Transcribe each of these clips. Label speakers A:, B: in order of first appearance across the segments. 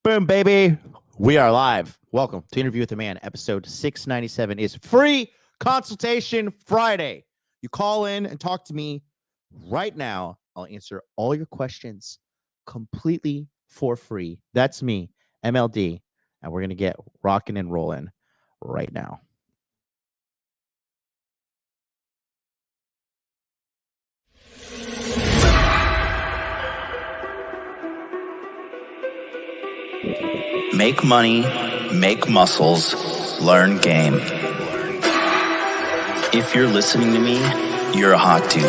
A: Boom, baby. We are live. Welcome to Interview with the Man. Episode 697 is free consultation Friday. You call in and talk to me right now. I'll answer all your questions completely for free. That's me, MLD, and we're going to get rocking and rolling right now.
B: Make money, make muscles, learn game. If you're listening to me, you're a hot dude.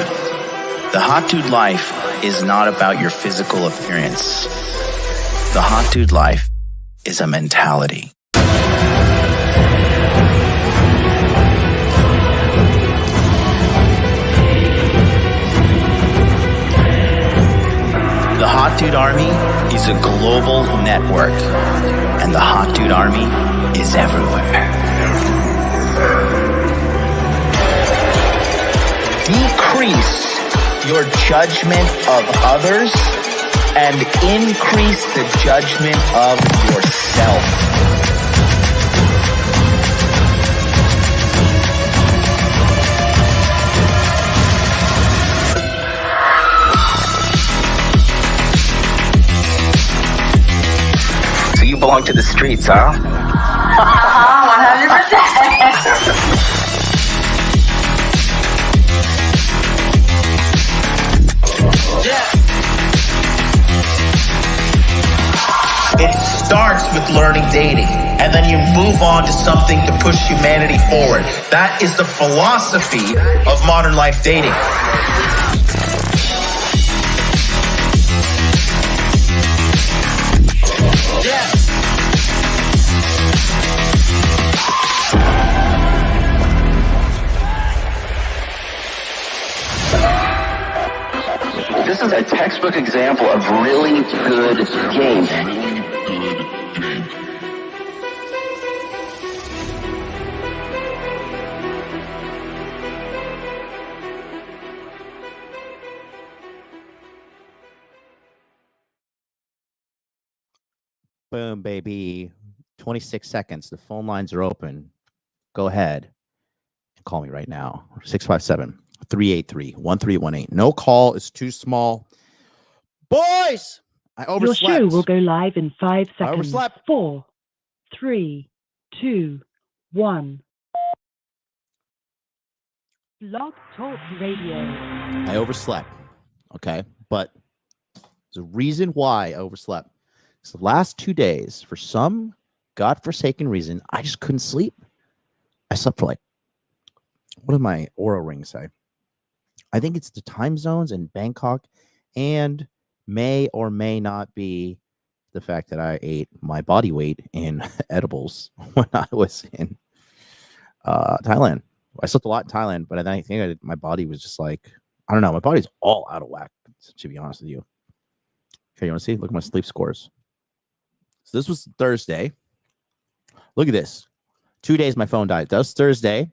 B: The hot dude life is not about your physical appearance. The hot dude life is a mentality. The Hot Dude Army is a global network, and the Hot Dude Army is everywhere. Decrease your judgment of others and increase the judgment of yourself. You belong to the streets, huh?
C: 100%.
B: It starts with learning dating, and then you move on to something to push humanity forward. That is the philosophy of modern life dating.
D: This is a textbook example of really good game.
A: Boom, baby. 26 seconds. The phone lines are open. Go ahead and call me right now. 657-383-1318. No call is too small. Boys, I overslept.
E: Your show will go live in 5 seconds.
A: I overslept.
E: 4, 3, 2, 1. Blog Talk Radio.
A: I overslept. Okay. But there's a reason why I overslept. So the last 2 days, for some godforsaken reason, I just couldn't sleep. I slept for what did my Aura ring say? I think it's the time zones in Bangkok, and may or may not be the fact that I ate my body weight in edibles when I was in Thailand. I slept a lot in Thailand, but I think my body was just I don't know. My body's all out of whack, to be honest with you. Okay, you want to see? Look at my sleep scores. So this was Thursday. Look at this. 2 days my phone died. That was Thursday.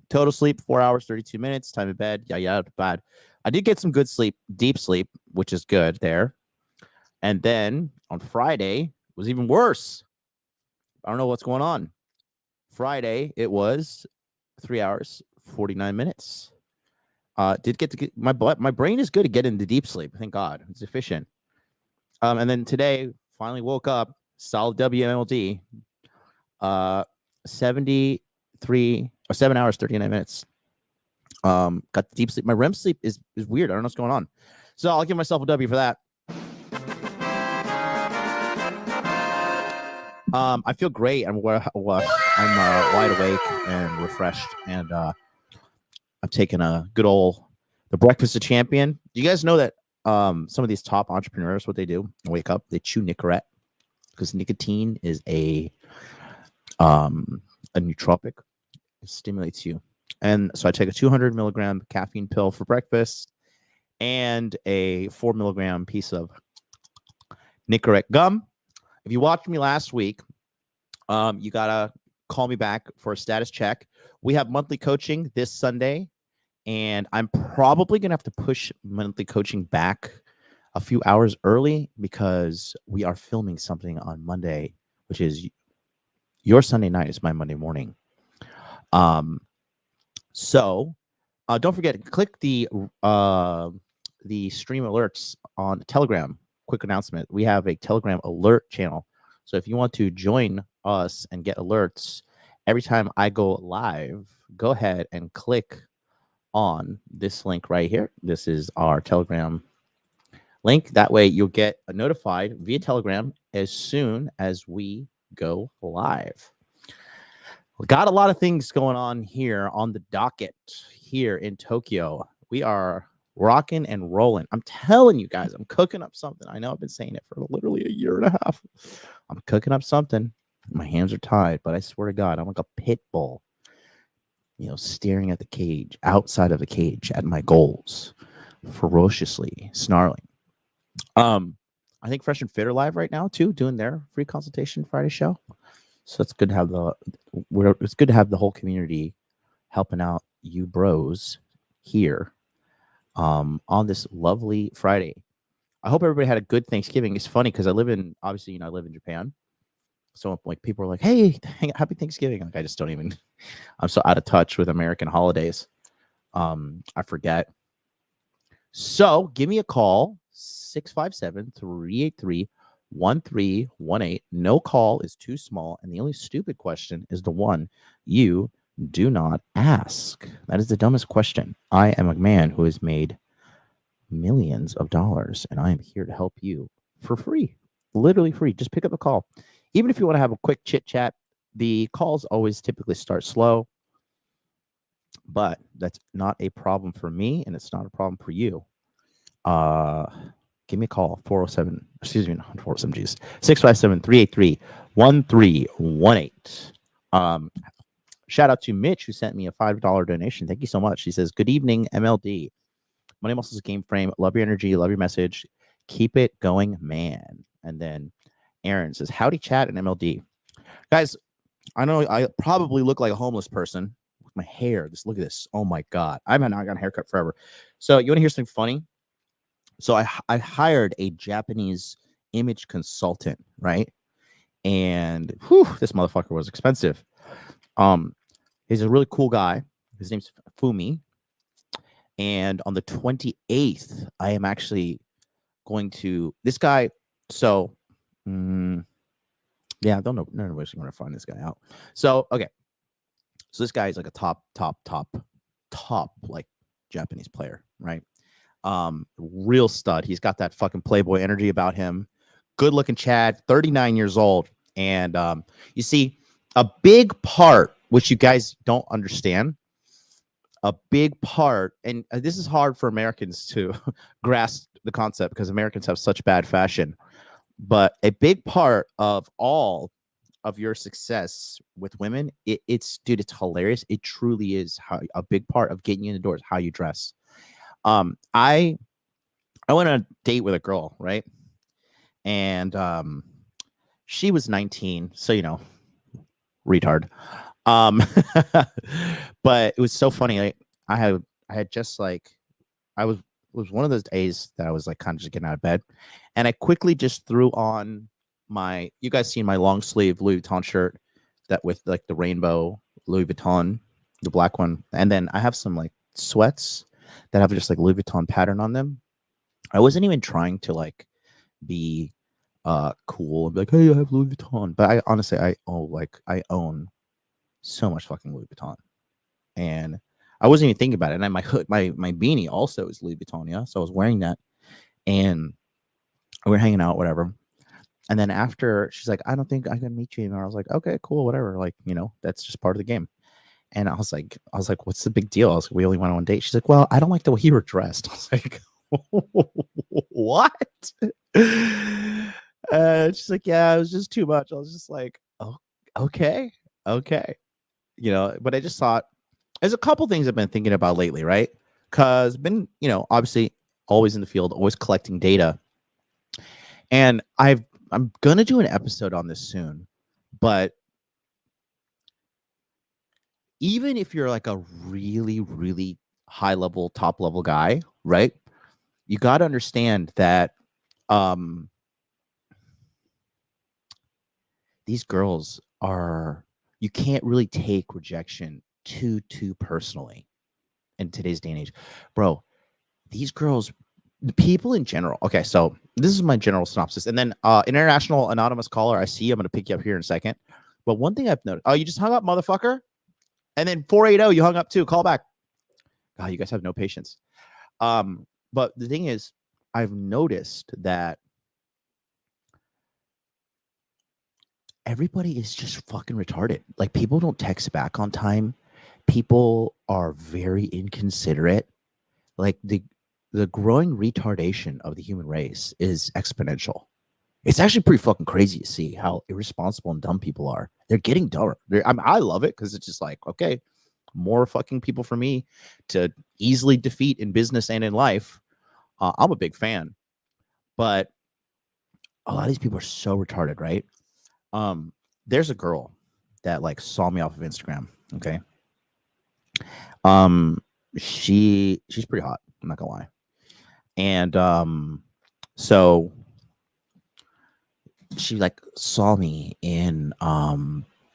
A: Total sleep, 4 hours, 32 minutes. Time in bed. Yeah, bad. I did get some good sleep, deep sleep, which is good there. And then on Friday, it was even worse. I don't know what's going on. Friday, it was 3 hours, 49 minutes. Did get to get my brain is good at getting into deep sleep. Thank God. It's efficient. And then today, finally woke up, solid WMLD, 7 hours, 39 minutes. Got the deep sleep. My REM sleep is weird. I don't know what's going on. So I'll give myself a W for that. I feel great. I'm wide awake and refreshed, and I'm taking a good old the breakfast of champion. Do you guys know that some of these top entrepreneurs, what they do, wake up, they chew Nicorette because nicotine is a nootropic. It stimulates you. And so I take a 200 milligram caffeine pill for breakfast and a 4 milligram piece of Nicorette gum. If you watched me last week, you gotta call me back for a status check. We have monthly coaching this Sunday, and I'm probably gonna have to push monthly coaching back a few hours early because we are filming something on Monday, which is your Sunday night is my Monday morning. So don't forget, click the stream alerts on Telegram. Quick announcement: we have a Telegram alert channel. So if you want to join us and get alerts every time I go live, go ahead and click on this link right here. This is our Telegram link. That way you'll get notified via Telegram as soon as we go live. We got a lot of things going on here on the docket here in Tokyo. We are rocking and rolling. I'm telling you guys, I'm cooking up something. I know I've been saying it for literally a year and a half. I'm cooking up something. My hands are tied, but I swear to God, I'm like a pit bull, staring at the cage, outside of the cage, at my goals, ferociously snarling. I think Fresh and Fit are live right now too, doing their free consultation Friday show. So it's good to have the whole community helping out you bros here on this lovely Friday. I hope everybody had a good Thanksgiving. It's funny because I live in Japan. So like people are like, hey, happy Thanksgiving. Like I just don't even, I'm so out of touch with American holidays. I forget. So give me a call, 657-383-1318. No call is too small. And the only stupid question is the one you do not ask. That is the dumbest question. I am a man who has made millions of dollars, and I am here to help you for free, literally free. Just pick up a call. Even if you want to have a quick chit chat, the calls always typically start slow, but that's not a problem for me, and it's not a problem for you. Give me a call, 407, excuse me, not 407, geez, 657-383-1318. Shout out to Mitch, who sent me a $5 donation. Thank you so much. He says, good evening, MLD. Money Muscles Game Frame. Love your energy. Love your message. Keep it going, man. And then Aaron says, howdy chat and MLD. Guys, I know I probably look like a homeless person with my hair. Just look at this. Oh my God. I haven't gotten a haircut forever. So you want to hear something funny? So I hired a Japanese image consultant, right? And this motherfucker was expensive. He's a really cool guy. His name's Fumi. And on the 28th, I am actually going to this guy. So, yeah, I don't know. None of us are going to find this guy out. So, okay. So this guy is like a top, like Japanese player, right? Real stud. He's got that fucking Playboy energy about him. Good looking Chad, 39 years old. And you see, a big part, which you guys don't understand, a big part, and this is hard for Americans to grasp the concept because Americans have such bad fashion, but a big part of all of your success with women, it's hilarious. It truly is a big part of getting you in the door is how you dress. I went on a date with a girl, right? And she was 19, so retard. But it was so funny. Like I had just like it was one of those days that I was like kind of just getting out of bed, and I quickly just threw on you guys seen my long sleeve Louis Vuitton shirt that with like the rainbow Louis Vuitton, the black one, and then I have some like sweats that have just like Louis Vuitton pattern on them. I wasn't even trying to like be cool and be like, hey, I have Louis Vuitton, but I honestly I own so much fucking Louis Vuitton, and I wasn't even thinking about it. And then my hood, my beanie also is Louis Vuitton, yeah. So I was wearing that, and we were hanging out, whatever. And then after, she's like, I don't think I can meet you anymore. I was like, okay, cool, whatever. Like, that's just part of the game. And I was like, what's the big deal? I was like, we only went on one date. She's like, well, I don't like the way you were dressed. I was like, what? She's like, yeah, it was just too much. I was just like, oh, okay. But I just thought there's a couple things I've been thinking about lately, right? Because I've been, obviously always in the field, always collecting data. And I'm gonna do an episode on this soon, but even if you're like a really, really high level, top level guy, right? You got to understand that these girls are, you can't really take rejection too personally in today's day and age, bro. These girls, the people in general. Okay, so this is my general synopsis, and then international anonymous caller. I see you. I'm gonna pick you up here in a second. But one thing I've noticed. Oh, you just hung up, motherfucker. And then 480, you hung up too. Call back. God, you guys have no patience. But the thing is, I've noticed that everybody is just fucking retarded. Like, people don't text back on time. People are very inconsiderate. Like, the growing retardation of the human race is exponential. It's actually pretty fucking crazy to see how irresponsible and dumb people are. They're getting dumber. I love it because it's just like, okay, more fucking people for me to easily defeat in business and in life. I'm a big fan, but a lot of these people are so retarded, right? There's a girl that like saw me off of Instagram. Okay. She's pretty hot. I'm not gonna lie. And so she like saw me in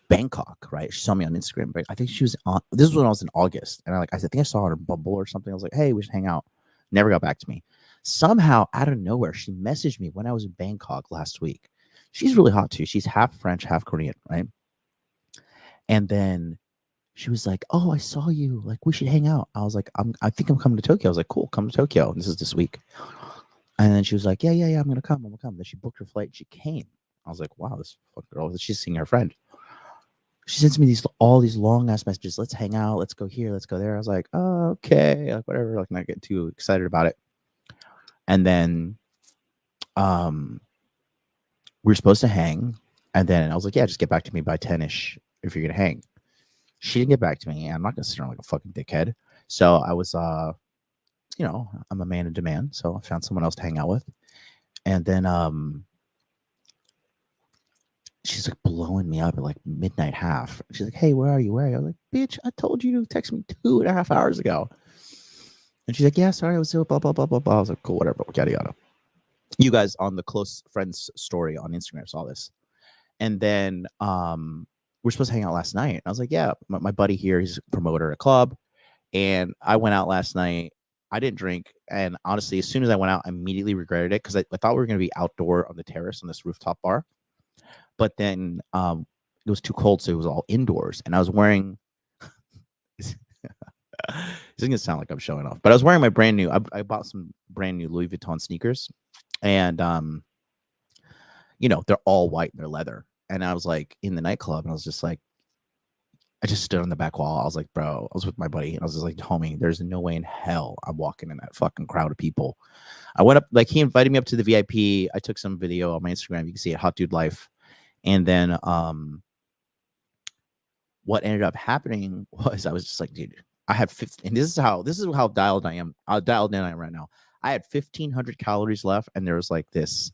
A: Bangkok, right? She saw me on Instagram, but I think she was on. This was when I was in August, and I think I saw her on Bumble or something. I was like, hey, we should hang out. Never got back to me. Somehow, out of nowhere, she messaged me when I was in Bangkok last week. She's really hot too. She's half French, half Korean, right? And then she was like, "Oh, I saw you. Like, we should hang out." I was like, I think I'm coming to Tokyo." I was like, "Cool, come to Tokyo." This is this week. And then she was like, yeah, I'm gonna come. Then she booked her flight. She came. I was like, wow, this fucking girl. She's seeing her friend. She sends me all these long ass messages. Let's hang out. Let's go here. Let's go there. I was like, oh, okay, like whatever. Like, not get too excited about it. And then, we were supposed to hang. And then I was like, yeah, just get back to me by 10ish if you're gonna hang. She didn't get back to me. And I'm not gonna sit around like a fucking dickhead. So I was, you know, I'm a man in demand. So I found someone else to hang out with. And then, she's like blowing me up at like midnight half. She's like, hey, where are you? I was like, bitch, I told you to text me 2.5 hours ago. And she's like, yeah, sorry, I was still blah, blah, blah, blah, blah. I was like, cool, whatever, yada, yada. You guys on the close friends story on Instagram saw this. And then we're supposed to hang out last night. I was like, yeah, my buddy here, he's a promoter at a club. And I went out last night. I didn't drink. And honestly, as soon as I went out, I immediately regretted it because I thought we were going to be outdoor on the terrace on this rooftop bar. But then it was too cold, so it was all indoors. And I was wearing, this is going to sound like I'm showing off, but I was wearing my brand new, I bought some brand new Louis Vuitton sneakers. And, you know, they're all white and they're leather. And I was like in the nightclub and I was just like, I just stood on the back wall. I was like, bro, I was with my buddy. And I was just like, homie, there's no way in hell I'm walking in that fucking crowd of people. I went up, like he invited me up to the VIP. I took some video on my Instagram. You can see it, Hot Dude Life. And then what ended up happening was I was just like, dude, I have 15, and this is how dialed I am. Dialed in I am right now. I had 1,500 calories left, and there was like this,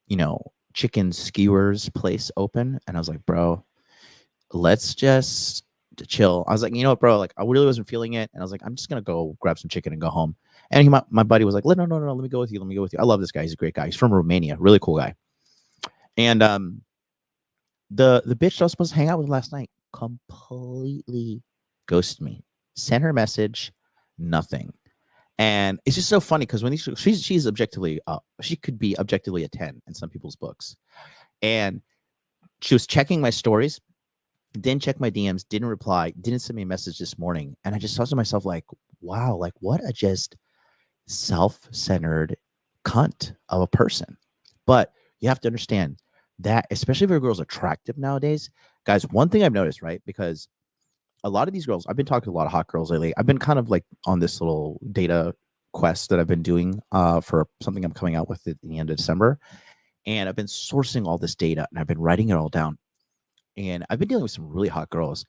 A: you know, chicken skewers place open. And I was like, bro, let's just chill. I was like, you know what, bro, like I really wasn't feeling it. And I was like, I'm just gonna go grab some chicken and go home. And my buddy was like, no, let me go with you. I love this guy. He's a great guy. He's from Romania. Really cool guy. And the bitch I was supposed to hang out with last night completely ghosted me. Sent her a message, nothing. And it's just so funny because when she's objectively she could be objectively a 10 in some people's books. And she was checking my stories, didn't check my DMs, didn't reply, didn't send me a message this morning. And I just thought to myself, like, wow, like what a just self-centered cunt of a person. But you have to understand that, especially if a girl's attractive nowadays, guys, one thing I've noticed, right? Because a lot of these girls, I've been talking to a lot of hot girls lately. I've been kind of like on this little data quest that I've been doing for something I'm coming out with at the end of December. And I've been sourcing all this data and I've been writing it all down. And I've been dealing with some really hot girls,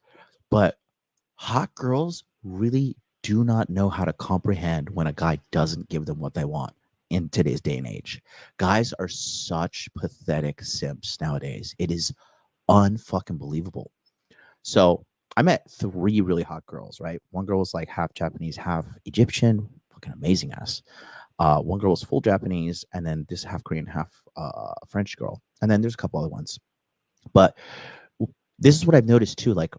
A: but hot girls really do not know how to comprehend when a guy doesn't give them what they want in today's day and age. Guys are such pathetic simps nowadays. It is unfucking believable. So I met 3 really hot girls, right? One girl was like half Japanese, half Egyptian, fucking amazing ass. One girl was full Japanese, and then this half Korean, half French girl, and then there's a couple other ones. But this is what I've noticed too. Like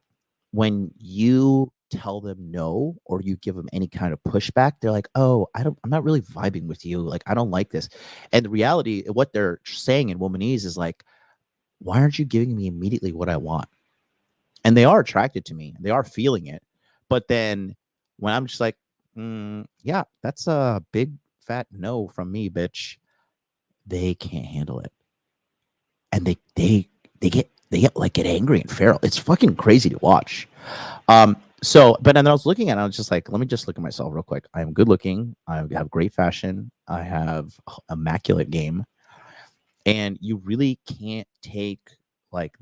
A: when you tell them no or you give them any kind of pushback, they're like, "Oh, I'm not really vibing with you. Like I don't like this." And the reality, what they're saying in Womanese is like, "Why aren't you giving me immediately what I want?" And they are attracted to me. They are feeling it. But then when I'm just like, yeah, that's a big fat no from me, bitch. They can't handle it, and they get angry and feral. It's fucking crazy to watch. So, but then I was looking at it, I was just like, let me just look at myself real quick. I am good looking. I have great fashion. I have immaculate game, and you really can't take like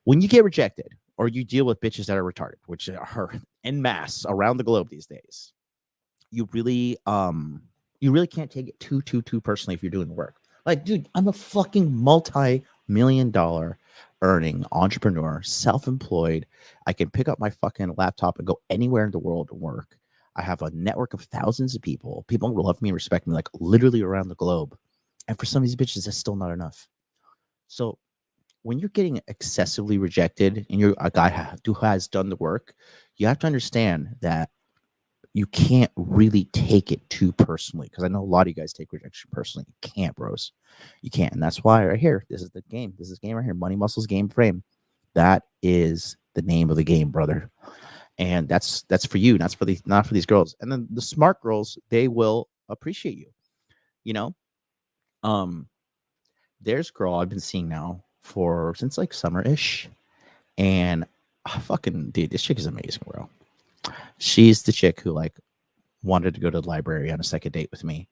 A: when you get rejected or you deal with bitches that are retarded, which are en masse around the globe these days. You really can't take it too personally if you're doing the work. Like, dude, I'm a fucking multi-million-dollar earning entrepreneur, self-employed. I can pick up my fucking laptop and go anywhere in the world to work. I have a network of thousands of people. People love me and respect me, like literally around the globe. And for some of these bitches, that's still not enough. So when you're getting excessively rejected and you're a guy who has done the work, you have to understand that you can't really take it too personally, because I know a lot of you guys take rejection personally. You can't, bros. You can't. And that's why right here, this is the game. This is the game right here. Money, muscles, game, frame. That is the name of the game, brother. And that's for you, not for these girls. And then the smart girls, they will appreciate you. You know, there's a girl I've been seeing now since like summer-ish. And fucking dude, this chick is amazing, bro. She's the chick who like wanted to go to the library on a second date with me,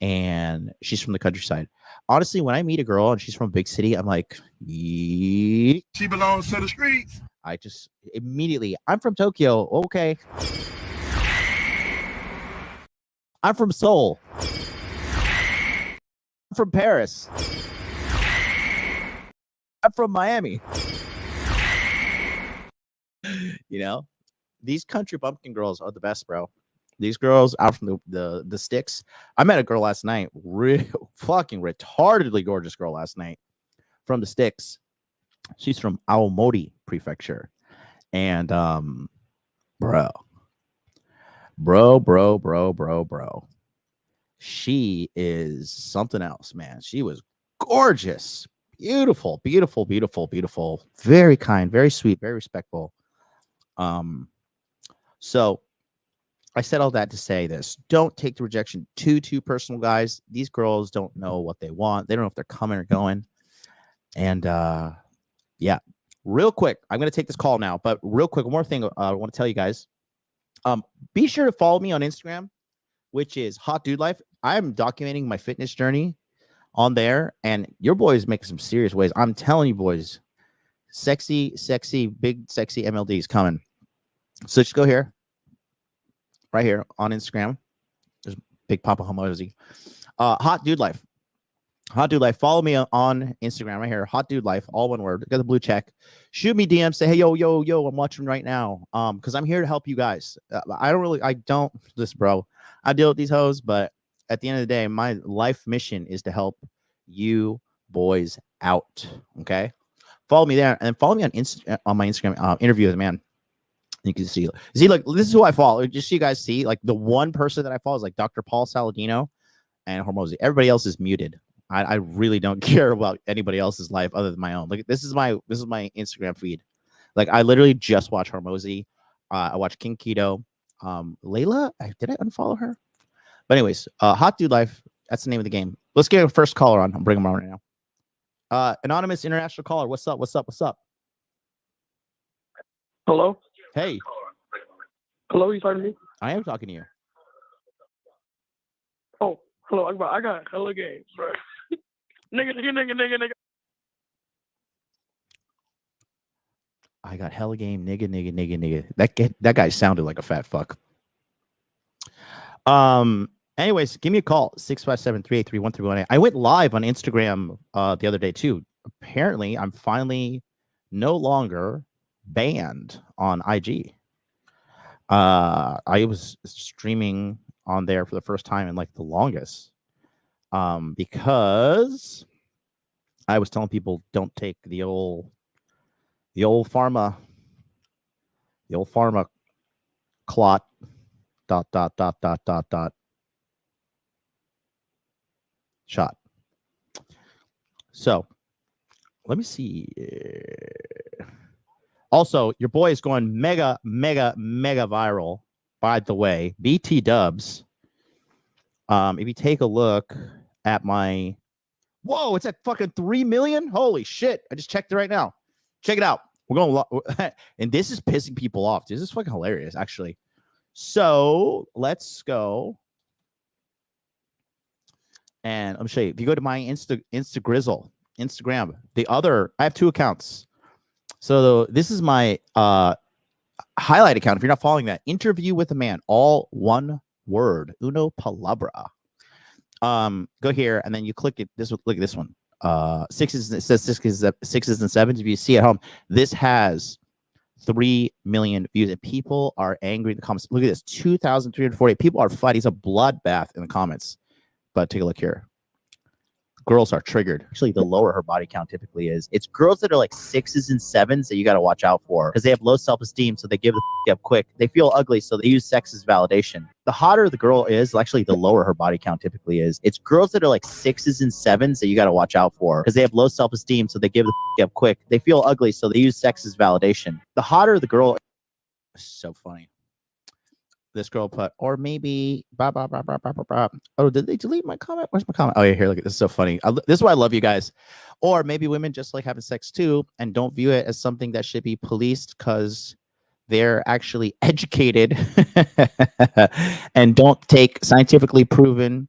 A: and she's from the countryside. Honestly, when I meet a girl and she's from a big city, I'm like, she belongs to the streets. I just immediately, I'm from Tokyo. Okay. I'm from Seoul. I'm from Paris. I'm from Miami. You know, these country bumpkin girls are the best, bro. These girls out from the sticks. I met a girl last night, fucking retardedly gorgeous girl last night from the sticks. She's from Aomori Prefecture, and bro, she is something else, man. She was gorgeous, beautiful, very kind, very sweet, very respectful. So I said all that to say this. Don't take the rejection too personal, guys. These girls don't know what they want. They don't know if they're coming or going. And yeah, real quick, I'm going to take this call now. But real quick, one more thing I want to tell you guys. Be sure to follow me on Instagram, which is Hot Dude Life. I'm documenting my fitness journey on there. And your boy is making some serious waves. I'm telling you, boys, sexy, big, sexy MLD is coming. So just go here. Right here on Instagram. There's Big Papa Homozy. Hot Dude Life. Hot Dude Life. Follow me on Instagram right here. Hot Dude Life. All one word. Got the blue check. Shoot me DM. Say, hey, yo, I'm watching right now. Because I'm here to help you guys. I don't, listen, bro. I deal with these hoes, but at the end of the day, my life mission is to help you boys out. Okay? Follow me there. And follow me on my Instagram interview with a man. You can see, like, this is who I follow. Just so you guys see, like, the one person that I follow is like Dr. Paul Saladino and Hormozy. Everybody else is muted. I really don't care about anybody else's life other than my own. Like, this is my Instagram feed. Like, I literally just watch Hormozy. I watch King Keto. Layla, did I unfollow her? But anyways, Hot Dude Life. That's the name of the game. Let's get a first caller on. I'll bring him on right now. Anonymous international caller. What's up?
C: Hello?
A: Hey.
C: Hello, you talking to me?
A: I am talking to you.
C: Oh, hello. I got hella games, bro. nigga.
A: I got hella game, nigga. That guy sounded like a fat fuck. Anyways, give me a call, 657-383-1318. I went live on Instagram the other day too. Apparently, I'm finally no longer banned on IG. I was streaming on there for the first time in like the longest. Because I was telling people don't take the old pharma clot ... shot. So let me see. Also, your boy is going mega viral. By the way, BT dubs. If you take a look at my, whoa, it's at fucking 3 million. Holy shit! I just checked it right now. Check it out. We're going, and this is pissing people off. This is fucking hilarious, actually. So let's go. And I'm show you. If you go to my Instagram, I have 2 accounts. So this is my highlight account. If you're not following that, interview with a man, all one word, uno palabra. Go here and then you click it. Look at this one. Sixes. It says sixes and sevens. If you see at home, this has 3 million views, and people are angry in the comments. Look at this, 2,348 people are fighting. It's a bloodbath in the comments. But take a look here. Girls are triggered. Actually, the lower her body count typically is. It's girls that are like 6s and 7s that you got to watch out for because they have low self-esteem, so they give the up quick. They feel ugly, so they use sex as validation. The hotter the girl is, actually, the lower her body count typically is. It's girls that are like 6s and 7s that you got to watch out for because they have low self-esteem, so they give the up quick. They feel ugly, so they use sex as validation. The hotter the girl, so funny. This girl put, or maybe, oh, did they delete my comment? Where's my comment? Oh, yeah, here, look, this is so funny. This is why I love you guys. Or maybe women just like having sex too and don't view it as something that should be policed because they're actually educated and don't take scientifically proven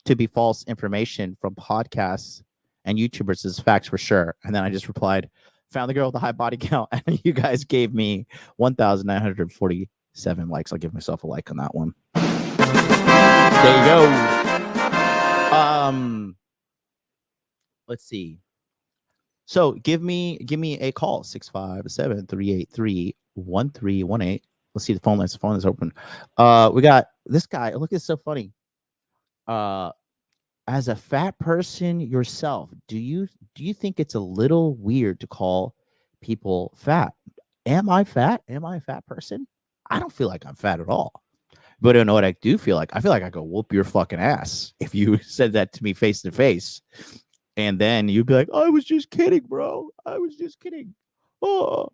A: to be false information from podcasts and YouTubers as facts for sure. And then I just replied, found the girl with the high body count, and you guys gave me 1,947 likes. I'll give myself a like on that one. There you go. Let's see. So give me a call, 657-383-1318. Let's see the phone lines. The phone is open. We got this guy. Look, it's so funny. As a fat person yourself, do you think it's a little weird to call people fat? Am I fat? Am I a fat person? I don't feel like I'm fat at all. But I don't know what I do feel like. I feel like I could whoop your fucking ass if you said that to me face to face. And then you'd be like, I was just kidding, bro. I was just kidding. Oh,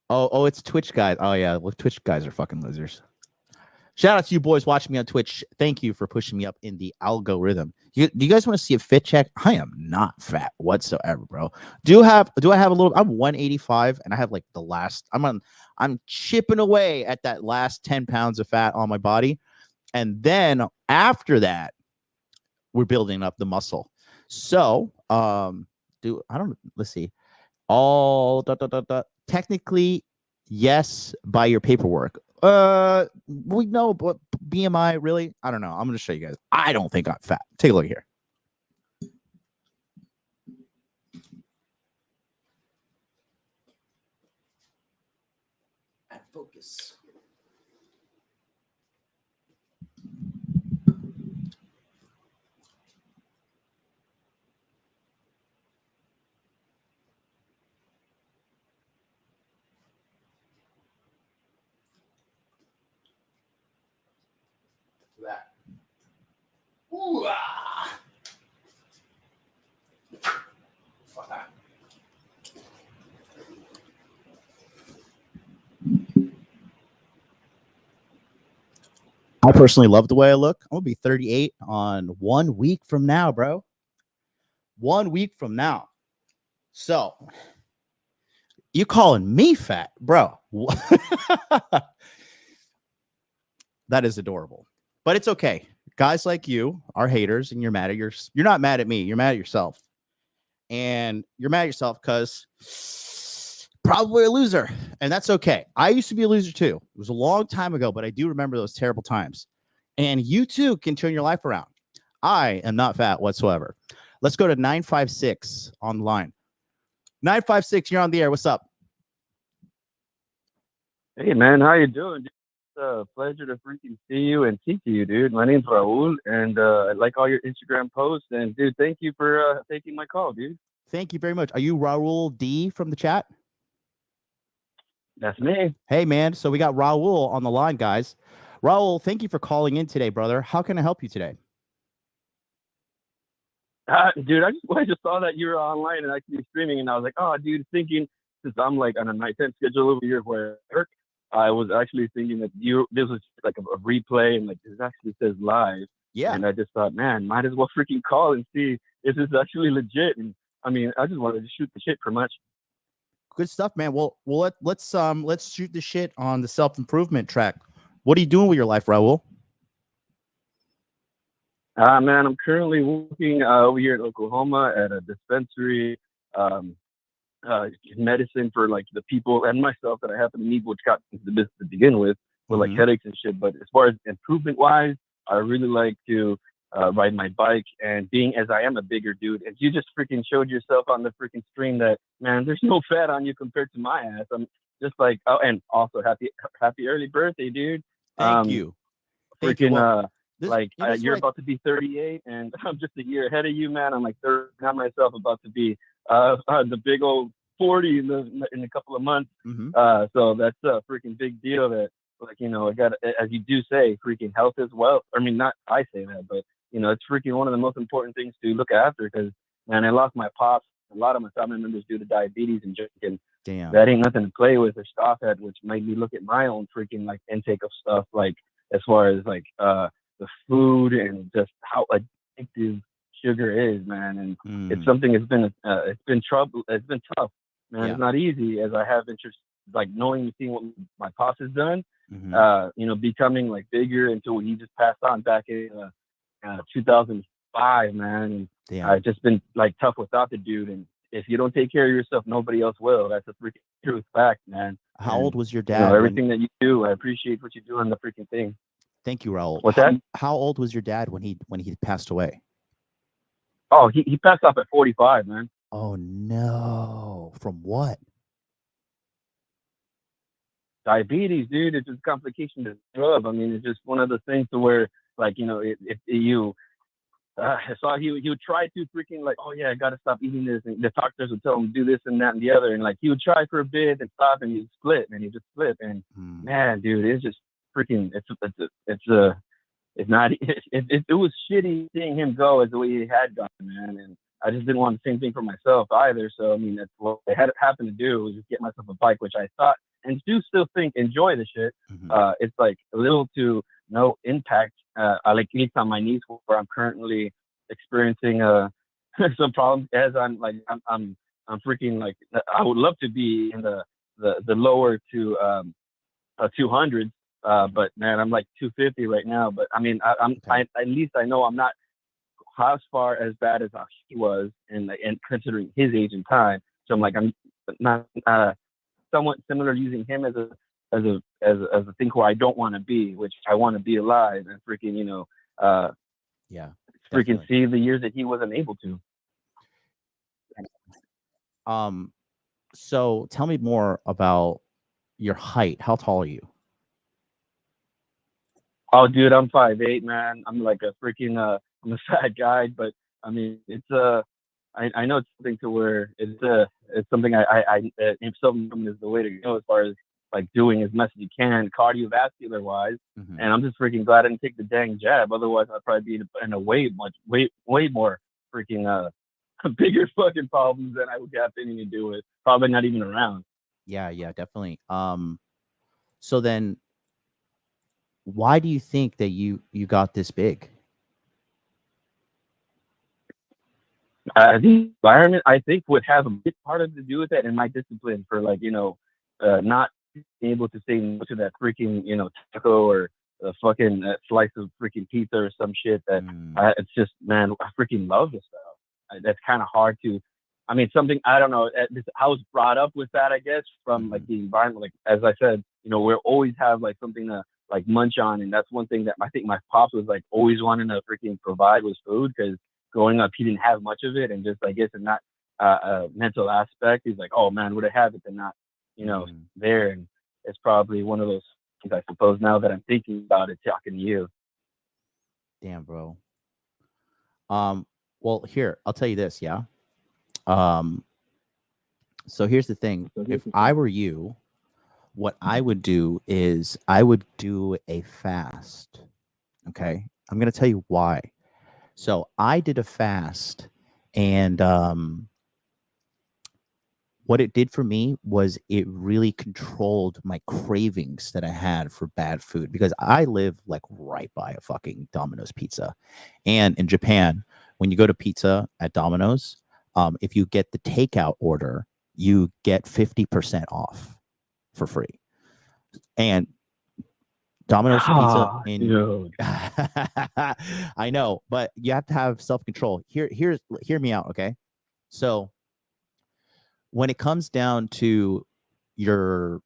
A: it's Twitch guys. Oh, yeah. Well, Twitch guys are fucking losers. Shout out to you boys watching me on Twitch. Thank you for pushing me up in the algorithm. Do you guys want to see a fit check? I am not fat whatsoever, bro. Do I have a little? I'm 185, and I have like the last. I'm chipping away at that last 10 pounds of fat on my body, and then after that, we're building up the muscle. So, let's see. Technically, yes, by your paperwork. We know, but BMI, really? I don't know. I'm going to show you guys. I don't think I'm fat. Take a look here. Focus. That. Ooh, ah. Fuck that. I personally love the way I look. I'm gonna be 38 on 1 week from now, bro. 1 week from now. So you calling me fat, bro? That is adorable, but it's okay. Guys like you are haters, and you're mad at you're not mad at me. You're mad at yourself, and you're mad at yourself because probably a loser, and that's okay. I used to be a loser too. It was a long time ago, but I do remember those terrible times. And you too can turn your life around. I am not fat whatsoever. Let's go to 956 on the line. 956, you're on the air. What's up?
C: Hey man, how you doing?
F: a pleasure to freaking see you and speak to you, dude. My name's Raul, and I like all your Instagram posts. And dude, thank you for taking my call, dude.
A: Thank you very much. Are you Raul D from the chat?
F: That's me.
A: Hey, man. So we got Raul on the line, guys. Raul, thank you for calling in today, brother. How can I help you today?
F: Dude, I just saw that you were online and actually streaming, and I was like, oh, dude, thinking since I'm like on a nighttime schedule over here where I work, I was actually thinking that this was like a replay, and like this actually says live.
A: Yeah.
F: And I just thought, man, might as well freaking call and see if this is actually legit. And I mean, I just wanted to shoot the shit pretty much.
A: Good stuff, man. Well, let's shoot the shit on the self-improvement track. What are you doing with your life, Raul?
F: Man, I'm currently working over here in Oklahoma at a dispensary, medicine for like the people and myself that I happen to meet, which got into the business to begin with like headaches and shit. But as far as improvement wise, I really like to ride my bike, and being as I am a bigger dude, as you just freaking showed yourself on the freaking stream that, man, there's no fat on you compared to my ass. I'm just like, oh, and also happy early birthday, dude.
A: Thank you.
F: Freaking,
A: Well,
F: you're about to be 38, and I'm just a year ahead of you, man. I'm like 30, not myself, about to be the big old 40 in a couple of months. So that's a freaking big deal. That, like, you know, I got, as you do say, freaking health is wealth. I mean, not I say that, but you know, it's freaking one of the most important things to look after. Because, man, I lost my pops. A lot of my family members due to diabetes and drinking.
A: Damn.
F: That ain't nothing to play with or scoff at, which made me look at my own freaking like intake of stuff, like as far as like the food and just how addictive sugar is, man. And it's something that's been it's been tough, man. It's not easy, as I have interest, like knowing and seeing what my pops has done, you know, becoming like bigger until he just passed on back in 2005, man. And I've just been like tough without the dude. And if you don't take care of yourself, nobody else will. That's a freaking truth fact, man.
A: How old was your dad?
F: You know, everything that you do, I appreciate what you do on the freaking thing.
A: Thank you, Raul.
F: What's that?
A: How old was your dad when he passed away?
F: Oh, he passed off at 45, man.
A: Oh no! From what?
F: Diabetes, dude. It's just a complication of drug. I mean, it's just one of the things to where, like, you know, if you I saw he would try to freaking like, oh yeah, I gotta stop eating this, and the doctors would tell him to do this and that and the other, and like he would try for a bit and stop, and he'd split, and he'd just flip, and man, dude, it's just freaking, it was shitty seeing him go as the way he had gone, man, and I just didn't want the same thing for myself either. So I mean, that's what I had happened to do, was just get myself a bike, which I thought and do still think enjoy the shit. It's like a little to no impact, like at least on my knees, where I'm currently experiencing some problems. As I'm freaking like, I would love to be in the lower to 200s, but man, I'm like 250 right now. But I mean, at least I know I'm not as far as bad as he was, and considering his age and time. So I'm like, I'm not somewhat similar, using him as a thing where I don't want to be, which I want to be alive and freaking, you know, freaking see the years that he wasn't able to.
A: So tell me more about your height. How tall are you?
F: Oh, dude, I'm 5'8", man. I'm like a freaking I'm a fat guy, but I mean, it's I know it's something to where it's something if something is the way to go as far as like doing as much as you can cardiovascular wise. And I'm just freaking glad I didn't take the dang jab. Otherwise, I'd probably be in a way more freaking bigger fucking problems than I would have anything to do with. Probably not even around.
A: Yeah, definitely. So then, why do you think that you got this big?
F: The environment, I think, would have a big part of to do with that, and my discipline for, like, you know, not being able to say no to that freaking, you know, taco or a fucking slice of freaking pizza or some shit that it's just, man, I freaking love this stuff. That's kind of hard to, I mean, something, I don't know, I was brought up with that, I guess, from like the environment. Like, as I said, you know, we'll always have like something to like munch on, and that's one thing that I think my pops was like always wanting to freaking provide was food, because growing up he didn't have much of it, and just, I guess, in that mental aspect, he's like, oh man, would I have it, they're not, you know, there. And it's probably one of those I suppose, now that I'm thinking about it, talking to you.
A: Damn, bro. Well, here, I'll tell you this, yeah. So here's the thing. If I were you, what I would do is I would do a fast. Okay. I'm going to tell you why. So I did a fast, and what it did for me was it really controlled my cravings that I had for bad food, because I live like right by a fucking Domino's pizza. And in Japan, when you go to pizza at Domino's, if you get the takeout order, you get 50% off for free. And Domino's pizza in I know, but you have to have self-control. Hear me out, okay? So when it comes down to your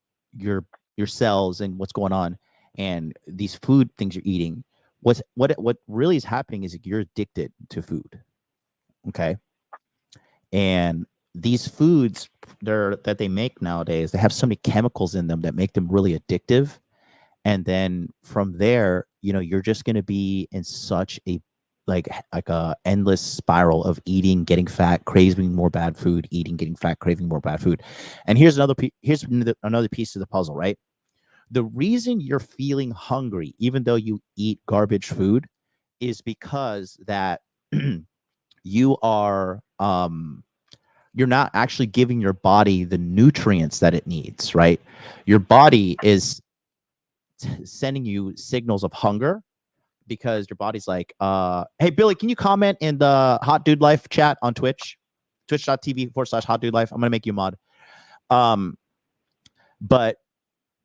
A: cells and what's going on and these food things you're eating, what really is happening is you're addicted to food. Okay? And these foods that they make nowadays, they have so many chemicals in them that make them really addictive. And then from there, you're just going to be in such a like a endless spiral of eating, getting fat, craving more bad food, eating, getting fat, craving more bad food. And here's another piece of the puzzle, right? The reason you're feeling hungry, even though you eat garbage food, is because that you are you're not actually giving your body the nutrients that it needs, right? Your body is sending you signals of hunger because your body's like, hey, Billy, can you comment in the Hot Dude Life chat on Twitch? Twitch.tv/Hot Dude Life. I'm going to make you a mod. But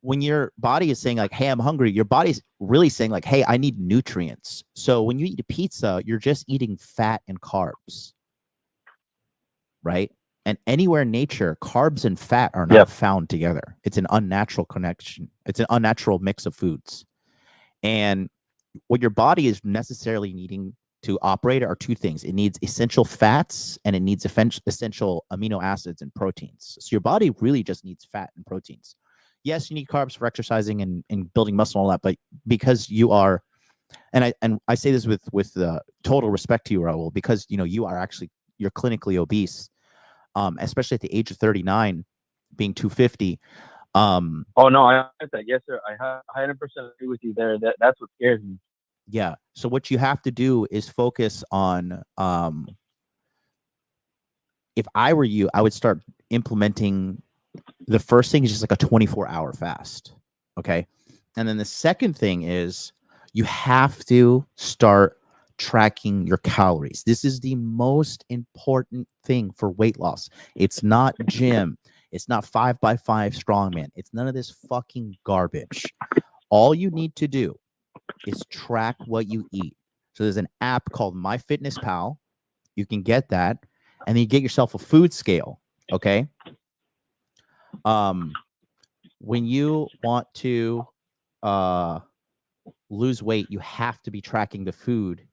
A: when your body is saying like, hey, I'm hungry, your body's really saying like, hey, I need nutrients. So when you eat a pizza, you're just eating fat and carbs, right? And anywhere in nature, carbs and fat are not found together. It's an unnatural connection. It's an unnatural mix of foods. And what your body is necessarily needing to operate are two things. It needs essential fats and it needs essential amino acids and proteins. So your body really just needs fat and proteins. Yes, you need carbs for exercising and building muscle and all that, but because you are, and I say this with total respect to you, Raul, because you're clinically obese, especially at the age of 39, being 250.
F: Oh no, I understand that. Yes, sir. I 100% agree with you there. That's what scares me.
A: Yeah. So what you have to do is focus on. If I were you, I would start implementing. The first thing is just like a 24-hour fast. Okay. And then the second thing is you have to start tracking your calories. This is the most important thing for weight loss. It's not gym. It's not 5x5 strongman. It's none of this fucking garbage. All you need to do is track what you eat. So there's an app called MyFitnessPal. You can get that, and then you get yourself a food scale. Okay. When you want to lose weight, you have to be tracking the food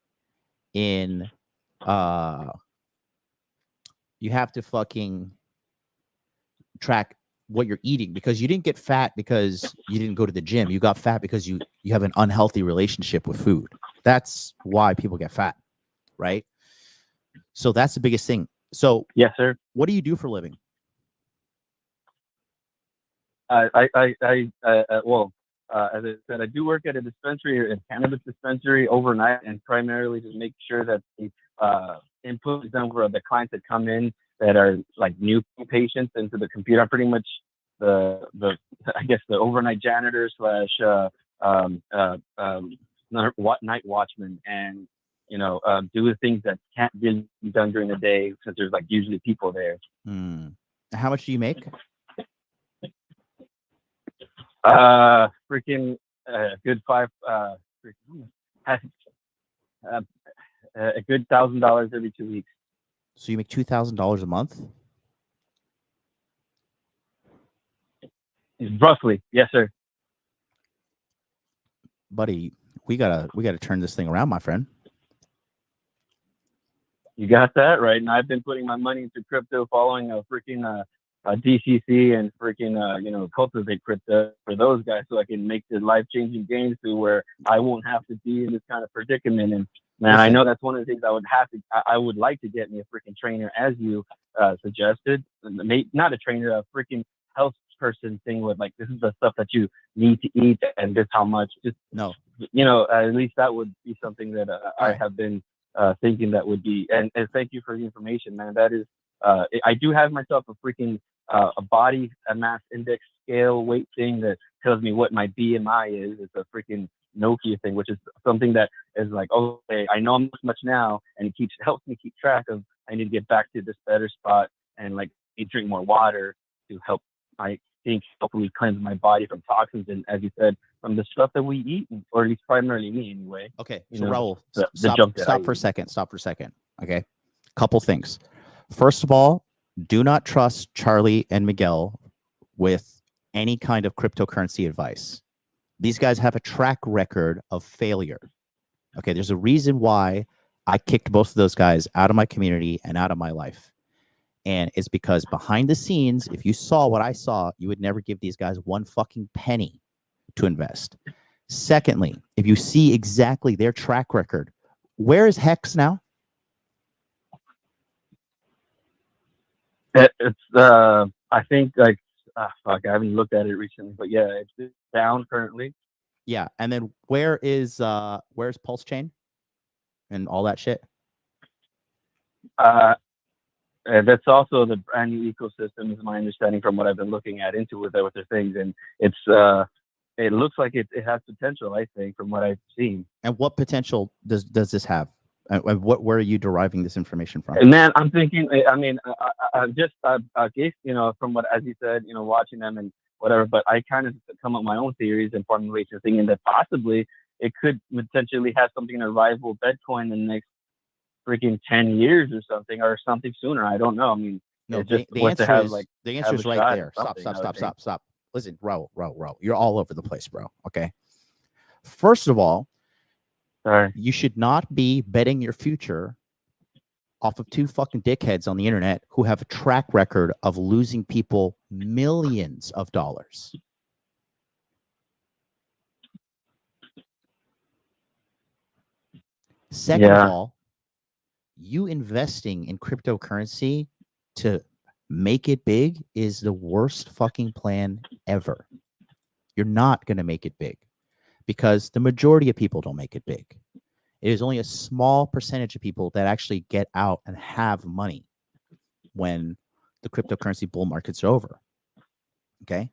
A: in you have to fucking track what you're eating, because you didn't get fat because you didn't go to the gym. You got fat because you have an unhealthy relationship with food. That's why people get fat, right? So that's the biggest thing. So
F: yes, sir.
A: What do you do for a living?
F: Well, as I said, I do work at a dispensary, a cannabis dispensary, overnight, and primarily to make sure that the input is done for the clients that come in that are like new patients into the computer. I'm pretty much the overnight janitor / night watchman, and do the things that can't be done during the day since there's like usually people there.
A: How much do you make?
F: Freaking good $5, a good $1,000 every 2 weeks.
A: So you make $2,000 a month?
F: Roughly, yes, sir.
A: Buddy, we gotta turn this thing around, my friend.
F: You got that right. And I've been putting my money into crypto, following a freaking DCC and freaking cultivate crypto for those guys, so I can make the life-changing gains to where I won't have to be in this kind of predicament. And man, I
A: Listen.
F: know that's one of the things I would like to get me a freaking trainer, as you suggested. Not a trainer, a freaking health person thing with like, this is the stuff that you need to eat and this how much. Just
A: No.
F: At least that would be something that I have been thinking that would be. And thank you for the information, man. That is, I do have myself a freaking a body mass index scale weight thing that tells me what my BMI is. It's a freaking Nokia thing, which is something that is like, okay, I know I'm this much now, and it helps me keep track of. I need to get back to this better spot, and like drink more water to help. I think hopefully cleanse my body from toxins, and as you said, from the stuff that we eat, or at least primarily me anyway.
A: Okay, so Raul,
F: the junk that
A: stop for a second. Stop for a second. Okay, couple things. First of all, do not trust Charlie and Miguel with any kind of cryptocurrency advice. These guys have a track record of failure. Okay, there's a reason why I kicked both of those guys out of my community and out of my life. And it's because behind the scenes, if you saw what I saw, you would never give these guys one fucking penny to invest. Secondly, if you see exactly their track record, where is Hex now?
F: It's I think like fuck, I haven't looked at it recently, but yeah, it's down currently.
A: Yeah, and then where's Pulse Chain and all that shit?
F: That's also the brand new ecosystem, is my understanding from what I've been looking at into with their things, and it's it looks like it has potential. I think from what I've seen.
A: And what potential does this have? And where are you deriving this information from?
F: Man, I'm thinking. I mean, I guess from what, as you said, watching them and whatever. But I kind of come up with my own theories and formulations, thinking that possibly it could potentially have something to rival Bitcoin in the next freaking 10 years or something sooner. I don't know. I mean,
A: no,
F: the
A: answer is right there. Stop. Listen, Raul, you're all over the place, bro. Okay. First of all,
F: sorry,
A: you should not be betting your future off of two fucking dickheads on the internet who have a track record of losing people millions of dollars. Second of all, you investing in cryptocurrency to make it big is the worst fucking plan ever. You're not going to make it big because the majority of people don't make it big. It is only a small percentage of people that actually get out and have money when the cryptocurrency bull markets are over. Okay?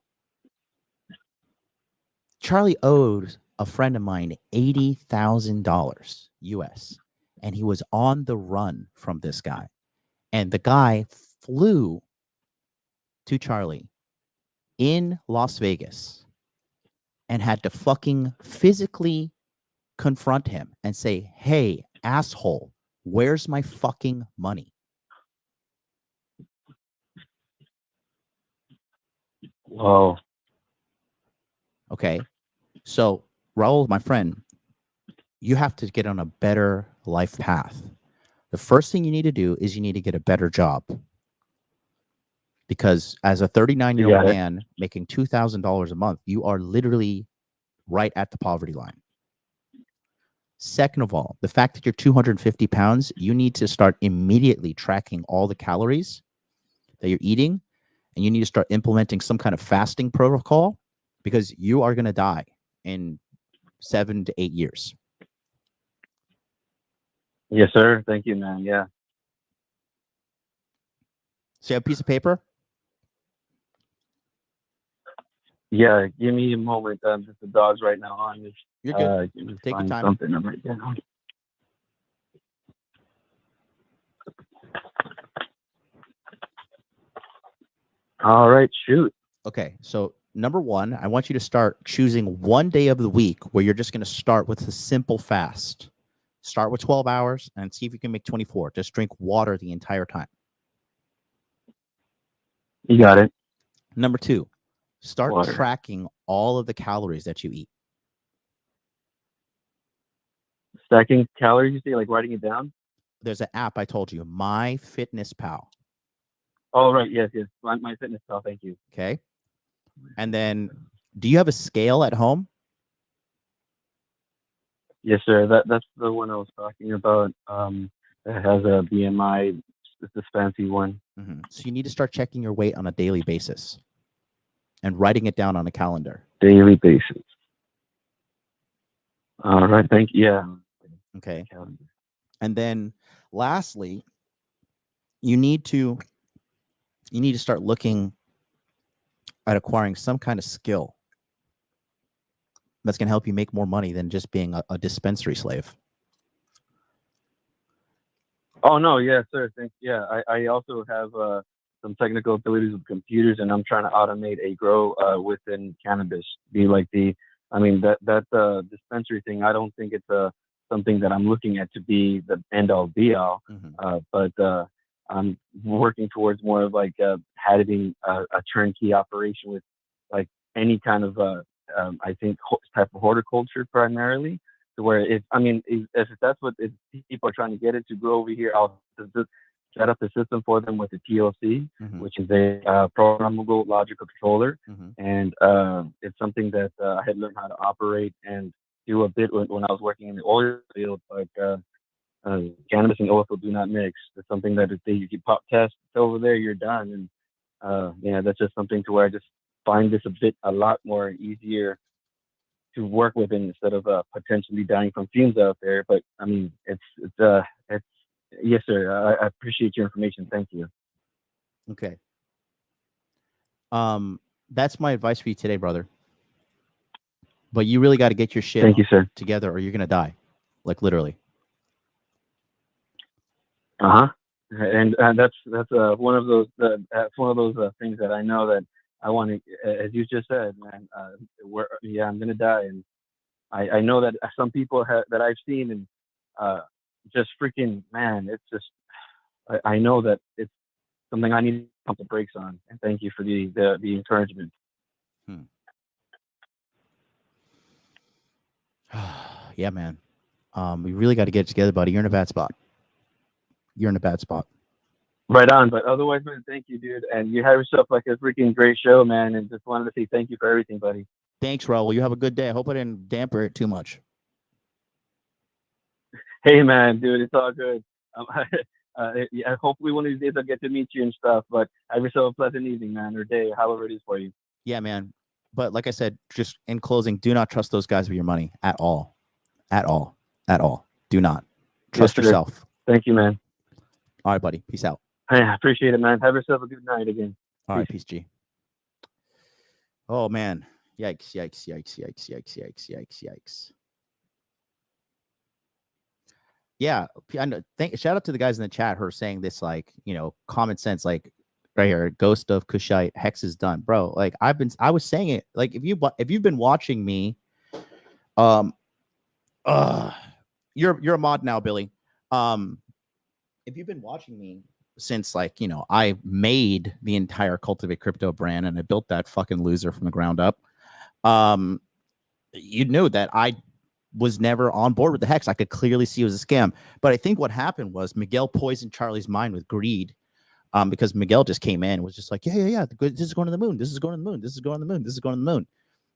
A: Charlie owed a friend of mine $80,000 US, and he was on the run from this guy. And the guy flew to Charlie in Las Vegas and had to fucking physically confront him and say, hey, asshole, where's my fucking money?
F: Whoa.
A: Okay. So, Raul, my friend, you have to get on a better life path. The first thing you need to do is you need to get a better job. Because as a 39-year-old man making $2,000 a month, you are literally right at the poverty line. Second of all, the fact that you're 250 pounds, you need to start immediately tracking all the calories that you're eating, and you need to start implementing some kind of fasting protocol because you are going to die in 7 to 8 years.
F: Yes, sir. Thank you, man. Yeah.
A: So you have a piece of paper?
F: Yeah, give me a moment. Just the dog's right now on this.
A: You're good. Take your time.
F: Something right now. All right, shoot.
A: Okay, so number one, I want you to start choosing one day of the week where you're just going to start with a simple fast. Start with 12 hours and see if you can make 24. Just drink water the entire time.
F: You got it.
A: Number two, start tracking all of the calories that you eat.
F: Stacking calories, you say, like writing it down?
A: There's an app I told you, MyFitnessPal.
F: Oh, right. Yes. My fitness pal. Thank you.
A: Okay. And then, do you have a scale at home?
F: Yes, sir. That's the one I was talking about. It has a BMI. It's this fancy one.
A: So you need to start checking your weight on a daily basis and writing it down on a calendar.
F: Daily basis. All right. Thank you. Yeah.
A: Okay. And then, lastly, you need to start looking at acquiring some kind of skill that's going to help you make more money than just being a dispensary slave.
F: Oh no, yeah, sir. I also have some technical abilities with computers, and I'm trying to automate a grow within cannabis. That dispensary thing. I don't think it's something that I'm looking at to be the end all be all. But I'm working towards more of like having a turnkey operation with like any kind of I think type of horticulture primarily. To where if that's what people are trying to get it to grow over here, I'll just set up the system for them with the PLC, which is a programmable logical controller, and it's something that I had learned how to operate and do a bit when I was working in the oil field. Like cannabis and oil field do not mix. It's something that if you pop test over there, you're done. And that's just something to where I just find this a lot more easier to work with instead of potentially dying from fumes out there. But I mean, it's yes, sir. I appreciate your information. Thank you.
A: Okay. That's my advice for you today, brother. But you really got to get your shit
F: Thank you, sir.
A: together, or you're gonna die, like literally.
F: And that's one of those things that I know that I want to, as you just said, man. I'm gonna die, and I know that some people that I've seen, and just freaking man, it's just I know that it's something I need to pump the brakes on. And thank you for the encouragement.
A: Yeah, man. We really got to get it together, buddy. You're in a bad spot.
F: Right on. But otherwise, man, thank you, dude. And you have yourself like a freaking great show, man. And just wanted to say thank you for everything, buddy.
A: Thanks, Raul. You have a good day. I hope I didn't damper it too much.
F: Hey, man, dude, it's all good. Hopefully one of these days I'll get to meet you and stuff. But have yourself a pleasant evening, man, or day, however it is for you.
A: Yeah, man. But like I said, just in closing, do not trust those guys with your money at all. At all. At all. Do not. Trust yourself.
F: Thank you, man.
A: All right, buddy. Peace out.
F: Hey, I appreciate it, man. Have yourself a good night again.
A: All right, peace, G. Oh, man. Yikes, yikes, yikes, yikes, yikes, yikes, yikes, yikes. Yeah, I know. Shout out to the guys in the chat who are saying this, like, common sense, like right here, Ghost of Kushite, Hex is done, bro. Like I was saying it, like if you've been watching me, you're a mod now, Billy. If you've been watching me since, like, I made the entire Cultivate Crypto brand and I built that fucking loser from the ground up, you knew that I was never on board with the Hex. I could clearly see it was a scam. But I think what happened was Miguel poisoned Charlie's mind with greed, because Miguel just came in and was just like, yeah, this is going to the moon. This is going to the moon. This is going to the moon. This is going to the moon.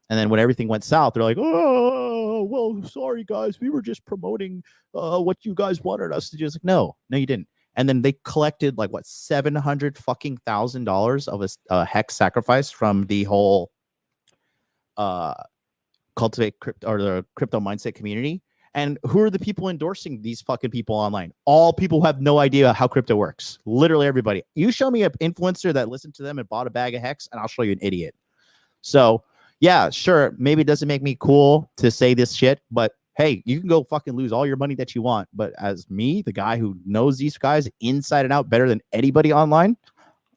A: And then when everything went south, they're like, oh, well, sorry, guys. We were just promoting what you guys wanted us to do. It's like, no, you didn't. And then they collected like what, $700,000 of a Hex sacrifice from the whole Cultivate Crypto or the crypto mindset community. And who are the people endorsing these fucking people online? All people who have no idea how crypto works. Literally everybody. You show me an influencer that listened to them and bought a bag of Hex, and I'll show you an idiot. So yeah, sure, maybe it doesn't make me cool to say this shit, but hey, you can go fucking lose all your money that you want. But as me, the guy who knows these guys inside and out better than anybody online,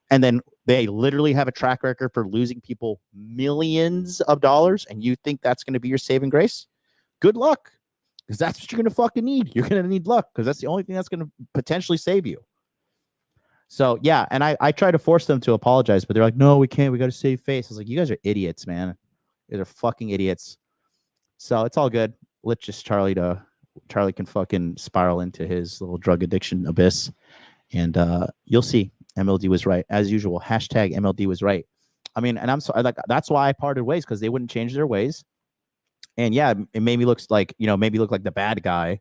A: and then they literally have a track record for losing people millions of dollars, and you think that's going to be your saving grace? Good luck, because that's what you're going to fucking need. You're going to need luck, because that's the only thing that's going to potentially save you. So yeah, and I try to force them to apologize, but they're like, no, we can't. We got to save face. I was like, you guys are idiots, man. You guys are fucking idiots. So it's all good. Let's just Charlie can fucking spiral into his little drug addiction abyss, and you'll see. MLD was right as usual. Hashtag MLD was right. I mean, and I'm sorry, like that's why I parted ways, because they wouldn't change their ways. And yeah, it made me look like, maybe look like the bad guy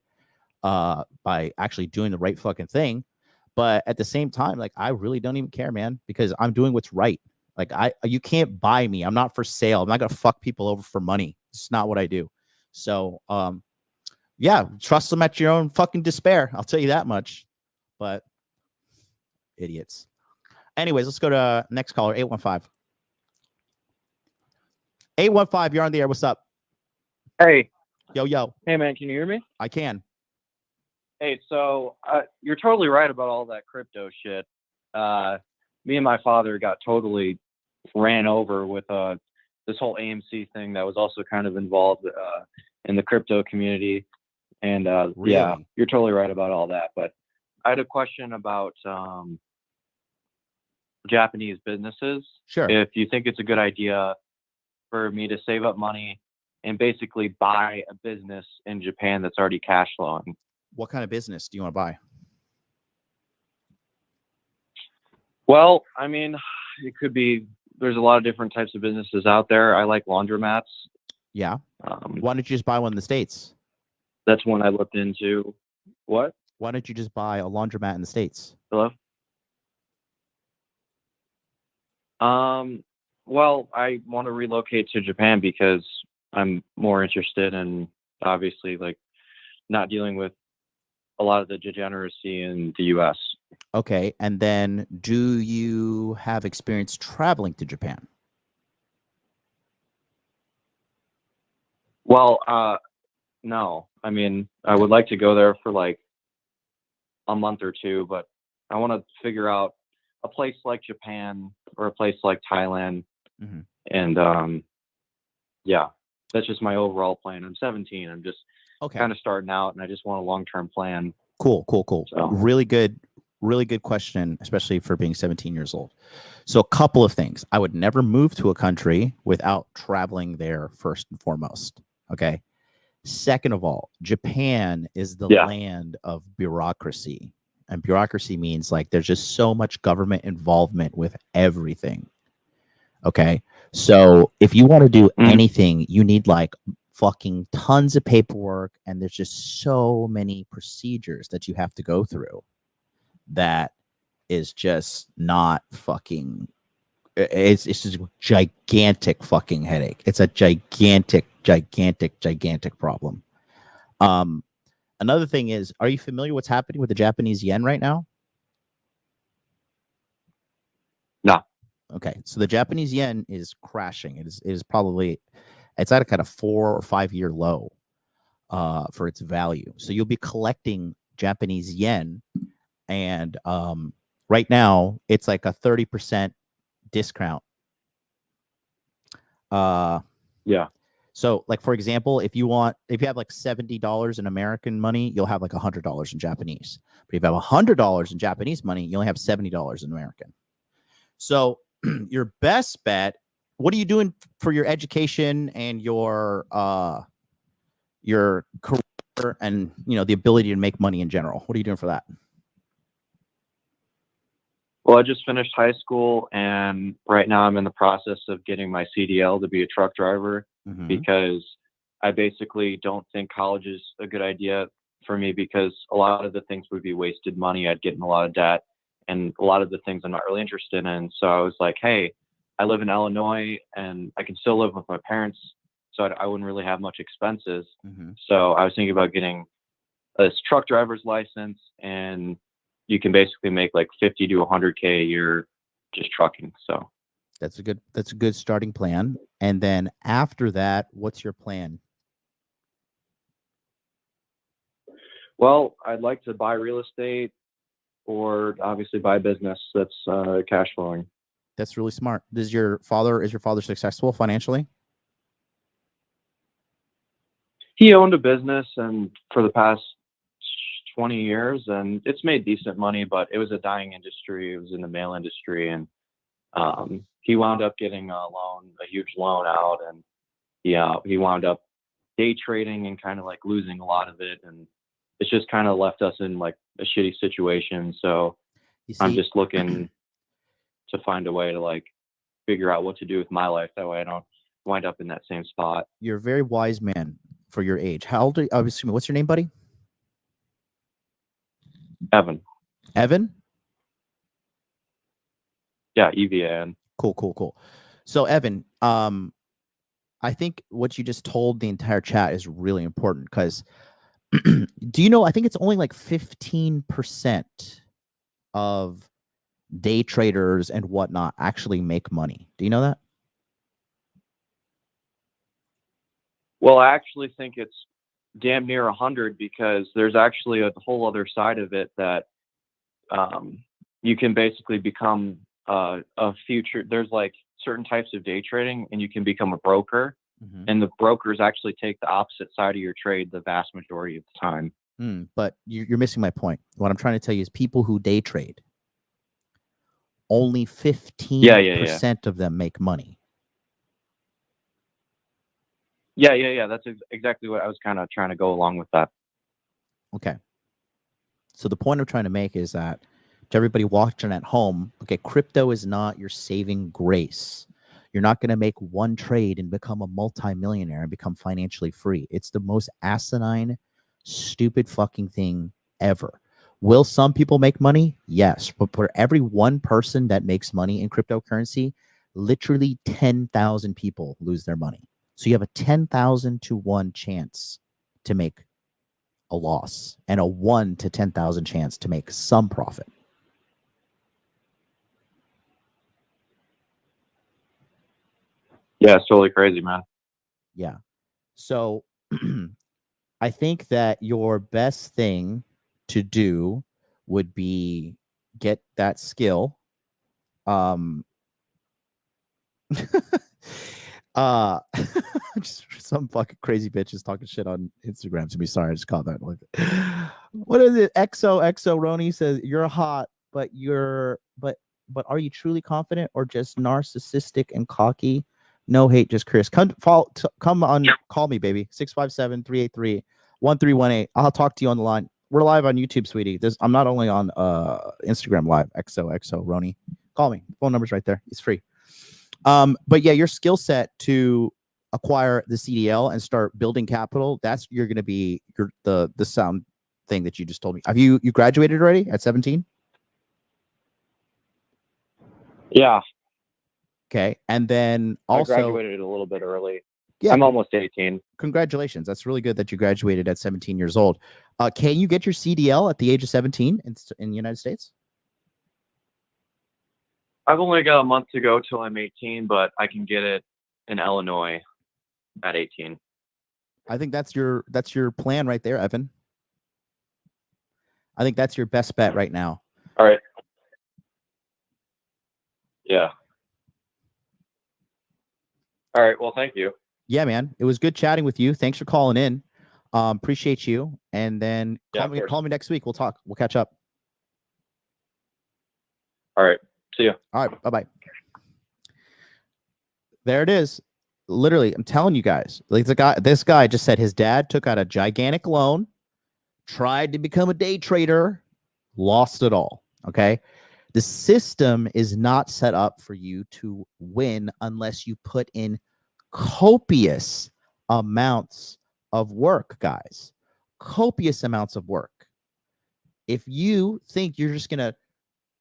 A: by actually doing the right fucking thing. But at the same time, like, I really don't even care, man, because I'm doing what's right. Like, you can't buy me. I'm not for sale. I'm not gonna fuck people over for money. It's not what I do. So, yeah, trust them at your own fucking despair. I'll tell you that much. But idiots. Anyways, let's go to next caller, 815. 815, you're on the air. What's up?
G: Hey.
A: Yo.
G: Hey, man, can you hear me?
A: I can.
G: Hey, so you're totally right about all that crypto shit. Me and my father got totally ran over with this whole AMC thing that was also kind of involved in the crypto community. And
A: Really?
G: yeah, you're totally right about all that. But I had a question about Japanese businesses.
A: Sure.
G: If you think it's a good idea for me to save up money and basically buy a business in Japan that's already cash flowing.
A: What kind of business do you want to buy?
G: Well, I mean, it could be, there's a lot of different types of businesses out there. I like laundromats.
A: Yeah. Why don't you just buy one in the States?
G: That's one I looked into. What?
A: Why don't you just buy a laundromat in the States?
G: Hello? Well, I want to relocate to Japan because I'm more interested in, obviously, like, not dealing with a lot of the degeneracy in the U.S.
A: Okay, and then do you have experience traveling to Japan?
G: Well, no. I mean, I would like to go there for like a month or two, but I want to figure out a place like Japan or a place like Thailand.
A: Mm-hmm.
G: And yeah, that's just my overall plan. I'm 17. I'm just kind of starting out, and I just want a long-term plan.
A: Cool.
G: So.
A: Really good question, especially for being 17 years old. So a couple of things. I would never move to a country without traveling there first and foremost. Okay. Second of all, Japan is the land of bureaucracy. And bureaucracy means like there's just so much government involvement with everything. Okay. So if you want to do anything, you need like fucking tons of paperwork, and there's just so many procedures that you have to go through that is just not fucking, it's just a gigantic fucking headache. It's a gigantic problem. Another thing is, are you familiar what's happening with the Japanese yen right now?
G: No.
A: Okay, so the Japanese yen is crashing. It is probably, it's at a kind of 4 or 5 year low for its value. So you'll be collecting Japanese yen, and right now it's like a 30% discount.
G: Yeah.
A: So, like, for example, if you have like $70 in American money, you'll have like $100 in Japanese. But if you have $100 in Japanese money, you only have $70 in American. So your best bet, what are you doing for your education and your career and, the ability to make money in general? What are you doing for that?
G: Well, I just finished high school, and right now I'm in the process of getting my CDL to be a truck driver, because I basically don't think college is a good idea for me, because a lot of the things would be wasted money. I'd get in a lot of debt, and a lot of the things I'm not really interested in. So I was like, hey, I live in Illinois and I can still live with my parents, so I wouldn't really have much expenses. So I was thinking about getting a truck driver's license, and you can basically make like 50 to 100K a year just trucking. So
A: that's a good starting plan. And then after that, what's your plan?
G: Well, I'd like to buy real estate, or obviously buy business that's cash flowing.
A: That's really smart. Is your father successful financially?
G: He owned a business and for the past 20 years, and it's made decent money, but it was a dying industry. It was in the mail industry, and he wound up getting a huge loan out, and he wound up day trading and kind of like losing a lot of it, and it's just kind of left us in like a shitty situation. So I'm just looking to find a way to like figure out what to do with my life. That way I don't wind up in that same spot.
A: You're a very wise man for your age. How old are you? I'm assuming, what's your name, buddy?
G: Evan.
A: Evan?
G: Yeah, EVAN.
A: Cool. So Evan, I think what you just told the entire chat is really important because do you know, I think it's only like 15% of day traders and whatnot actually make money. Do you know that?
G: Well, I actually think it's damn near 100 because there's actually a whole other side of it that you can basically become a future. There's like certain types of day trading and you can become a broker. And the brokers actually take the opposite side of your trade the vast majority of the time.
A: But you're missing my point. What I'm trying to tell you is people who day trade, only 15% of them make money.
G: Yeah. That's exactly what I was kind of trying to go along with that.
A: Okay. So the point I'm trying to make is that to everybody watching at home, okay, crypto is not your saving grace. You're not going to make one trade and become a multimillionaire and become financially free. It's the most asinine, stupid fucking thing ever. Will some people make money? Yes. But for every one person that makes money in cryptocurrency, literally 10,000 people lose their money. So you have a 10,000 to 1 chance to make a loss and a 1 to 10,000 chance to make some profit.
G: Yeah, it's totally crazy, man.
A: Yeah. So I think that your best thing to do would be get that skill. Just some fucking crazy bitches talking shit on Instagram to me. Sorry, I just caught that. What is it? XOXO Roni says you're hot, but are you truly confident or just narcissistic and cocky? No hate, just curious. Come on, call me, baby. 657-383-1318. I'll talk to you on the line. We're live on YouTube, sweetie. I'm not only on Instagram live. XOXO Roni. Call me. Phone number's right there. It's free. But yeah, your skill set to acquire the CDL and start building capital, you're going to be the sound thing that you just told me. Have you graduated already at 17?
G: Yeah.
A: Okay. And then also
G: I graduated a little bit early.
A: Yeah.
G: I'm almost 18.
A: Congratulations. That's really good that you graduated at 17 years old. Can you get your CDL at the age of 17 in the United States?
G: I've only got a month to go till I'm 18, but I can get it in Illinois at 18.
A: I think that's your plan right there, Evan. I think that's your best bet right now.
G: All right. Yeah. All right. Well, thank you.
A: Yeah, man. It was good chatting with you. Thanks for calling in. Appreciate you. And then call me next week. We'll talk. We'll catch up.
G: All right. See you.
A: All right. Bye-bye. There it is. Literally, I'm telling you guys, like this guy just said his dad took out a gigantic loan, tried to become a day trader, lost it all. Okay. The system is not set up for you to win unless you put in copious amounts of work, guys. Copious amounts of work. If you think you're just going to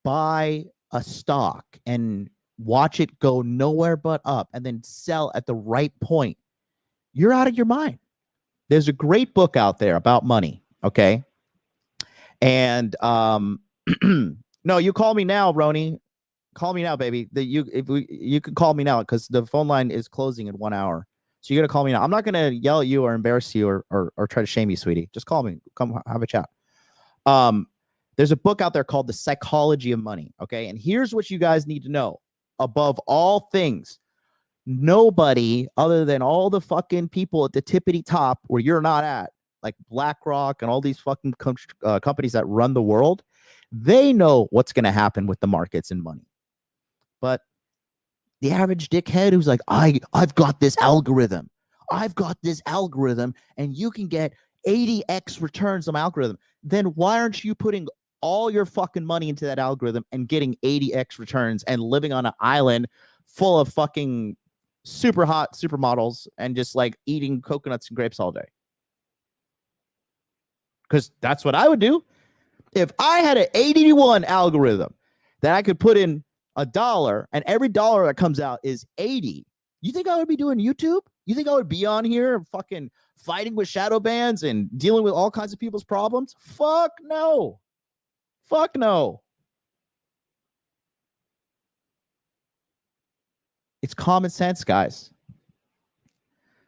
A: buy a stock and watch it go nowhere but up and then sell at the right point, you're out of your mind. There's a great book out there about money. Okay. And, no, you call me now, Roni. Call me now, baby. You can call me now because the phone line is closing in 1 hour. So you're gonna call me now. I'm not gonna yell at you or embarrass you or try to shame you, sweetie. Just call me. Come have a chat. There's a book out there called The Psychology of Money. Okay, and here's what you guys need to know. Above all things, nobody other than all the fucking people at the tippity top where you're not at, like BlackRock and all these fucking companies that run the world, they know what's going to happen with the markets and money. But the average dickhead who's like, I've got this algorithm. I've got this algorithm, and you can get 80x returns on my algorithm. Then why aren't you putting all your fucking money into that algorithm and getting 80x returns and living on an island full of fucking super hot supermodels and just like eating coconuts and grapes all day. Because that's what I would do. If I had an 80-1 algorithm that I could put in $1 and every dollar that comes out is 80, you think I would be doing YouTube? You think I would be on here fucking fighting with shadow bans and dealing with all kinds of people's problems? Fuck no. Fuck no. It's common sense, guys.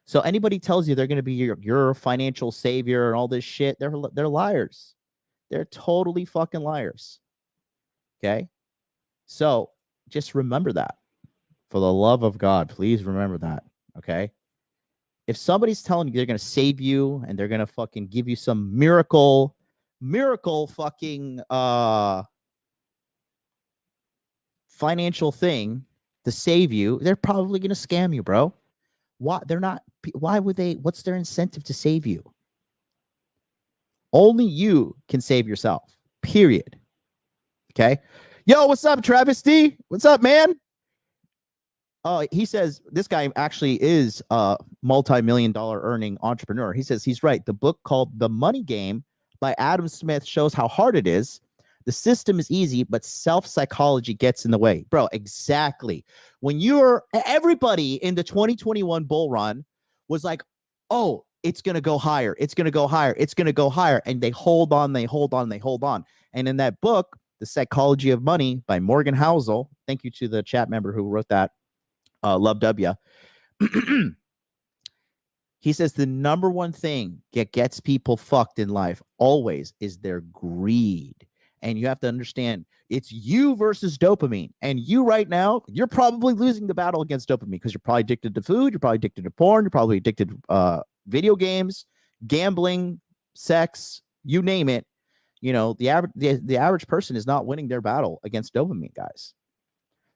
A: So anybody tells you they're going to be your financial savior and all this shit, they're liars. They're totally fucking liars. Okay? So just remember that. For the love of God, please remember that. Okay? If somebody's telling you they're going to save you and they're going to fucking give you some miracle fucking financial thing to save you, they're probably going to scam you, bro. Why would they? What's their incentive to save you? Only you can save yourself, period. Okay? Yo, what's up, Travis D? What's up, man? He says this guy actually is a multi-million-dollar earning entrepreneur. He says he's right. The book called The Money Game by Adam Smith shows how hard it is. The system is easy, but self-psychology gets in the way. Bro, exactly. When everybody in the 2021 bull run was like, oh, it's going to go higher. It's going to go higher. It's going to go higher. And they hold on, they hold on, they hold on. And in that book, The Psychology of Money by Morgan Housel, thank you to the chat member who wrote that, Love W. He says the number one thing that gets people fucked in life always is their greed. And you have to understand it's you versus dopamine. And you right now, you're probably losing the battle against dopamine because you're probably addicted to food. You're probably addicted to porn. You're probably addicted to video games, gambling, sex, you name it. You know, the average person is not winning their battle against dopamine, guys.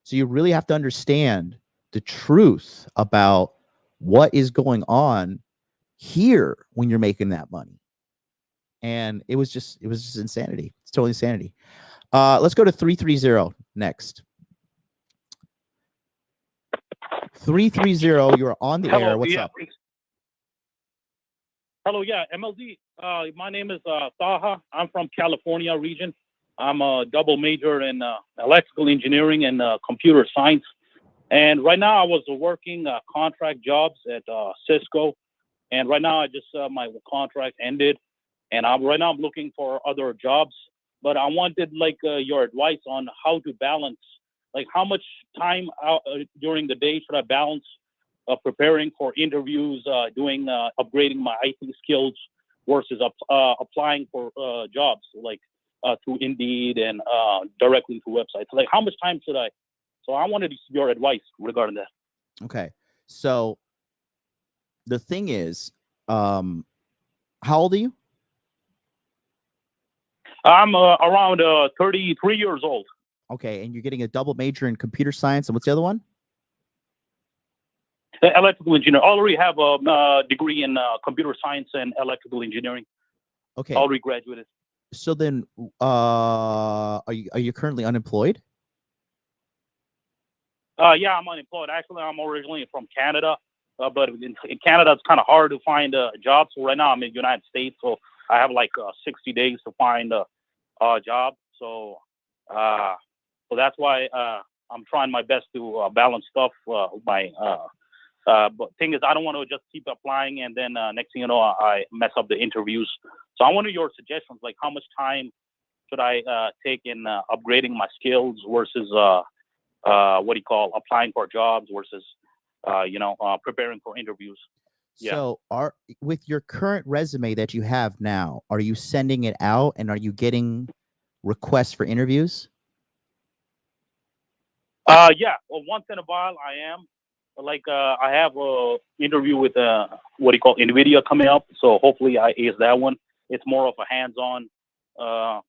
A: So you really have to understand the truth about what is going on here when you're making that money. And it was just insanity. It's totally insanity. Let's go to 330 next. 330, you're on the air. What's up?
H: Hello, yeah, MLD. My name is Taha. I'm from California region. I'm a double major in electrical engineering and computer science. And right now I was working contract jobs at Cisco. And right now I just, my contract ended. And right now I'm looking for other jobs. But I wanted like your advice on how to balance, like how much time during the day should I balance preparing for interviews, upgrading my IT skills versus applying for jobs like through Indeed and directly through websites. Like how much time should I? So I wanted your advice regarding that.
A: Okay. So the thing is, how old are you?
H: I'm around 33 years old.
A: Okay. And you're getting a double major in computer science. And what's the other one?
H: Electrical engineer. I already have a degree in computer science and electrical engineering.
A: Okay.
H: Already graduated.
A: So then, are you currently unemployed?
H: Yeah, I'm unemployed. Actually, I'm originally from Canada, but in Canada it's kind of hard to find a job. So right now I'm in the United States, so I have like 60 days to find a job. So that's why I'm trying my best to balance stuff. But thing is, I don't want to just keep applying and then next thing you know, I mess up the interviews. So I wanted your suggestions, like how much time should I take in upgrading my skills versus applying for jobs versus preparing for interviews. Yeah.
A: So with your current resume that you have now, are you sending it out and are you getting requests for interviews?
H: Yeah. Well, once in a while I am. Like I have a interview with NVIDIA coming up, so hopefully I ace that one. It's more of a hands-on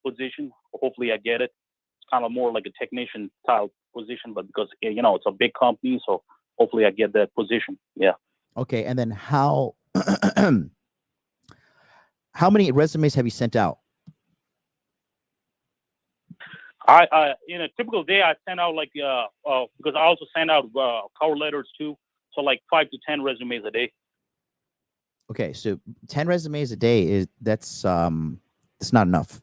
H: position. Hopefully I get it. It's kind of more like a technician style position, but because it's a big company, so hopefully I get that position. Yeah.
A: Okay, and then how many resumes have you sent out?
H: I in a typical day, I send out like because I also send out cover letters too. So like 5 to 10 resumes a day.
A: Okay, so 10 resumes a day that's not enough.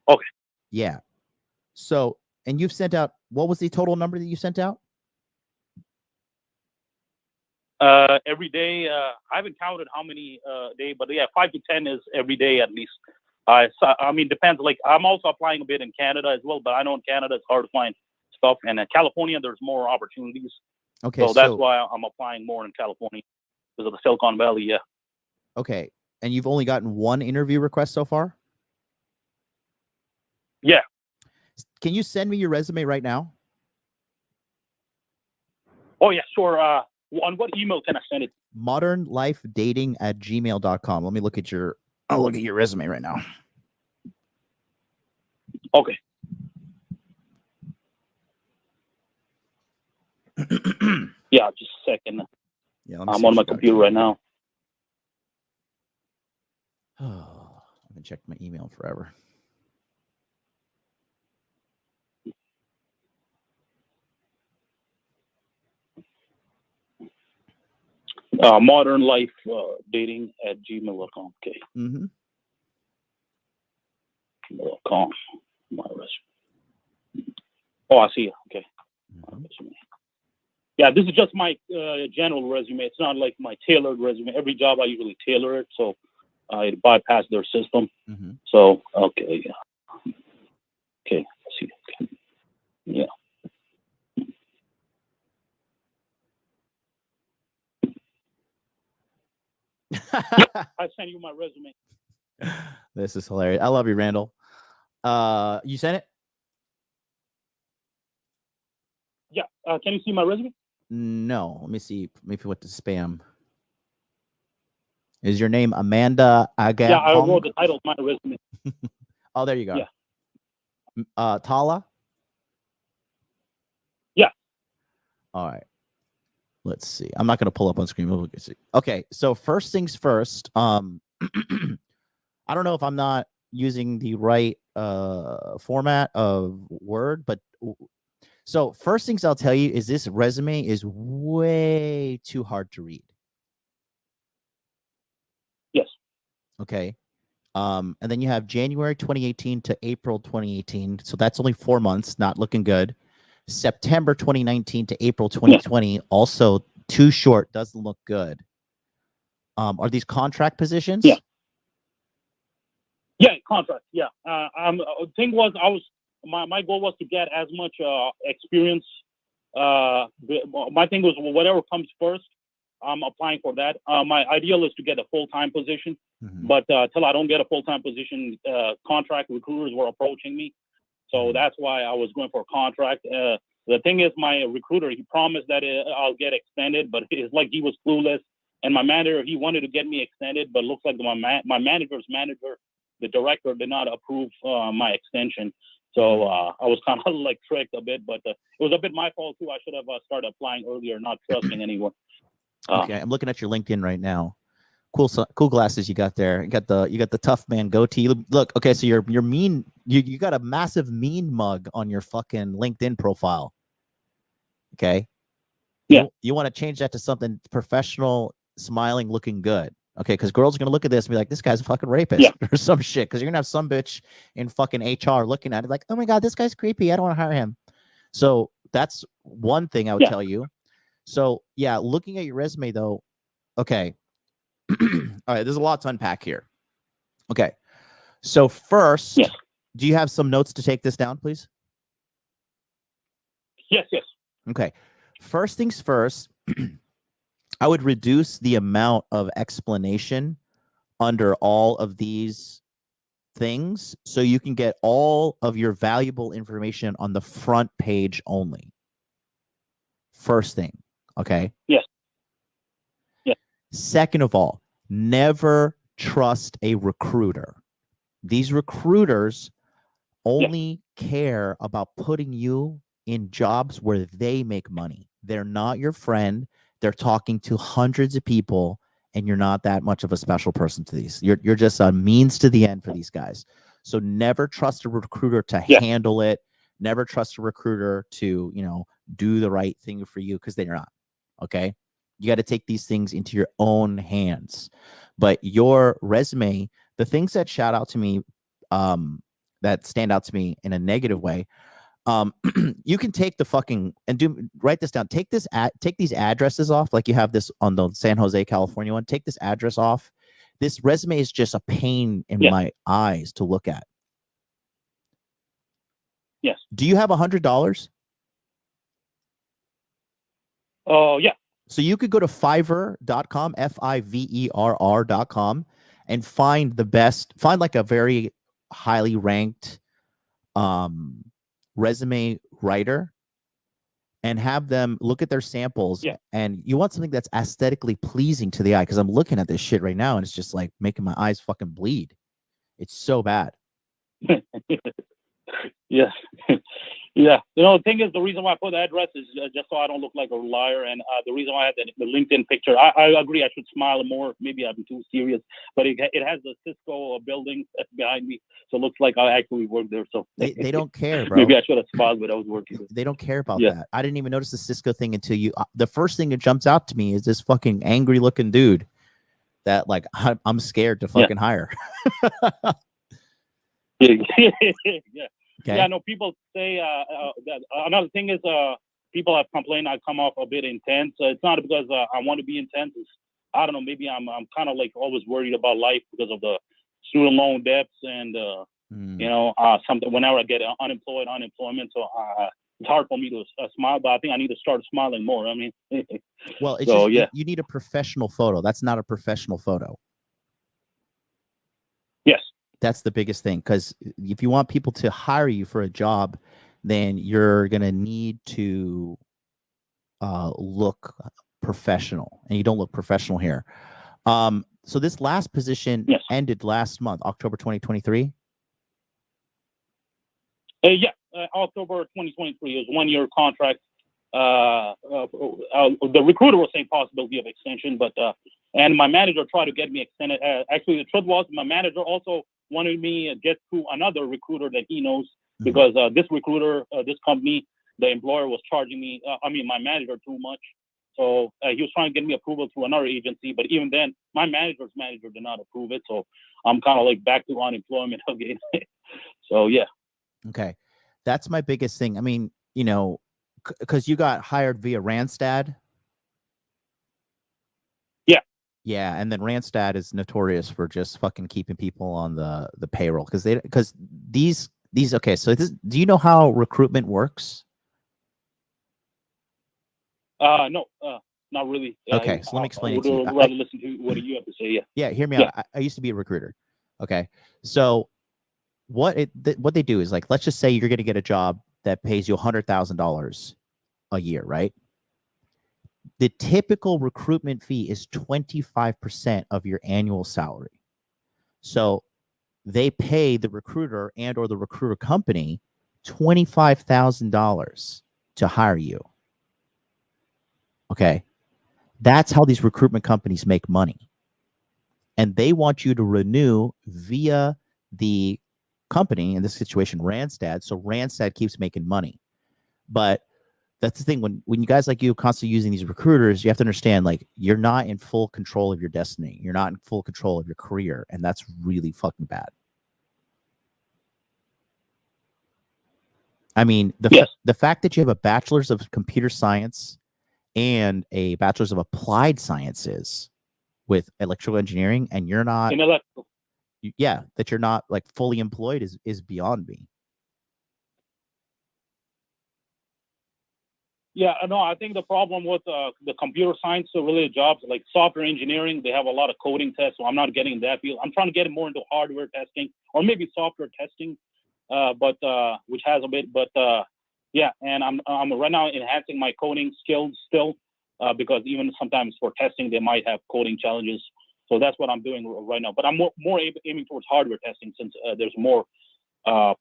H: Okay.
A: Yeah. So, and you've sent out, what was the total number that you sent out?
H: Every day, I haven't counted how many a day, but yeah, 5 to 10 is every day at least. So, I mean, depends. Like I'm also applying a bit in Canada as well, but I know in Canada it's hard to find stuff, and in California there's more opportunities.
A: Okay,
H: so that's why I'm applying more in California because of the Silicon Valley. Yeah.
A: Okay, and you've only gotten one interview request so far?
H: Yeah.
A: Can you send me your resume right now?
H: Oh yeah, sure. On what email can I send it?
A: modernlifedating@gmail.com. Let me look at your. I'll look at your resume right now.
H: Okay. Yeah, just a second.
A: Yeah,
H: I'm on my computer right now.
A: Oh, I've been checking my email forever.
H: modernlifedating@gmail.com. Okay.
A: Mm-hmm.
H: gmail.com. My resume. Oh, I see it. Okay.
A: Mm-hmm.
H: Yeah, this is just my general resume. It's not like my tailored resume. Every job I usually tailor it, so I bypass their system.
A: Mm-hmm.
H: So okay, yeah. Okay, I see. Okay. Yeah. I sent you my resume.
A: This is hilarious. I love you, Randall. You sent it?
H: Yeah. Can you see my resume?
A: No. Let me see. Maybe what to spam. Is your name Amanda Agam?
H: Yeah, I wrote the title of my resume.
A: Oh, there you go.
H: Yeah.
A: Tala?
H: Yeah.
A: All right. Let's see. I'm not going to pull up on screen. Okay. So first things first. I don't know if I'm not using the right format of Word, but so first things I'll tell you is this resume is way too hard to read.
H: Yes.
A: Okay. And then you have January 2018 to April 2018. So that's only 4 months, not looking good. September 2019 to April 2020, also too short, doesn't look good. Are these contract positions?
H: Yeah. Yeah, contract. Yeah. Thing was, my goal was to get as much experience. My thing was whatever comes first, I'm applying for that. My ideal is to get a full-time position, but till I don't get a full-time position, contract recruiters were approaching me. So that's why I was going for a contract. The thing is, my recruiter, he promised that I'll get extended, but it's like he was clueless. And my manager, he wanted to get me extended, but it looks like my manager's manager, the director, did not approve my extension. So I was kind of like tricked a bit, but it was a bit my fault too. I should have started applying earlier, not trusting anyone.
A: Okay, I'm looking at your LinkedIn right now. Cool glasses you got there. You got the tough man goatee. Look, okay, so you're mean. You got a massive mean mug on your fucking LinkedIn profile. Okay.
H: Yeah.
A: You want to change that to something professional, smiling, looking good. Okay, because girls are gonna look at this and be like, "This guy's a fucking rapist," or some shit. Because you're gonna have some bitch in fucking HR looking at it like, "Oh my god, this guy's creepy. I don't want to hire him." So that's one thing I would tell you. So yeah, looking at your resume though, okay. All right, there's a lot to unpack here. Okay, so first, do you have some notes to take this down, please?
H: Yes.
A: Okay, first things first. I would reduce the amount of explanation under all of these things so you can get all of your valuable information on the front page only. First thing, okay?
H: Yes.
A: Second of all, never trust a recruiter. These recruiters only care about putting you in jobs where they make money. They're not your friend. They're talking to hundreds of people, and you're not that much of a special person to these. You're just a means to the end for these guys. So never trust a recruiter to handle it. Never trust a recruiter to, do the right thing for you, because they're not. Okay. You got to take these things into your own hands. But your resume, the things that shout out to me, that stand out to me in a negative way, you can take the fucking and write this down. Take these addresses off, like you have this on the San Jose, California one. Take this address off. This resume is just a pain in my eyes to look at.
H: Yes.
A: Do you have $100?
H: Oh, yeah.
A: So you could go to Fiverr.com, Fiverr.com, and find like a very highly ranked resume writer and have them look at their samples. And you want something that's aesthetically pleasing to the eye, because I'm looking at this shit right now and it's just like making my eyes fucking bleed. It's so bad.
H: Yeah. Yeah. The thing is, the reason why I put the address is just so I don't look like a liar. And the reason why I had the LinkedIn picture, I agree, I should smile more. Maybe I'm too serious, but it has the Cisco building behind me. So it looks like I actually work there. So
A: they don't care, bro.
H: Maybe I should have smiled, but I was working.
A: They don't care about that. I didn't even notice the Cisco thing until the first thing that jumps out to me is this fucking angry looking dude that like I'm scared to fucking hire.
H: Yeah.
A: Okay.
H: Yeah, no, people say that another thing is people have complained I come off a bit intense. It's not because I want to be intense. I don't know, maybe I'm kind of like always worried about life because of the student loan debts and something. Whenever I get unemployment, so it's hard for me to smile. But I think I need to start smiling more. I mean,
A: well, it's so, just you need a professional photo. That's not a professional photo.
H: Yes.
A: That's the biggest thing, because if you want people to hire you for a job, then you're going to need to look professional, and you don't look professional here. So this last position ended last month, October 2023.
H: October 2023 is 1 year contract. The recruiter was saying possibility of extension, but and my manager tried to get me extended. Actually, the truth was my manager also wanted me to get to another recruiter that he knows, because this recruiter, this company, the employer was charging me, my manager too much. So he was trying to get me approval through another agency, but even then, my manager's manager did not approve it. So I'm kind of like back to unemployment again. So, yeah.
A: Okay. That's my biggest thing. I mean, because you got hired via Randstad. Yeah, and then Randstad is notorious for just fucking keeping people on the payroll because these okay. So do you know how recruitment works?
H: No, not really.
A: Okay, so let me explain it to you.
H: I would rather listen to what you have to say.
A: Yeah, hear me out. I used to be a recruiter. Okay, so what they do is, like, let's just say you're going to get a job that pays you $100,000 a year, right? The typical recruitment fee is 25% of your annual salary. So they pay the recruiter and or the recruiter company $25,000 to hire you. Okay. That's how these recruitment companies make money. And they want you to renew via the company, in this situation, Randstad. So Randstad keeps making money. But that's the thing, when you guys like you constantly using these recruiters, you have to understand, like, you're not in full control of your destiny. You're not in full control of your career. And that's really fucking bad. I mean, the fact that you have a bachelor's of computer science and a bachelor's of applied sciences with electrical engineering, and you're not, that you're not like fully employed is beyond me.
H: Yeah, no, I think the problem with the computer science related jobs, like software engineering, they have a lot of coding tests, so I'm not getting that field. I'm trying to get more into hardware testing or maybe software testing, but which has a bit, but yeah, and I'm right now enhancing my coding skills still, because even sometimes for testing they might have coding challenges. So that's what I'm doing right now. But I'm more aiming towards hardware testing since there's more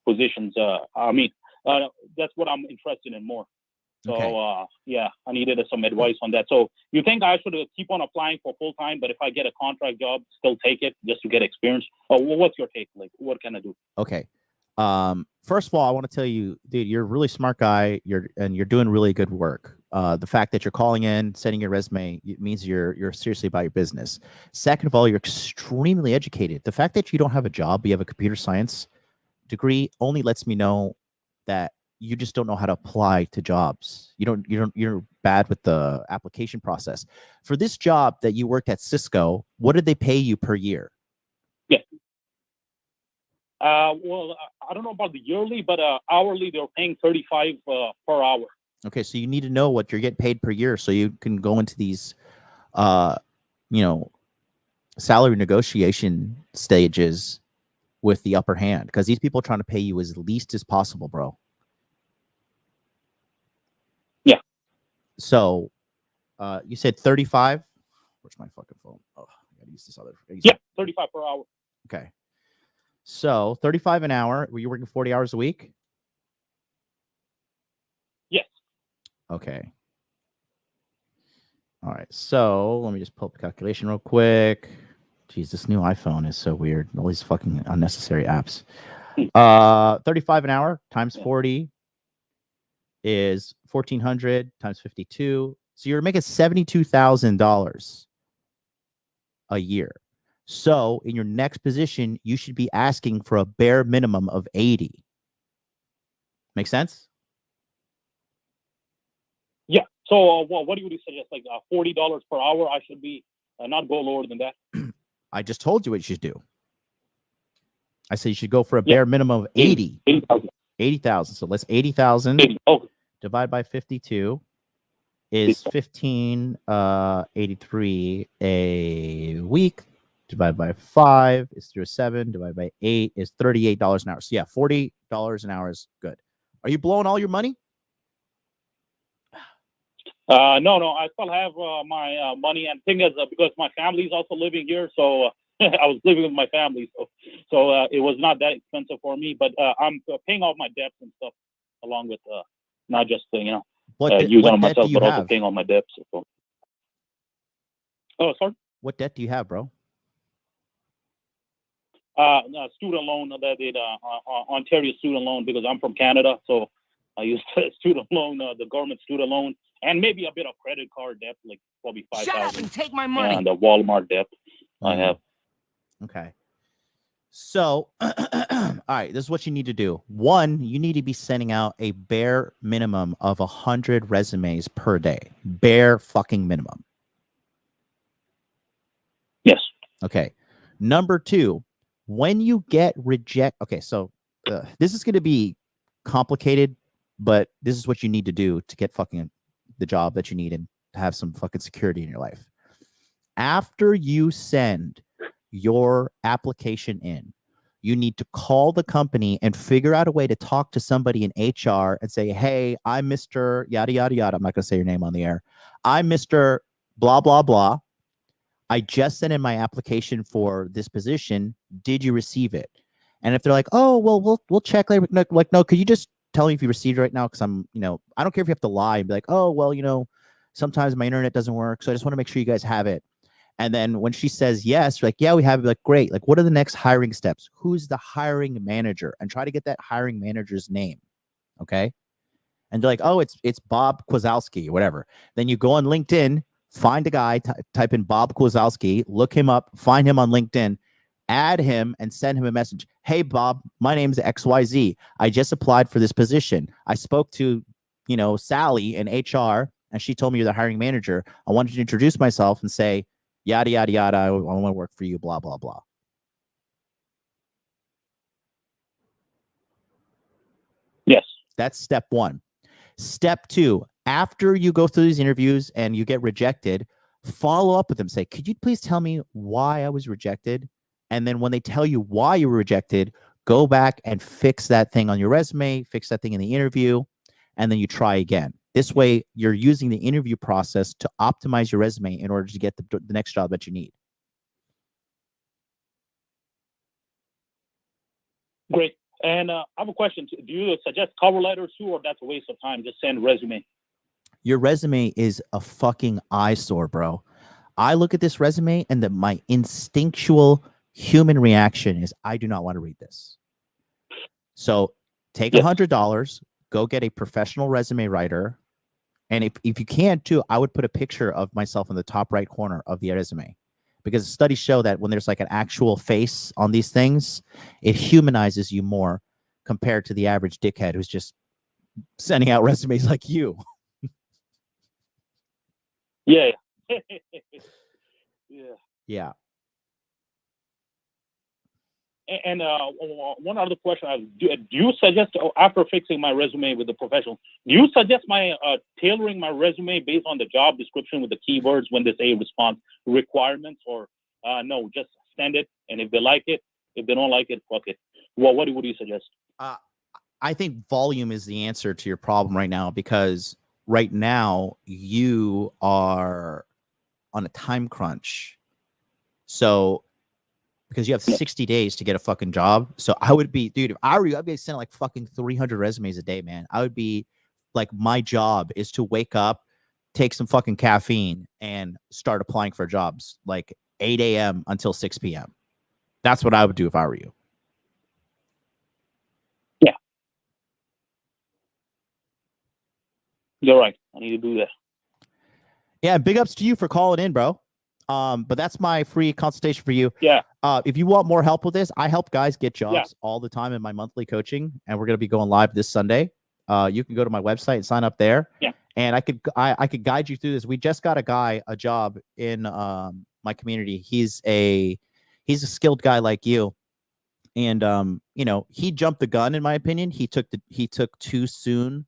H: positions. That's what I'm interested in more. So
A: Okay.
H: yeah, I needed some advice on that. So you think I should keep on applying for full time, but if I get a contract job, still take it just to get experience? Oh, what's your take? Like, what can I do?
A: Okay. First of all, I want to tell you, dude, you're a really smart guy. You're doing really good work. The fact that you're calling in, sending your resume, it means you're seriously about your business. Second of all, you're extremely educated. The fact that you don't have a job, you have a computer science degree, only lets me know that you just don't know how to apply to jobs. You're bad with the application process. For this job that you worked at Cisco, what did they pay you per year?
H: Yeah. Well, I don't know about the yearly, but hourly they're paying 35 per hour.
A: Okay, so you need to know what you're getting paid per year so you can go into these salary negotiation stages with the upper hand, because these people are trying to pay you as least as possible, bro.
H: Yeah.
A: So you said 35. Where's my fucking phone? Oh, I gotta use this other.
H: Yeah, 35 per hour.
A: Okay. So 35 an hour. Were you working 40 hours a week?
H: Yes.
A: Okay. All right. So let me just pull up the calculation real quick. Jeez, this new iPhone is so weird. All these fucking unnecessary apps. 35 an hour times 40 is 1,400 times 52. So you're making $72,000 a year. So in your next position, you should be asking for a bare minimum of 80. Make sense?
H: Yeah. So what do you suggest? Like $40 per hour? I should be not go lower than that.
A: I just told you what you should do. I said you should go for a bare minimum of 80. 80,000. So let's 80,000 divide by 52 is 1,583 a week. Divided by 5 is 307. Divided by 8 is $38 an hour. So yeah, $40 an hour is good. Are you blowing all your money?
H: No, I still have my money, and thing is because my family is also living here, so I was living with my family, so it was not that expensive for me. But I'm paying off my debts and stuff, along with not just using on myself, but also paying off my debts. So. Oh, sorry.
A: What debt do you have, bro?
H: Student loan that did Ontario student loan, because I'm from Canada, so I used student loan, the government student loan, and maybe a bit of credit card debt, like probably 5,000.
I: Shut up and take my money.
H: And the Walmart debt I have.
A: Okay. So, all right, this is what you need to do. One, you need to be sending out a bare minimum of 100 resumes per day. Bare fucking minimum.
H: Yes.
A: Okay. Number two, when you get okay, so this is going to be complicated, but this is what you need to do to get fucking the job that you need and have some fucking security in your life. After you send your application in, you need to call the company and figure out a way to talk to somebody in HR and say, hey, I'm Mr. yada, yada, yada. I'm not going to say your name on the air. I'm Mr. blah, blah, blah. I just sent in my application for this position. Did you receive it? And if they're like, oh, well, we'll check later. Like, no, could you just tell me if you received it right now? Because I'm, I don't care if you have to lie and be like, oh, well, sometimes my internet doesn't work. So I just want to make sure you guys have it. And then when she says yes, you're like, yeah, we have it. Like, great. Like, what are the next hiring steps? Who's the hiring manager? And try to get that hiring manager's name. Okay. And they're like, oh, it's Bob Kwazowski or whatever. Then you go on LinkedIn, find a guy, type in Bob Kwazowski, look him up, find him on LinkedIn, add him and send him a message. Hey, Bob, my name's XYZ. I just applied for this position. I spoke to, Sally in HR, and she told me you're the hiring manager. I wanted to introduce myself and say, yada, yada, yada. I want to work for you, blah, blah, blah.
H: Yes.
A: That's step one. Step two, after you go through these interviews and you get rejected, follow up with them. Say, could you please tell me why I was rejected? And then when they tell you why you were rejected, go back and fix that thing on your resume, fix that thing in the interview, and then you try again. This way, you're using the interview process to optimize your resume in order to get the next job that you need.
H: Great. And I have a question. Do you suggest cover letters too, or that's a waste of time? Just send resume.
A: Your resume is a fucking eyesore, bro. I look at this resume and my instinctual human reaction is I do not want to read this. So take $100, go get a professional resume writer. And if you can't too, I would put a picture of myself in the top right corner of the resume, because studies show that when there's like an actual face on these things, it humanizes you more compared to the average dickhead who's just sending out resumes like you.
H: Yeah. Yeah.
A: Yeah.
H: And one other question: do you suggest, after fixing my resume with the professional, do you suggest my tailoring my resume based on the job description with the keywords when they say response requirements, or no, just send it, and if they like it, if they don't like it, fuck it? Well, what do you suggest?
A: I think volume is the answer to your problem right now, because right now you are on a time crunch. So because you have 60 days to get a fucking job. So I would be, dude, if I were you, I'd be sending like fucking 300 resumes a day, man. I would be like, my job is to wake up, take some fucking caffeine, and start applying for jobs like 8 a.m. until 6 p.m. That's what I would do if I were you.
H: Yeah. You're right. I need to do that.
A: Yeah, big ups to you for calling in, bro. But that's my free consultation for you.
H: Yeah.
A: If you want more help with this, I help guys get jobs all the time in my monthly coaching, and we're going to be going live this Sunday. You can go to my website and sign up there.
H: Yeah.
A: And I could guide you through this. We just got a guy a job in my community. He's a skilled guy like you, and you know, he jumped the gun in my opinion. He took too soon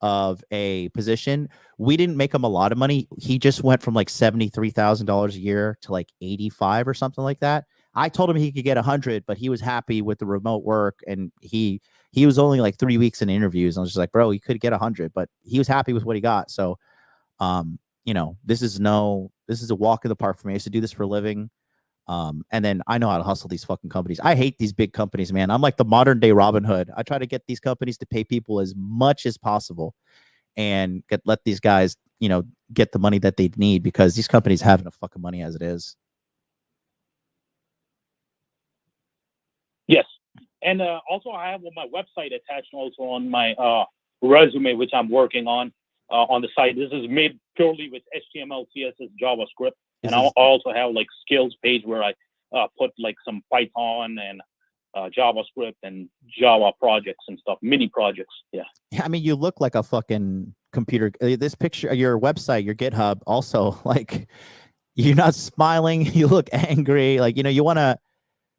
A: of a position. We didn't make him a lot of money. He just went from like $73,000 a year to like 85 or something like that. I told him he could get 100, but he was happy with the remote work, and he was only like 3 weeks in interviews. I was just like, bro, he could get 100, but he was happy with what he got. So, you know, this is a walk in the park for me. I used to do this for a living. And then I know how to hustle these fucking companies. I hate these big companies, man. I'm like the modern day Robin Hood. I try to get these companies to pay people as much as possible and let these guys, you know, get the money that they need, because these companies have enough fucking money as it is.
H: Yes. And also I have my website attached also on my resume, which I'm working on the site. This is made purely with HTML, CSS, JavaScript. And I also have like skills page where I put like some Python and JavaScript and Java projects and stuff, mini projects. Yeah.
A: I mean, you look like a fucking computer. This picture, your website, your GitHub, also, like, you're not smiling. You look angry. Like, you know, you want to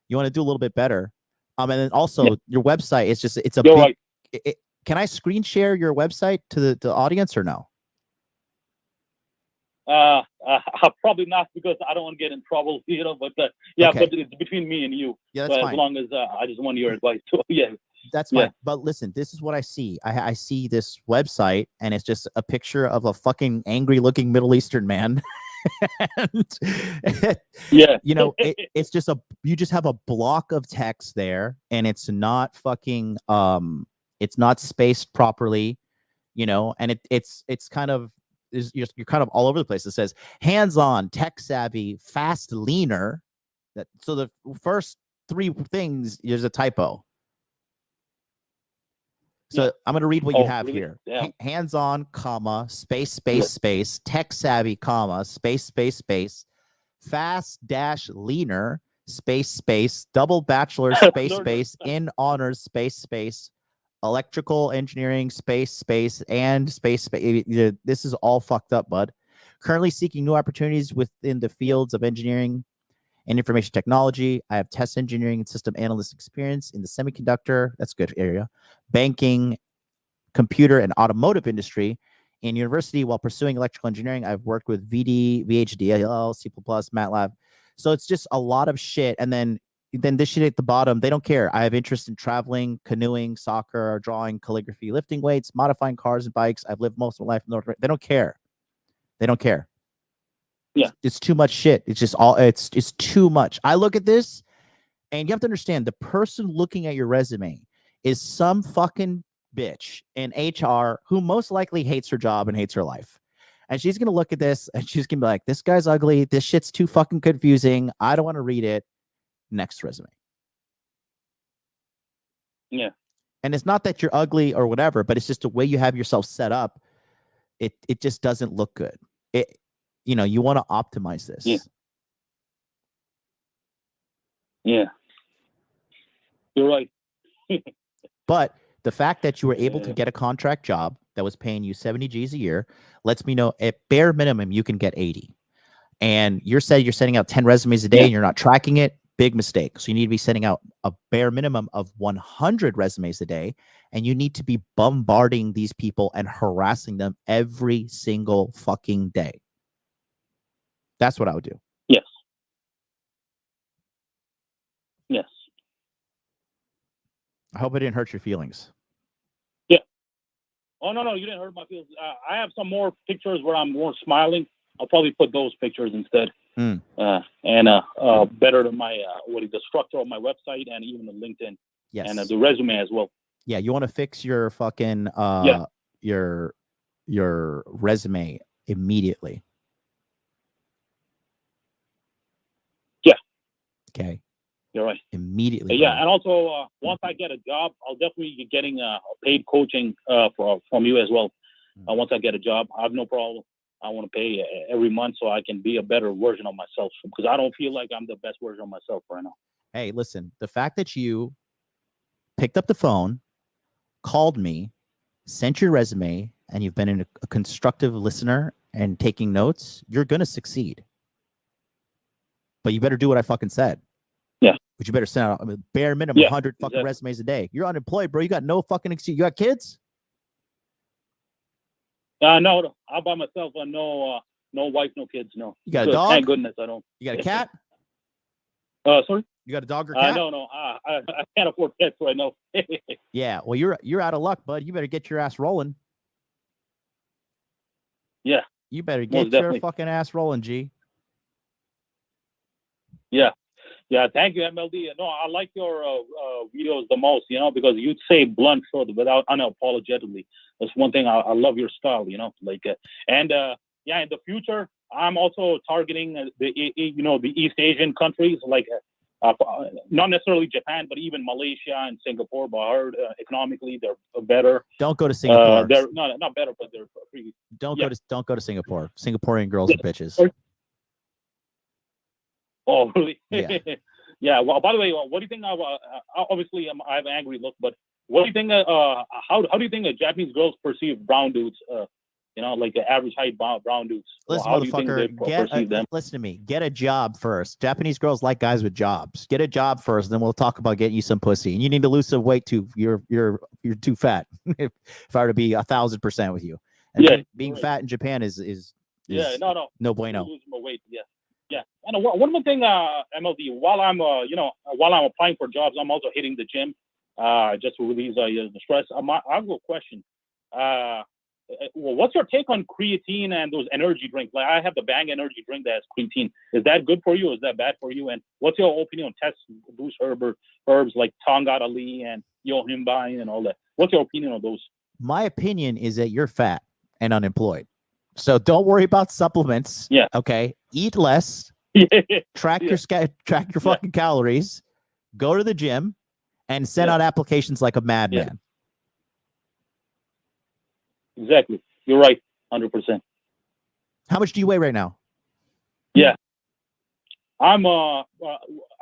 A: do a little bit better. And then also your website is just, it's a
H: You're
A: big,
H: right.
A: Can I screen share your website to the audience or no?
H: Probably not, because I don't want to get in trouble, you know, but yeah,
A: Okay.
H: but it's between me and you.
A: Yeah, that's
H: but
A: fine.
H: As long as I just want your advice. So, yeah.
A: That's fine. But listen, this is what I see. I see this website, and it's just a picture of a fucking angry looking Middle Eastern man. And,
H: Yeah.
A: you know, it's just you just have a block of text there, and it's not fucking, it's not spaced properly, you know, and it's kind of, you're kind of all over the place. It says hands-on, tech savvy, fast, leaner. So the first three things, there's a typo. So I'm going to read what you have
H: really?
A: here.
H: Yeah.
A: Hands-on, comma, space, tech savvy, comma, space, fast dash leaner, space, double bachelor, space, in honors, space, electrical engineering, space, and space. This is all fucked up, bud. Currently seeking new opportunities within the fields of engineering and information technology. I have test engineering and system analyst experience in the semiconductor, that's a good area, banking, computer, and automotive industry. In university, while pursuing electrical engineering, I've worked with VD, VHDL, C++, MATLAB. So it's just a lot of shit. And then this shit at the bottom, they don't care. I have interest in traveling, canoeing, soccer, drawing, calligraphy, lifting weights, modifying cars and bikes. I've lived most of my life in North America. They don't care. They don't care.
H: Yeah.
A: It's too much shit. It's just all, it's too much. I look at this, and you have to understand, the person looking at your resume is some fucking bitch in HR who most likely hates her job and hates her life. And she's going to look at this and she's going to be like, this guy's ugly. This shit's too fucking confusing. I don't want to read it. Next resume.
H: Yeah.
A: And it's not that you're ugly or whatever, but it's just the way you have yourself set up. It just doesn't look good. You want to optimize this.
H: Yeah. Yeah. You're right.
A: But the fact that you were able to get a contract job that was paying you 70 G's a year lets me know at bare minimum you can get 80. And you're sending out 10 resumes a day and you're not tracking it. Big mistake. So you need to be sending out a bare minimum of 100 resumes a day, and you need to be bombarding these people and harassing them every single fucking day. That's what I would do.
H: Yes. Yes.
A: I hope it didn't hurt your feelings.
H: Yeah. Oh, no, you didn't hurt my feelings. I have some more pictures where I'm more smiling. I'll probably put those pictures instead. And better than my the structure of my website and even the LinkedIn.
A: Yes.
H: And the resume as well.
A: Yeah, you want to fix your fucking your resume immediately.
H: Yeah.
A: Okay.
H: You're right.
A: Immediately.
H: Yeah, and also once I get a job, I'll definitely be getting paid coaching from you as well. Once I get a job, I have no problem. I want to pay every month so I can be a better version of myself, because I don't feel like I'm the best version of myself right now.
A: Hey, listen, the fact that you picked up the phone, called me, sent your resume, and you've been a constructive listener and taking notes, you're going to succeed. But you better do what I fucking said.
H: Yeah.
A: But you better send out bare minimum 100 fucking resumes a day. You're unemployed, bro. You got no fucking excuse. You got kids?
H: No, I'm by myself. No wife, no kids. No.
A: You got a dog?
H: Thank goodness I don't.
A: You got a cat?
H: Sorry?
A: You got a dog or cat?
H: No. I can't afford pets right now.
A: Yeah. Well, you're out of luck, bud. You better get your ass rolling.
H: Yeah.
A: You better get your fucking ass rolling, G.
H: Yeah. Yeah, thank you, MLD. No, I like your videos the most, because you say blunt truth without unapologetically. That's one thing I love your style, in the future, I'm also targeting the East Asian countries, like not necessarily Japan, but even Malaysia and Singapore. But I heard economically they're better.
A: Don't go to Singapore.
H: They're not better, but they're pretty.
A: Don't go to Singapore. Singaporean girls are bitches.
H: Oh, really?
A: Yeah.
H: Yeah. Well, by the way, what do you think of? Obviously, I have an angry look, but what do you think? How do you think Japanese girls perceive brown dudes? Like the average height brown dudes.
A: Listen,
H: how do you think they perceive them?
A: Listen to me. Get a job first. Japanese girls like guys with jobs. Get a job first, then we'll talk about getting you some pussy. And you need to lose some weight too. You're too fat. if I were to be 1,000% with you. And being fat in Japan is no bueno.
H: Losing my weight. Yeah. Yeah, and one more thing, MLD. While I'm applying for jobs, I'm also hitting the gym, just to release the stress. I have a question. What's your take on creatine and those energy drinks? Like I have the Bang energy drink that has creatine. Is that good for you? Or is that bad for you? And what's your opinion on test boost herbs like Tonga Ali and Yohimbine and all that? What's your opinion on those?
A: My opinion is that you're fat and unemployed. So don't worry about supplements.
H: Yeah.
A: Okay. Eat less. Track your fucking calories. Go to the gym, and send out applications like a madman.
H: Exactly. You're right. 100%.
A: How much do you weigh right now?
H: Yeah. I'm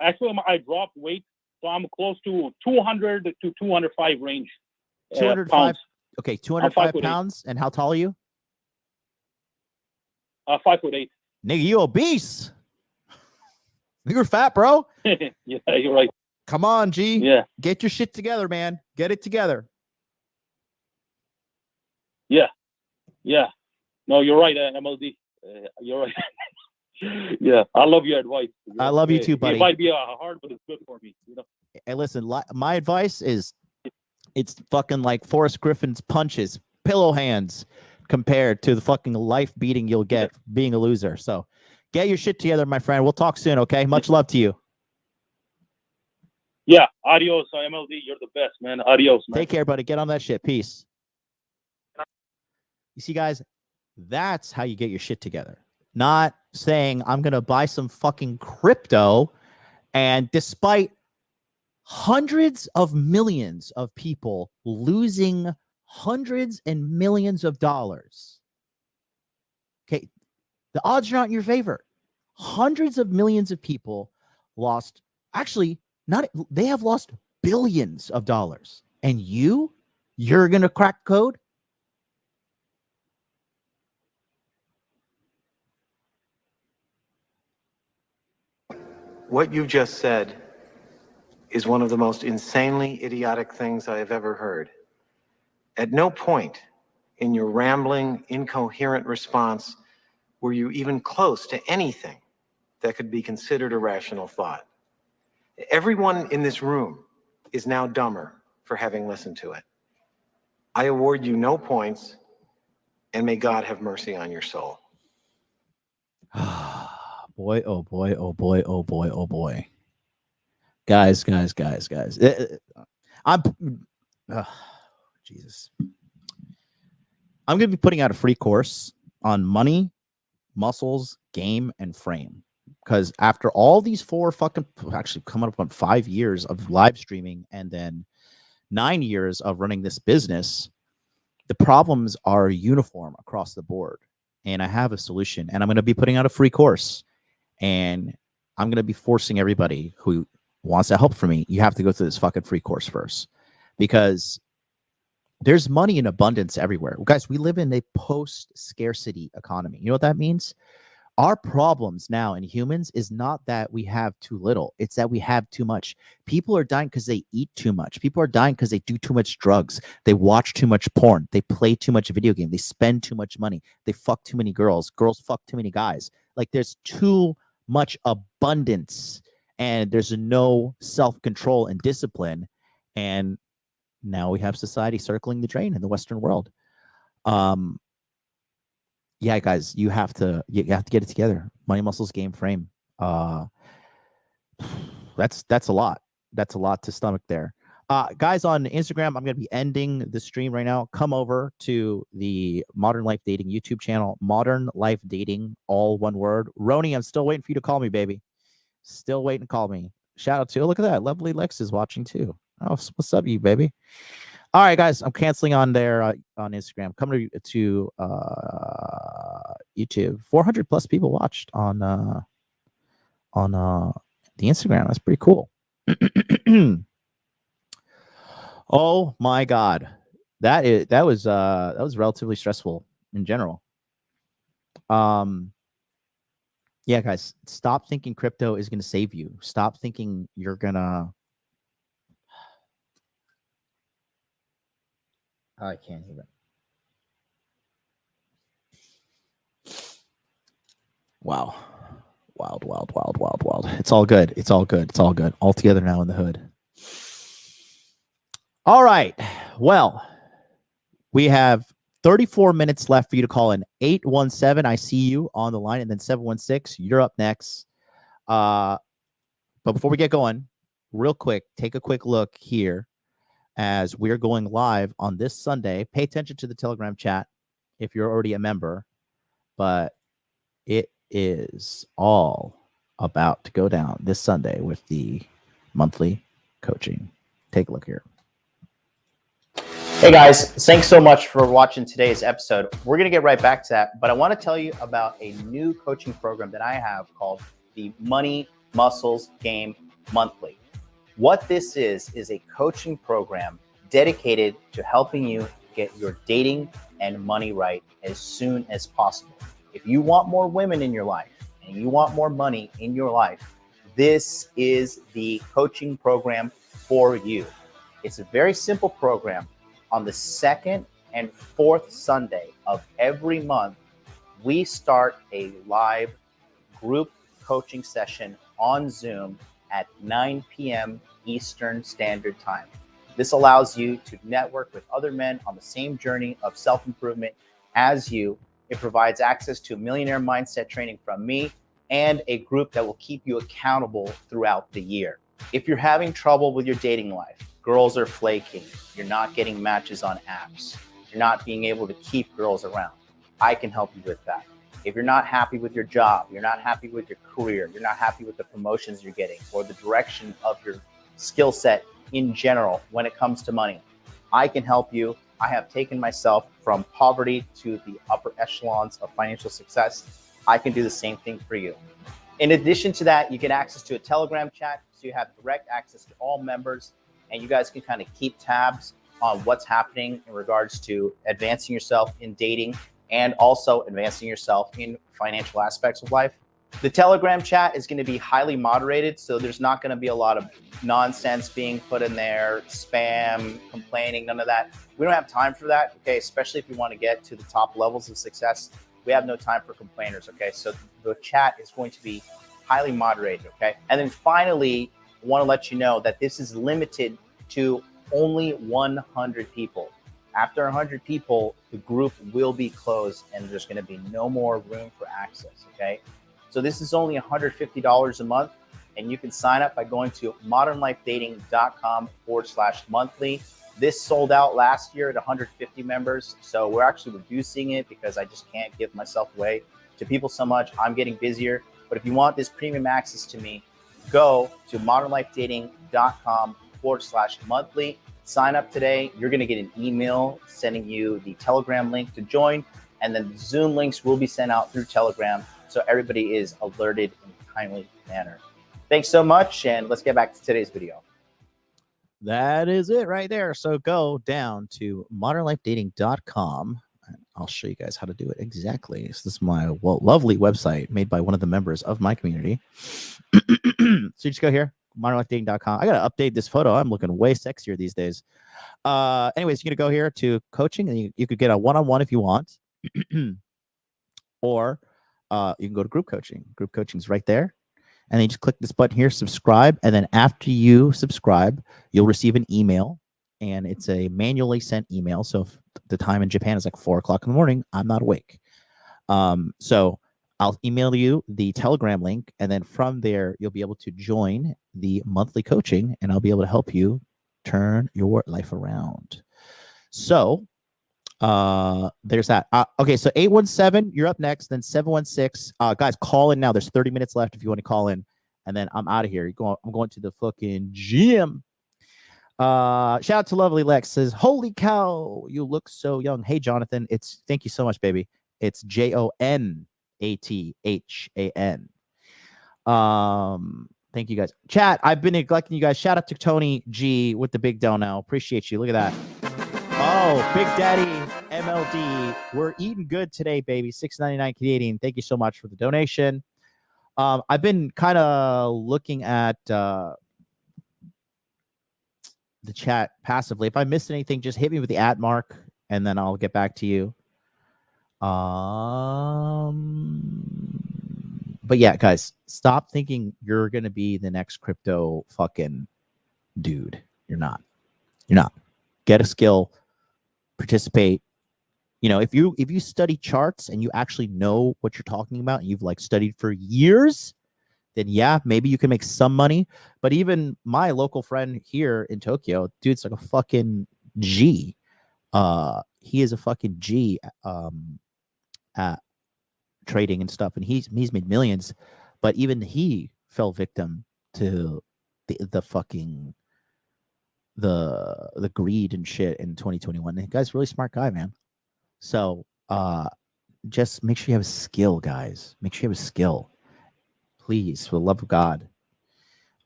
H: actually I dropped weight, so I'm close to 200 to 205 range.
A: 205.
H: Pounds.
A: Okay, 205 pounds. And how tall are you?
H: 5'8".
A: Nigga, you obese. You're fat, bro.
H: Yeah, you're right.
A: Come on, G.
H: Yeah.
A: Get your shit together, man. Get it together.
H: Yeah. Yeah. No, you're right, MLD. You're right. Yeah, I love your advice.
A: I love you too, buddy.
H: It might be hard, but it's good for me.
A: Hey, listen, my advice is it's fucking like Forrest Griffin's punches, pillow hands, compared to the fucking life beating you'll get being a loser. So get your shit together, my friend. We'll talk soon, okay? Much love to you.
H: Yeah. Adios, MLD. You're the best, man. Adios, man.
A: Take care, buddy. Get on that shit. Peace. You see, guys, that's how you get your shit together. Not saying I'm going to buy some fucking crypto, and despite hundreds of millions of people losing hundreds and millions of dollars, okay, the odds are not in your favor. Hundreds of millions of people lost, actually, they have lost billions of dollars. And you're going to crack code?
I: What you just said is one of the most insanely idiotic things I have ever heard. At no point in your rambling, incoherent response were you even close to anything that could be considered a rational thought. Everyone in this room is now dumber for having listened to it. I award you no points, and may God have mercy on your soul.
A: Boy, oh boy, oh boy, oh boy, oh boy. Guys. I'm Jesus. I'm going to be putting out a free course on money, muscles, game, and frame. Because after all these actually coming up on 5 years of live streaming and then 9 years of running this business, the problems are uniform across the board. And I have a solution. And I'm going to be putting out a free course. And I'm going to be forcing everybody who wants to help from me, you have to go through this fucking free course first. Because there's money in abundance everywhere. Guys, we live in a post-scarcity economy. You know what that means? Our problems now in humans is not that we have too little. It's that we have too much. People are dying because they eat too much. People are dying because they do too much drugs. They watch too much porn. They play too much video game. They spend too much money. They fuck too many girls. Girls fuck too many guys. Like, there's too much abundance, and there's no self-control and discipline. And now we have society circling the drain in the Western world. Yeah, guys, you have to get it together. Money, muscles, game, frame. That's a lot. That's a lot to stomach there. Guys on Instagram, I'm going to be ending the stream right now. Come over to the Modern Life Dating YouTube channel. Modern Life Dating, all one word. Roni, I'm still waiting for you to call me, baby. Still waiting to call me. Shout out to, oh, look at that. Lovely Lex is watching too. Oh, what's up, you baby? All right, guys, I'm canceling on there on Instagram. Come to YouTube. 400 plus people watched on the Instagram. That's pretty cool. Oh my God, that was relatively stressful in general. Yeah, guys, stop thinking crypto is going to save you. Stop thinking you're gonna. I can't even. Wow. Wild. It's all good. It's all good. All together now in the hood. All right. Well, we have 34 minutes left for you to call in. 817, I see you on the line, and then 716, you're up next. But before we get going, real quick, take a quick look here as we're going live on this Sunday. Pay attention to the Telegram chat if you're already a member, but it is all about to go down this Sunday with the monthly coaching. Take a look here. Hey guys, thanks so much for watching today's episode. We're going to get right back to that, but I want to tell you about a new coaching program that I have called the Money Muscles Game Monthly. What this is a coaching program dedicated to helping you get your dating and money right as soon as possible. If you want more women in your life and you want more money in your life, this is the coaching program for you. It's a very simple program. On the second and fourth Sunday of every month, we start a live group coaching session on Zoom at 9 p.m. Eastern Standard Time. This allows you to network with other men on the same journey of self-improvement as you. It provides access to millionaire mindset training from me and a group that will keep you accountable throughout the year.
B: If you're having trouble with your dating life, girls are flaking, you're not getting matches on apps, you're not being able to keep girls around, I can help you with that. If you're not happy with your job, you're not happy with your career, you're not happy with the promotions you're getting or the direction of your skill set in general when it comes to money, I can help you. I have taken myself from poverty to the upper echelons of financial success. I can do the same thing for you. In addition to that, you get access to a Telegram chat, so you have direct access to all members, and you guys can kind of keep tabs on what's happening in regards to advancing yourself in dating and also advancing yourself in financial aspects of life. The Telegram chat is going to be highly moderated, so there's not going to be a lot of nonsense being put in there, spam, complaining, none of that. We don't have time for that, okay? Especially if you want to get to the top levels of success. We have no time for complainers, okay? So the chat is going to be highly moderated, okay? And then finally, I want to let you know that this is limited to only 100 people. After 100 people, the group will be closed and there's going to be no more room for access, okay? So this is only $150 a month, and you can sign up by going to modernlifedating.com/monthly. This sold out last year at 150 members, so we're actually reducing it because I just can't give myself away to people so much. I'm getting busier, but if you want this premium access to me, go to modernlifedating.com/monthly. Sign up today. You're going to get an email sending you the Telegram link to join, and then the Zoom links will be sent out through Telegram, so everybody is alerted in a timely manner. Thanks so much, and let's get back to today's video.
A: That is it right there. So go down to modernlifedating.com. I'll show you guys how to do it exactly. So this is my lovely website made by one of the members of my community. So you just go here, modernlifedating.com. I got to update this photo. I'm looking way sexier these days. Anyways, you're going to go here to coaching, and you could get a one-on-one if you want. Or you can go to group coaching. Group coaching is right there. And then you just click this button here, subscribe. And then after you subscribe, you'll receive an email. And it's a manually sent email. So if the time in Japan is like 4 o'clock in the morning, I'm not awake. So I'll email you the Telegram link. And then from there, you'll be able to join the monthly coaching. And I'll be able to help you turn your life around. So there's that. Okay, so 817, you're up next. Then 716. Guys, call in now. There's 30 minutes left if you want to call in, and then I'm out of here. I'm going to the fucking gym. Shout out to lovely Lex, says, "Holy cow, you look so young." Hey, Jonathan, thank you so much, baby. It's JONATHAN. Thank you guys. Chat, I've been neglecting you guys. Shout out to Tony G with the big dough now. Appreciate you. Look at that. Oh, Big Daddy MLD. We're eating good today, baby. $6.99 Canadian. Thank you so much for the donation. I've been kind of looking at the chat passively. If I missed anything, just hit me with the @ mark, and then I'll get back to you. But yeah, guys, stop thinking you're going to be the next crypto fucking dude. You're not. You're not. Get a skill. Participate. You know, if you study charts and you actually know what you're talking about, and you've like studied for years, then yeah, maybe you can make some money. But even my local friend here in Tokyo, dude's like a fucking G. He is a fucking G at trading and stuff, and he's made millions. But even he fell victim to the fucking the greed and shit in 2021. The guy's a really smart guy, man. So just make sure you have a skill, guys. Make sure you have a skill, please, for the love of God.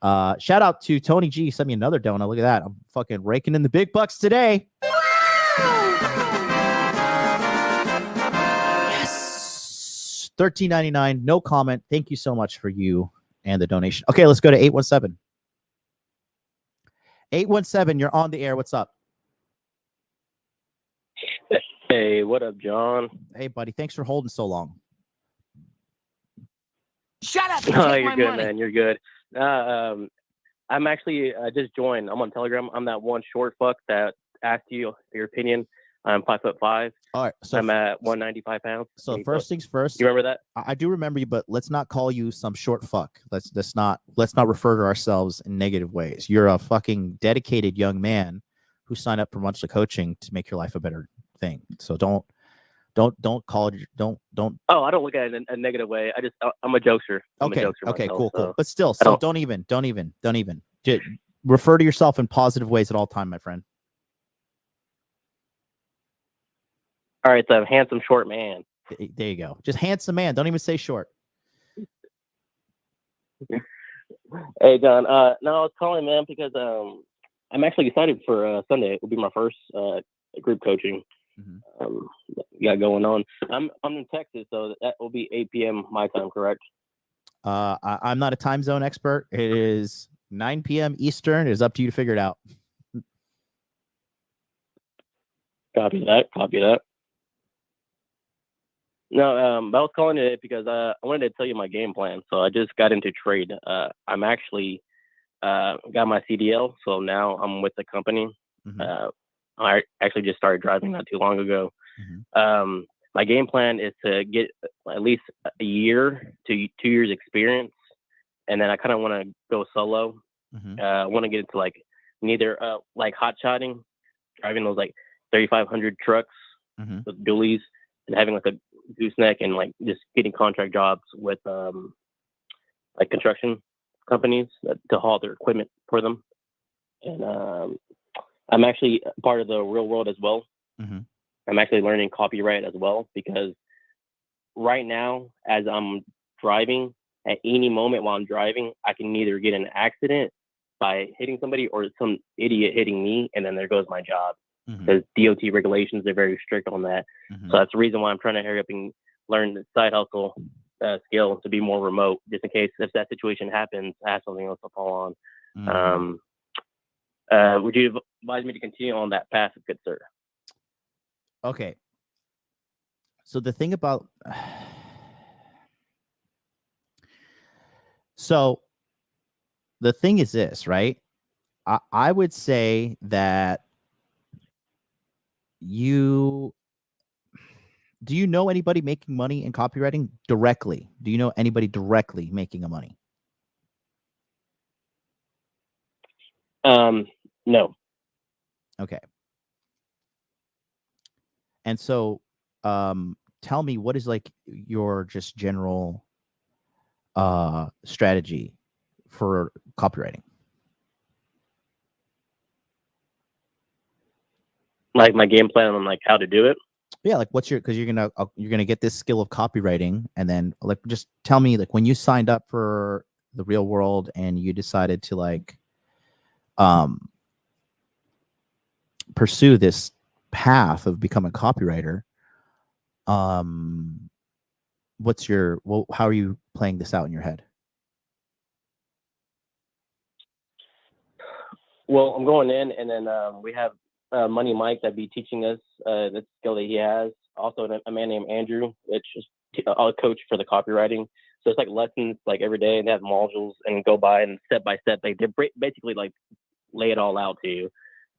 A: Shout out to Tony G. Sent me another donut. Look at that. I'm fucking raking in the big bucks today. Yes. $13.99. No comment. Thank you so much for you and the donation. Okay, let's go to 817. 817, you're on the air. What's up?
J: Hey, what up, John?
A: Hey, buddy. Thanks for holding so long.
J: Shut up! No, you're good, money. Man. You're good. I'm actually just joined. I'm on Telegram. I'm that one short fuck that asked you your opinion. I'm 5'5".
A: All right. So
J: I'm at 195 pounds.
A: So first things first.
J: You remember that?
A: I do remember you, but let's not call you some short fuck. Let's not refer to ourselves in negative ways. You're a fucking dedicated young man who signed up for monthly coaching to make your life a better thing. So don't call it. Don't.
J: Oh, I don't look at it in a negative way. I'm a jokester.
A: Okay.
J: I'm a jokester
A: Okay.
J: myself,
A: Cool. But still, so don't even. Just refer to yourself in positive ways at all time, my friend.
J: All right, so handsome short man.
A: There you go. Just handsome man. Don't even say short.
J: Hey, John. No, I was calling, man, because I'm actually excited for Sunday. It will be my first group coaching. Got going on. I'm in Texas, so that will be 8 p.m. my time, correct?
A: I'm not a time zone expert. It is 9 p.m. Eastern. It is up to you to figure it out.
J: Copy that. No, but I was calling it because I wanted to tell you my game plan. So I just got into trade. I'm actually got my CDL, so now I'm with the company. I actually just started driving not too long ago. My game plan is to get at least a year to 2 years experience, and then I kind of want to go solo. I want to get into like neither like hot shotting, driving those like 3,500 trucks with dualies, and having like a gooseneck, and like just getting contract jobs with like construction companies to haul their equipment for them. And I'm actually part of the real world as well. I'm actually learning copyright as well, because right now, as I'm driving, at any moment while I'm driving, I can either get in an accident by hitting somebody or some idiot hitting me, and then there goes my job. Because DOT regulations are very strict on that. So that's the reason why I'm trying to hurry up and learn the side hustle skill to be more remote, just in case if that situation happens, I have something else to fall on. Would you advise me to continue on that path, good sir?
A: Okay. So the thing about the thing is this, right? I would say that do you know anybody making money in copywriting directly? Do you know anybody directly making a money?
J: No.
A: Okay. And so tell me, what is like your just general strategy for copywriting?
J: Like my game plan on like how to do it?
A: Yeah, like what's because you're gonna get this skill of copywriting, and then like just tell me, like, when you signed up for the real world and you decided to like pursue this path of becoming a copywriter, how are you playing this out in your head?
J: Well, I'm going in, and then we have Money Mike that be teaching us the skill that he has. Also, a man named Andrew, which is a coach for the copywriting. So it's like lessons like every day, and they have modules and go by and step by step. They basically like lay it all out to you.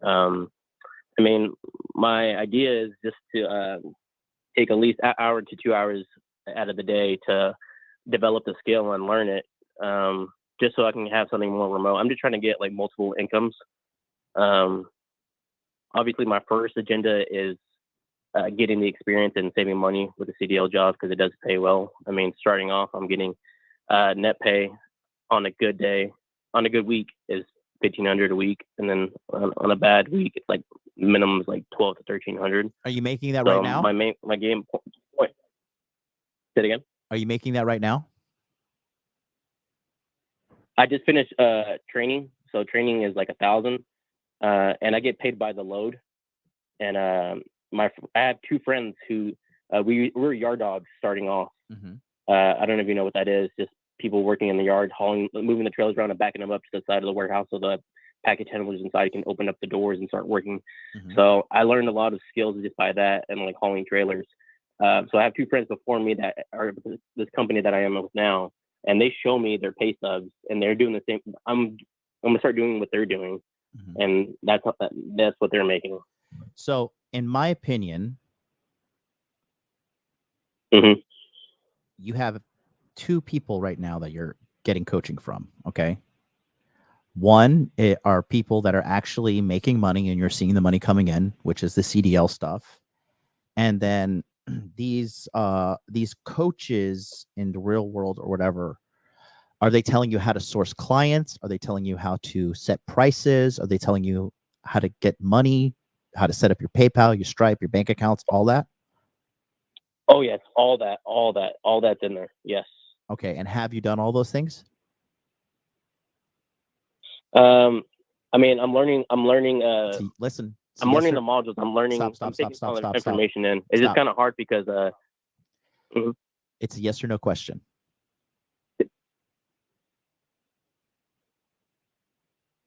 J: I mean, my idea is just to take at least an hour to 2 hours out of the day to develop the skill and learn it, just so I can have something more remote. I'm just trying to get like multiple incomes. Obviously, my first agenda is getting the experience and saving money with the CDL job, because it does pay well. I mean, starting off, I'm getting net pay on a good day, on a good week is $1,500 a week, and then on a bad week, it's like minimum is like $1,200 to $1,300.
A: Are you making that right now?
J: My game point. Say it again.
A: Are you making that right now?
J: I just finished training, so training is like $1,000, and I get paid by the load. And I have two friends who we're yard dogs starting off. I don't know if you know what that is. Just people working in the yard, moving the trailers around and backing them up to the side of the warehouse so the package handlers inside can open up the doors and start working. So I learned a lot of skills just by that and like hauling trailers. So I have two friends before me that are this company that I am with now, and they show me their pay stubs, and they're doing the same. I'm gonna start doing what they're doing, and that's what they're making.
A: So in my opinion,
J: Mm-hmm.
A: you have two people right now that you're getting coaching from. Okay. One are people that are actually making money and you're seeing the money coming in, which is the CDL stuff. And then these coaches in the real world or whatever, are they telling you how to source clients? Are they telling you how to set prices? Are they telling you how to get money, how to set up your PayPal, your Stripe, your bank accounts, all that?
J: Oh yes, all that's in there. Yes.
A: Okay. And have you done all those things?
J: I mean, I'm learning.
A: See, listen.
J: I'm learning the modules. I'm learning. I'm taking all the information in. It's just kind of hard because mhm.
A: It's a yes or no question.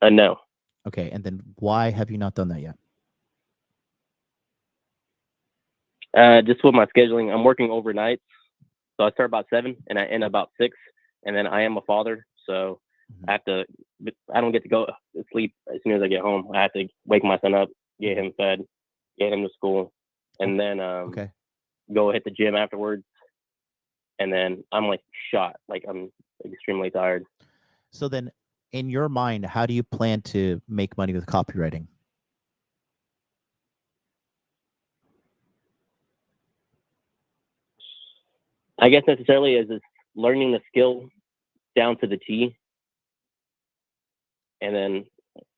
J: No.
A: Okay. And then why have you not done that yet?
J: Just with my scheduling, I'm working overnight. So I start about 7 and I end about 6. And then I am a father, so I don't get to go to sleep as soon as I get home. I have to wake my son up, get him fed, get him to school, and then go hit the gym afterwards. And then I'm like shot, like I'm extremely tired.
A: So then in your mind, how do you plan to make money with copywriting?
J: I guess necessarily is just learning the skill down to the T. And then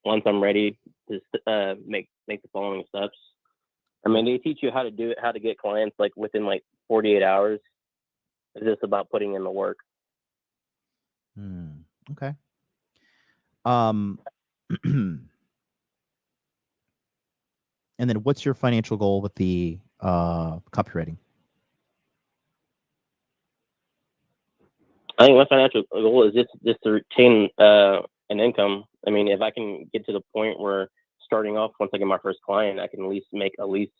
J: once I'm ready, just make the following steps. I mean, they teach you how to do it, how to get clients like within like 48 hours. It's just about putting in the work.
A: Okay. And then what's your financial goal with the copywriting?
J: I think my financial goal is just to retain an income. I mean, if I can get to the point where starting off, once I get my first client, I can at least make at least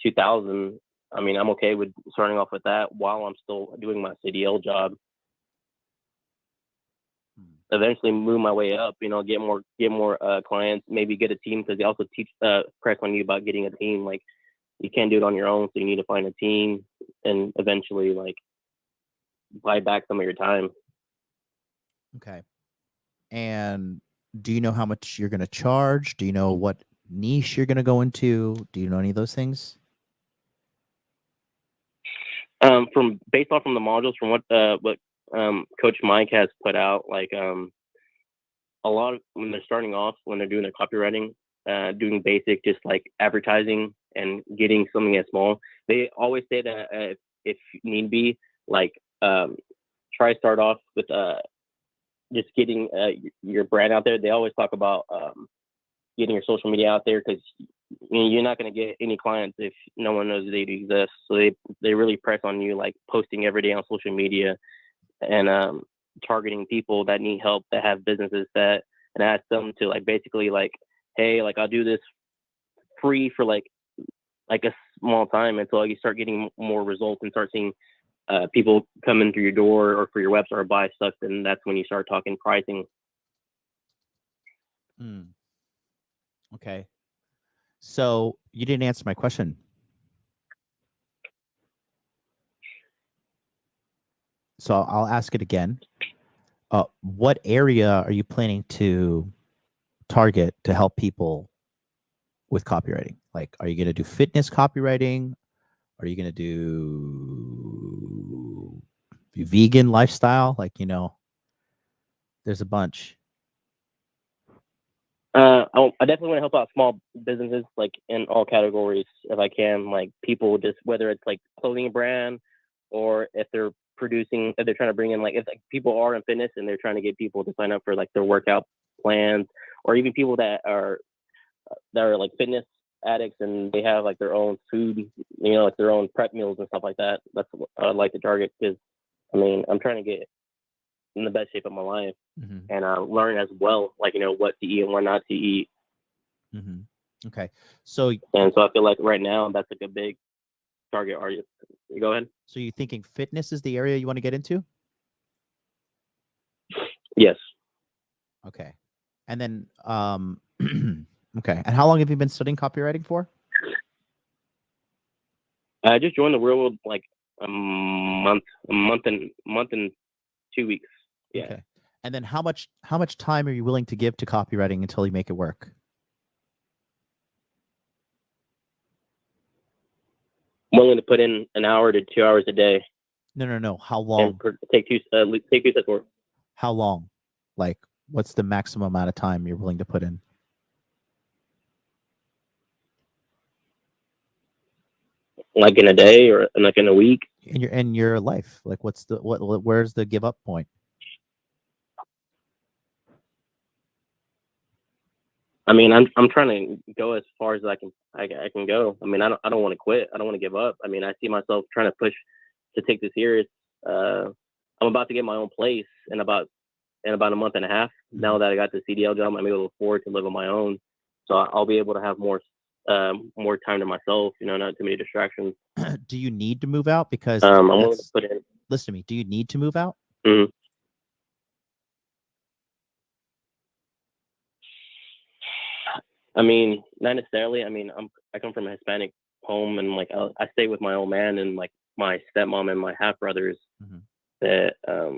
J: $2,000. I mean, I'm okay with starting off with that while I'm still doing my CDL job. Eventually move my way up, get more clients, maybe get a team, because they also teach press on you about getting a team. Like, you can't do it on your own, so you need to find a team and eventually like buy back some of your time.
A: Okay. And do you know how much you're going to charge? Do you know what niche you're going to go into? Do you know any of those things?
J: From based off from the modules, from what Coach Mike has put out, like a lot of when they're starting off, when they're doing their copywriting, doing basic just like advertising and getting something as small, they always say that if need be, like try start off with just getting your brand out there. They always talk about getting your social media out there, because you're not going to get any clients if no one knows they exist. So they really press on you, like posting every day on social media and targeting people that need help, that have businesses, and ask them to like basically like, hey, like I'll do this free for like a small time until you start getting more results and start seeing people come in through your door or for your website or buy stuff, and that's when you start talking pricing.
A: Okay. So you didn't answer my question. So I'll ask it again. What area are you planning to target to help people with copywriting? Like, are you going to do fitness copywriting? Are you going to do vegan lifestyle? Like, there's a bunch.
J: I definitely want to help out small businesses, like in all categories if I can. Like people, just whether it's like clothing brand, or if they're trying to bring in, like if like people are in fitness and they're trying to get people to sign up for like their workout plans, or even people that are like fitness addicts and they have like their own food, like their own prep meals and stuff like that. That's what I'd like to target, because I mean, I'm trying to get in the best shape of my life and learn as well, like, what to eat and what not to eat.
A: Okay.
J: And so I feel like right now that's like a big target. Are you? Go ahead.
A: So you're thinking fitness is the area you want to get into?
J: Yes.
A: Okay. And then, okay. And how long have you been studying copywriting for?
J: I just joined the real world like a month and 2 weeks. Yeah.
A: Okay. And then how much time are you willing to give to copywriting until you make it work?
J: I'm willing to put in an hour to 2 hours a day.
A: No. How long?
J: And take two sets work.
A: How long? Like, what's the maximum amount of time you're willing to put in?
J: Like in a day or like in a week?
A: In your life, like where's the give up point?
J: I mean, I'm trying to go as far as I can go. I mean, I don't want to quit. I don't want to give up. I mean, I see myself trying to push to take this serious. I'm about to get my own place in about a month and a half. Now that I got the CDL job, I'm able to afford to live on my own. So I'll be able to have more time to myself. You know, not too many distractions.
A: Do you need to move out? Because
J: I'm willing to put in.
A: Listen to me. Do you need to move out?
J: Mm-hmm. I mean, not necessarily. I mean, I come from a Hispanic home, and like I stay with my old man and like my stepmom and my half brothers.
A: Mm-hmm.
J: That I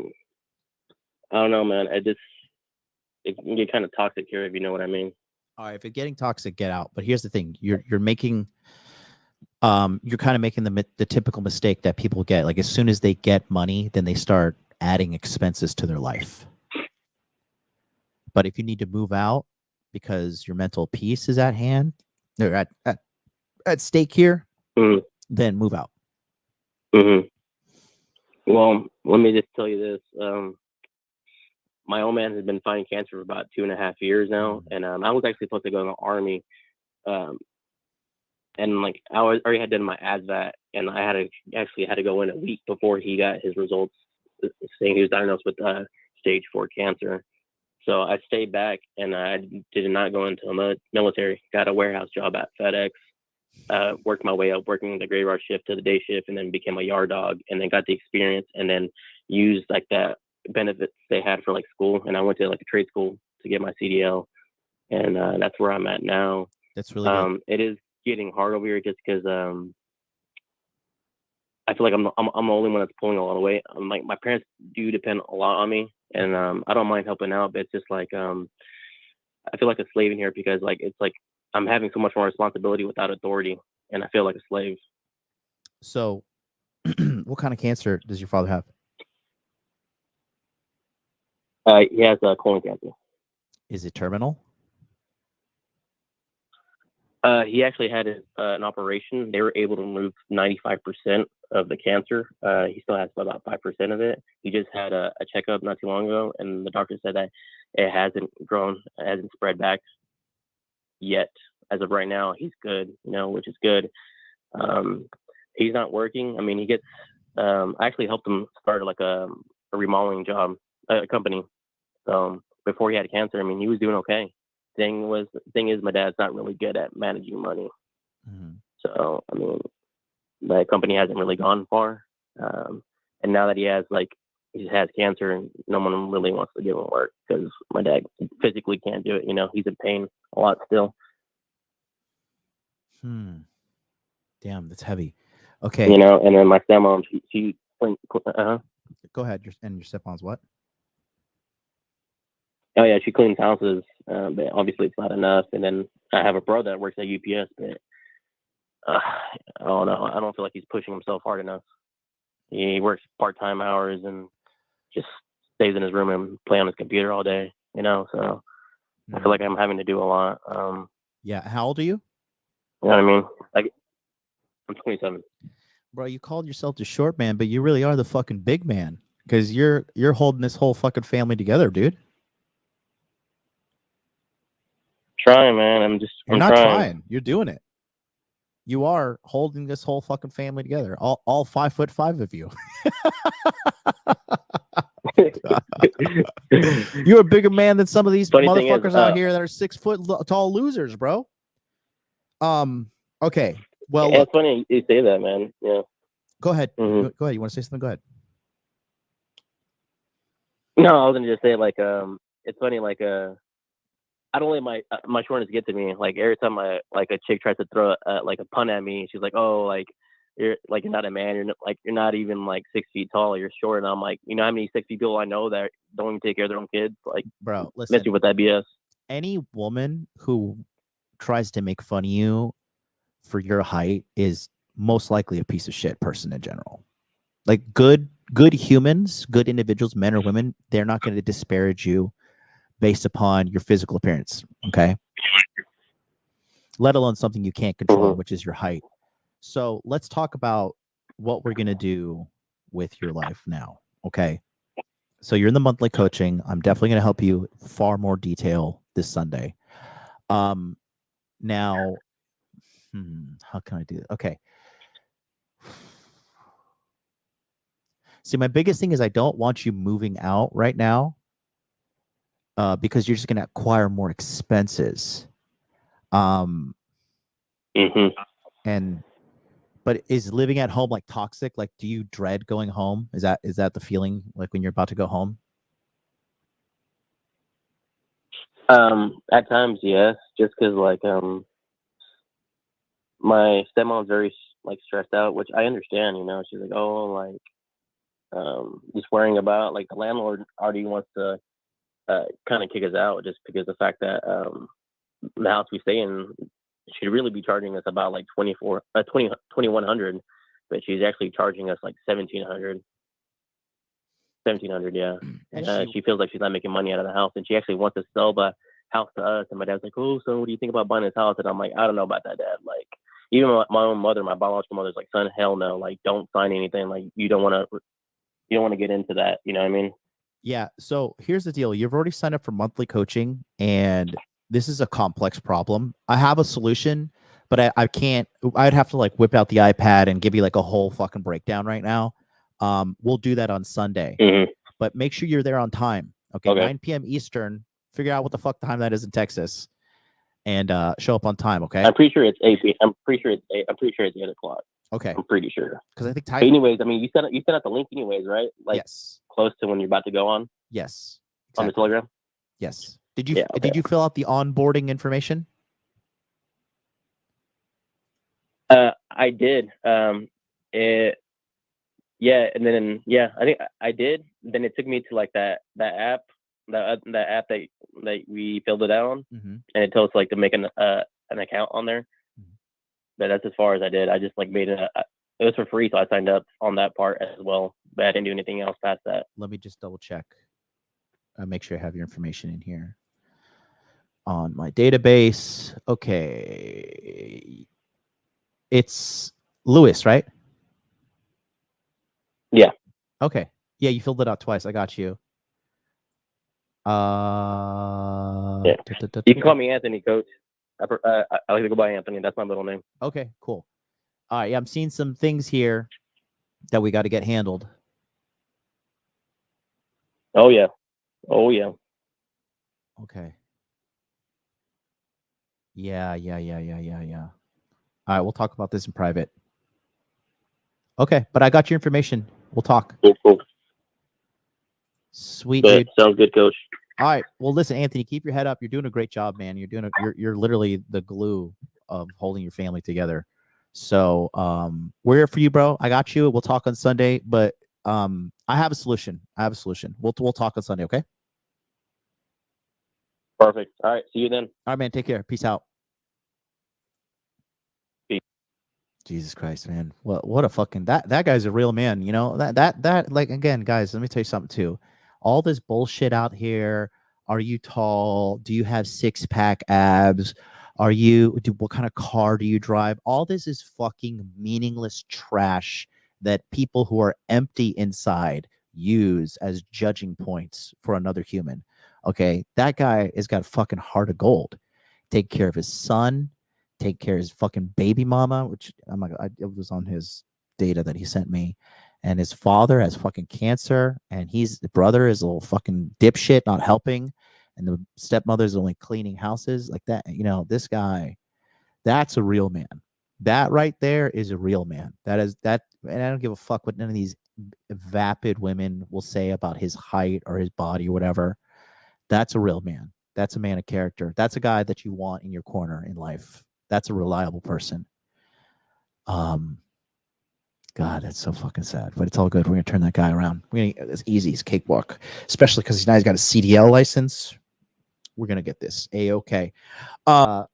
J: don't know, man. It can get kind of toxic here, if you know what I mean.
A: All right, if it's getting toxic, get out. But here's the thing: you're making, you're kind of making the typical mistake that people get. Like as soon as they get money, then they start adding expenses to their life. But if you need to move out because your mental peace is at hand, or at stake here, then move out.
J: Mm-hmm. Well, let me just tell you this. My old man has been fighting cancer for about 2.5 years now, and I was actually supposed to go in the army, and like I already had done my ASVAT, and I had to go in a week before he got his results saying he was diagnosed with stage 4 cancer. So I stayed back, and I did not go into the military. Got a warehouse job at FedEx. Worked my way up, working the graveyard shift to the day shift, and then became a yard dog, and then got the experience, and then used like that benefits they had for like school, and I went to like a trade school to get my CDL, and that's where I'm at now.
A: That's really good.
J: It is getting hard over here just because I feel like I'm the only one that's pulling a lot of weight. Like my parents do depend a lot on me, and I don't mind helping out, but it's just like I feel like a slave in here because like it's like I'm having so much more responsibility without authority, and I feel like a slave.
A: So, what kind of cancer does your father have?
J: He has colon cancer.
A: Is it terminal?
J: He actually had an operation. They were able to remove 95% of the cancer. He still has about 5% of it. He just had a checkup not too long ago, and the doctor said that it hasn't grown, it hasn't spread back yet. As of right now, he's good, you know, which is good. He's not working. I mean, he gets. I actually helped him start like a remodeling job, a company. Before he had cancer, I mean, he was doing okay. Thing is, my dad's not really good at managing money.
A: Mm-hmm.
J: So, I mean, the company hasn't really gone far. And now that he has cancer, and no one really wants to give him work because my dad physically can't do it. You know, he's in pain a lot still.
A: Damn, that's heavy. Okay.
J: You know, and then my stepmom, she
A: Go ahead. Your stepmom's what?
J: Oh yeah, she cleans houses, but obviously it's not enough. And then I have a brother that works at UPS, but I don't know. I don't feel like he's pushing himself hard enough. He works part-time hours and just stays in his room and play on his computer all day. You know, so I feel like I'm having to do a lot.
A: Yeah. How old are you?
J: You know what I mean? Like, I'm 27.
A: Bro, you called yourself the short man, but you really are the fucking big man because you're holding this whole fucking family together, dude.
J: Trying, man.
A: You're not trying. You're doing it. You are holding this whole fucking family together. All 5'5" of you. You're a bigger man than some of these motherfuckers out here that are 6 foot tall losers, bro. Okay. Well,
J: yeah, it's funny you say that, man. Yeah.
A: Go ahead.
J: Mm-hmm.
A: Go ahead. You want to say something? Go ahead.
J: No, I was gonna just say like it's funny like I don't let my shortness get to me. Like every time a chick tries to throw like a pun at me, she's like, oh, like you're not a man. You're not even like 6 feet tall. You're short. And I'm like, you know how many 6 feet people I know that don't even take care of their own kids? Like,
A: bro,
J: miss
A: listen.
J: you with that BS.
A: Any woman who tries to make fun of you for your height is most likely a piece of shit person in general. Like good humans, good individuals, men or women, they're not going to disparage you based upon your physical appearance, okay? Let alone something you can't control, which is your height. So let's talk about what we're going to do with your life now, okay? So you're in the monthly coaching. I'm definitely going to help you far more detail this Sunday. Now, how can I do it? Okay. See, my biggest thing is I don't want you moving out right now because you're just going to acquire more expenses. But is living at home like toxic? Like, do you dread going home? Is that the feeling like when you're about to go home?
J: At times, yes, just because like my stepmom's very like stressed out, which I understand. You know, she's like, oh, like just worrying about like the landlord already wants to kind of kick us out just because the fact that the house we stay in should really be charging us about like 2100, but she's actually charging us like 1700. Yeah. And she feels like she's not making money out of the house, and she actually wants to sell the house to us. And my dad's like, oh, son, what do you think about buying this house? And I'm like, I don't know about that, Dad. Like, even my own mother, my biological mother's like, son, hell no, like, don't sign anything. Like, you don't want to get into that. You know what I mean?
A: Yeah. So here's the deal. You've already signed up for monthly coaching, and this is a complex problem. I have a solution, but I can't. I'd have to like whip out the iPad and give you like a whole fucking breakdown right now. We'll do that on Sunday, but make sure you're there on time. Okay. 9 p.m. Eastern. Figure out what the fuck time that is in Texas, and show up on time. Okay.
J: I'm pretty sure it's 8 p.m. I'm pretty sure it's 8 o'clock.
A: Okay.
J: I'm pretty sure.
A: Because I think
J: time. Anyways, I mean, you sent out the link anyways, right? Like,
A: yes.
J: Close to when you're about to go on.
A: Yes.
J: Exactly. On the Telegram.
A: Yes. Did you fill out the onboarding information?
J: I did. And then I think I did. Then it took me to like that app, that app that we filled it out on, and it tells us like to make an account on there. But that's as far as I did. I just like made it. It was for free, so I signed up on that part as well. But I didn't do anything else past that.
A: Let me just double check. Make sure I have your information in here on my database. Okay. It's Lewis, right?
J: Yeah.
A: Okay. Yeah, you filled it out twice. I got you.
J: Yeah. You can call me Anthony, Coach. I like to go by Anthony. That's my middle name.
A: Okay, cool. All right. Yeah, I'm seeing some things here that we got to get handled.
J: Oh yeah. Oh yeah.
A: Okay. Yeah. All right, we'll talk about this in private. Okay, but I got your information. We'll talk.
J: Cool.
A: Sweet, dude.
J: Sounds good, Coach.
A: All right. Well, listen, Anthony, keep your head up. You're doing a great job, man. You're literally the glue of holding your family together. So we're here for you, bro. I got you. We'll talk on Sunday, but I have a solution. We'll talk on Sunday, okay?
J: Perfect. All right. See you then.
A: All right, man. Take care. Peace out.
J: Peace.
A: Jesus Christ, man. What a fucking that guy's a real man, you know? That like, again, guys, let me tell you something too. All this bullshit out here. Are you tall? Do you have six-pack abs? What kind of car do you drive? All this is fucking meaningless trash that people who are empty inside use as judging points for another human. Okay, that guy has got a fucking heart of gold. Take care of his son, take care of his fucking baby mama, which it was on his data that he sent me. And his father has fucking cancer, and the brother is a little fucking dipshit, not helping. And the stepmother's only cleaning houses like that. You know, this guy, that's a real man. That right there is a real man. And I don't give a fuck what none of these vapid women will say about his height or his body or whatever. That's a real man. That's a man of character. That's a guy that you want in your corner in life. That's a reliable person. God, that's so fucking sad. But it's all good. We're gonna turn that guy around. It's easy. It's cakewalk. Especially because he's got a CDL license. We're gonna get this A-okay. But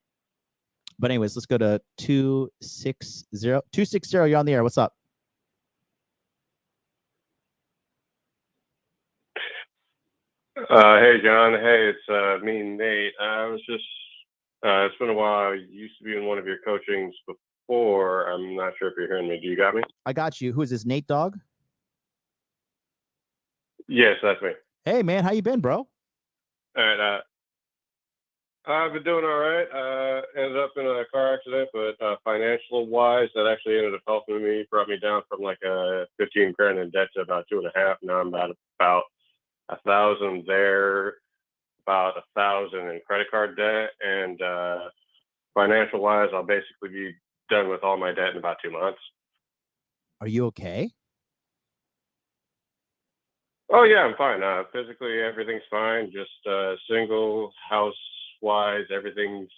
A: anyways, let's go to 260. 260, you're on the air. What's up?
K: Hey, John. Hey, it's me, Nate. I was just, it's been a while. I used to be in one of your coachings before. I'm not sure if you're hearing me. Do you got me?
A: I got you. Who is this, Nate Dogg?
K: Yes, that's me.
A: Hey, man. How you been, bro?
K: All right. I've been doing all right. Ended up in a car accident, but financial wise, that actually ended up helping me. Brought me down from like 15 grand in debt to about 2.5. Now I'm about 1,000 there, about 1,000 in credit card debt, and financial wise, I'll basically be done with all my debt in about 2 months.
A: Are you okay?
K: Oh yeah, I'm fine. Physically, everything's fine. Just single, house wise, everything's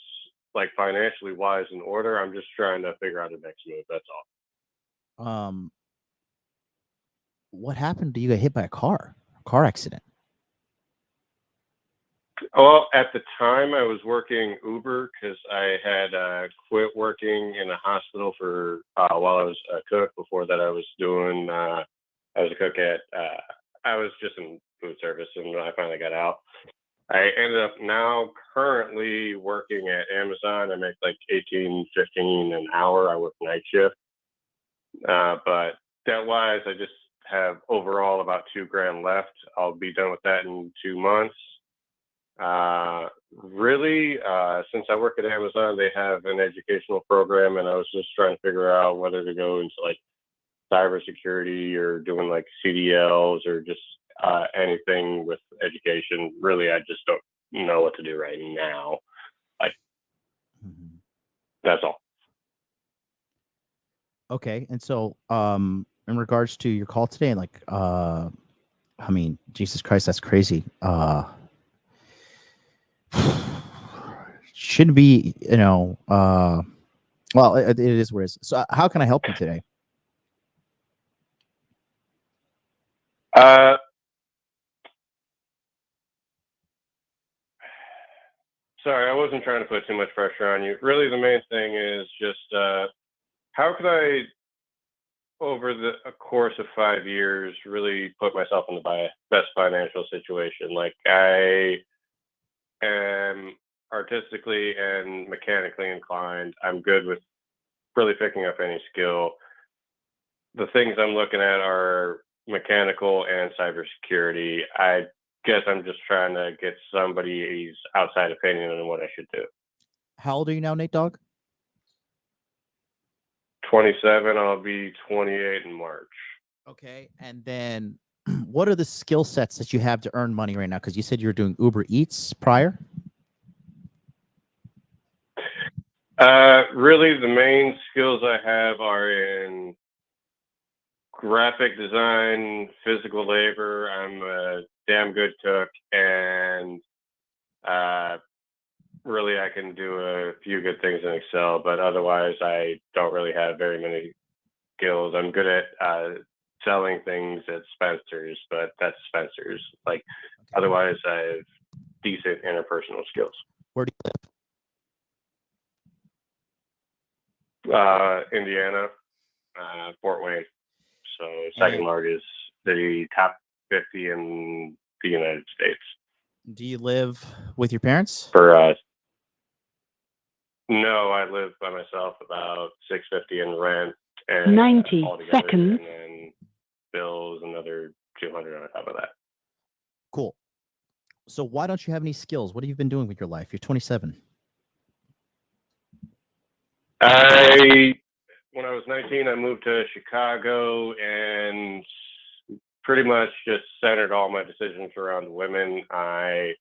K: like financially wise in order. I'm just trying to figure out the next move. That's all.
A: What happened? Do you get hit by a car accident?
K: Well, at the time I was working Uber because I had quit working in a hospital for while I was a cook. Before that, I was doing I was a cook at I was just in food service, and I finally got out. I ended up now currently working at Amazon. I make like $18, $15 an hour. I work night shift, but debt wise, I just have overall about $2,000 left. I'll be done with that in 2 months. Really, since I work at Amazon, they have an educational program, and I was just trying to figure out whether to go into like cybersecurity or doing like CDLs or just anything with education. Really, I just don't know what to do right now. That's all.
A: Okay. And so, in regards to your call today, like, I mean, Jesus Christ, that's crazy. Shouldn't be, well, it is what it is. So how can I help you today?
K: Sorry, I wasn't trying to put too much pressure on you. Really, the main thing is just how could I, over the course of 5 years, really put myself in the best financial situation? Like, I am artistically and mechanically inclined. I'm good with really picking up any skill. The things I'm looking at are mechanical and cybersecurity. I guess I'm just trying to get somebody's outside opinion on what I should do.
A: How old are you now, Nate Dogg?
K: 27. I'll be 28 in March.
A: Okay. And then what are the skill sets that you have to earn money right now? Because you said you were doing Uber Eats prior.
K: Really, the main skills I have are in graphic design, physical labor. I'm a damn good cook, and really I can do a few good things in Excel, but otherwise I don't really have very many skills. I'm good at selling things at Spencer's, but that's Spencer's. Like, otherwise I have decent interpersonal skills.
A: Where do you
K: live? Indiana, Fort Wayne. So second largest city, top 50 in the United States.
A: Do you live with your parents?
K: For no, I live by myself. About $650 in rent and
E: 90 seconds,
K: and then bills another 200 on top of that.
A: Cool. So why don't you have any skills? What have you been doing with your life? You're 27.
K: When I was 19, I moved to Chicago and pretty much just centered all my decisions around women. I,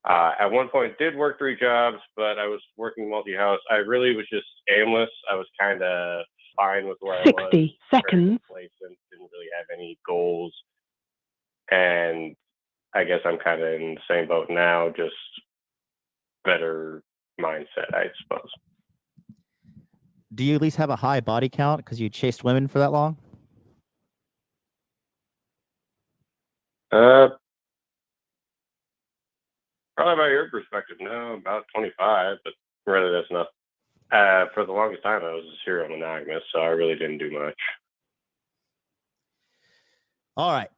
K: at one point, did work 3 jobs, but I was working multi-house. I really was just aimless. I was kind of fine with where I was.
E: 60 seconds.
K: Complacent, didn't really have any goals. And I guess I'm kind of in the same boat now, just better mindset, I suppose.
A: Do you at least have a high body count because you chased women for that long?
K: Probably by your perspective, no, about 25, but really that's enough. For the longest time, I was a serial monogamous, so I really didn't do much.
A: All right.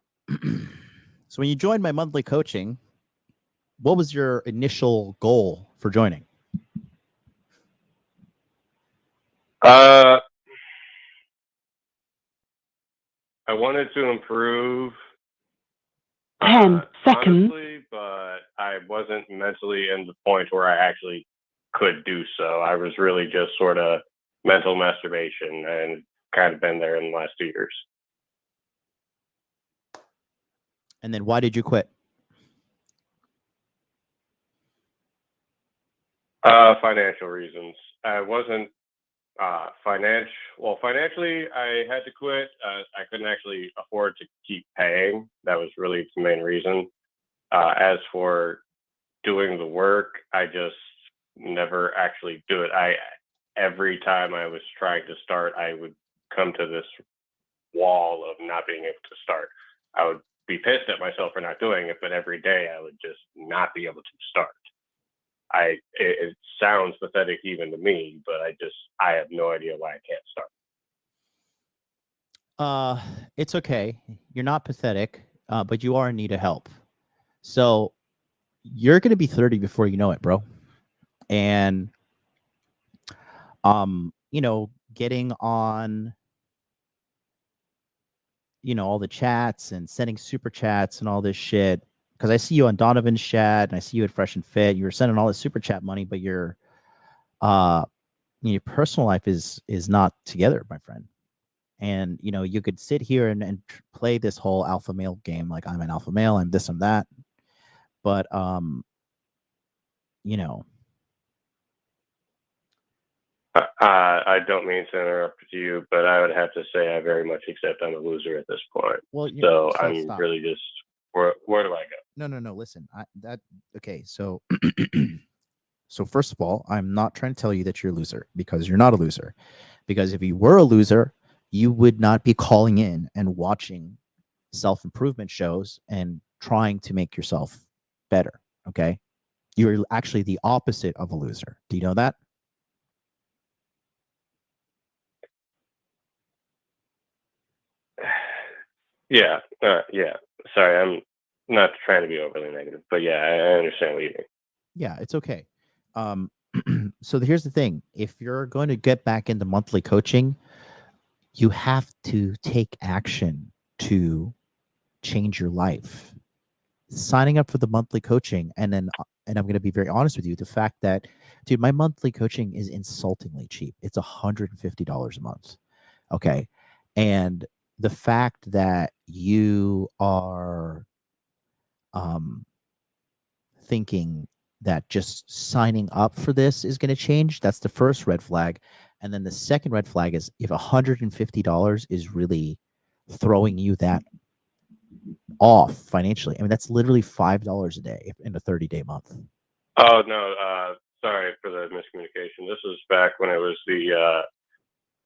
A: So when you joined my monthly coaching, what was your initial goal for joining?
K: I wanted to improve
E: 10 seconds.
K: honestly, but I wasn't mentally in the point where I actually could do so. I was really just sort of mental masturbation and kind of been there in the last 2 years.
A: And then why did you quit?
K: Financial reasons. I wasn't financially, I had to quit. I couldn't actually afford to keep paying. That was really the main reason. As for doing the work, I just never actually do it. Every time I was trying to start, I would come to this wall of not being able to start. I would be pissed at myself for not doing it, but every day I would just not be able to start. It sounds pathetic even to me, but I have no idea why I can't start.
A: It's okay. You're not pathetic, but you are in need of help. So you're going to be 30 before you know it, bro. And, getting on, all the chats and sending super chats and all this shit. Because I see you on Donovan's chat and I see you at Fresh and Fit. You were sending all this super chat money, but your personal life is not together, my friend. And you could sit here and play this whole alpha male game, like I'm an alpha male, I'm this and that. But
K: I don't mean to interrupt you, but I would have to say I very much accept I'm a loser at this point.
A: Well,
K: so I'm
A: stop.
K: really just where do I go?
A: No. Listen, okay. So, so first of all, I'm not trying to tell you that you're a loser, because you're not a loser. Because if you were a loser, you would not be calling in and watching self-improvement shows and trying to make yourself better. Okay, you're actually the opposite of a loser. Do you know that?
K: Yeah. Sorry, I'm not trying to be overly negative, but yeah, I understand what you mean.
A: Yeah, it's okay. So here's the thing. If you're going to get back into monthly coaching, you have to take action to change your life. Signing up for the monthly coaching, and I'm going to be very honest with you, the fact that, dude, my monthly coaching is insultingly cheap. It's $150 a month. Okay. And the fact that you are thinking that just signing up for this is going to change, that's the first red flag. And then the second red flag is if $150 is really throwing you that off financially. I mean, that's literally $5 a day in a 30-day month.
K: Oh no, sorry for the miscommunication. This was back when it was the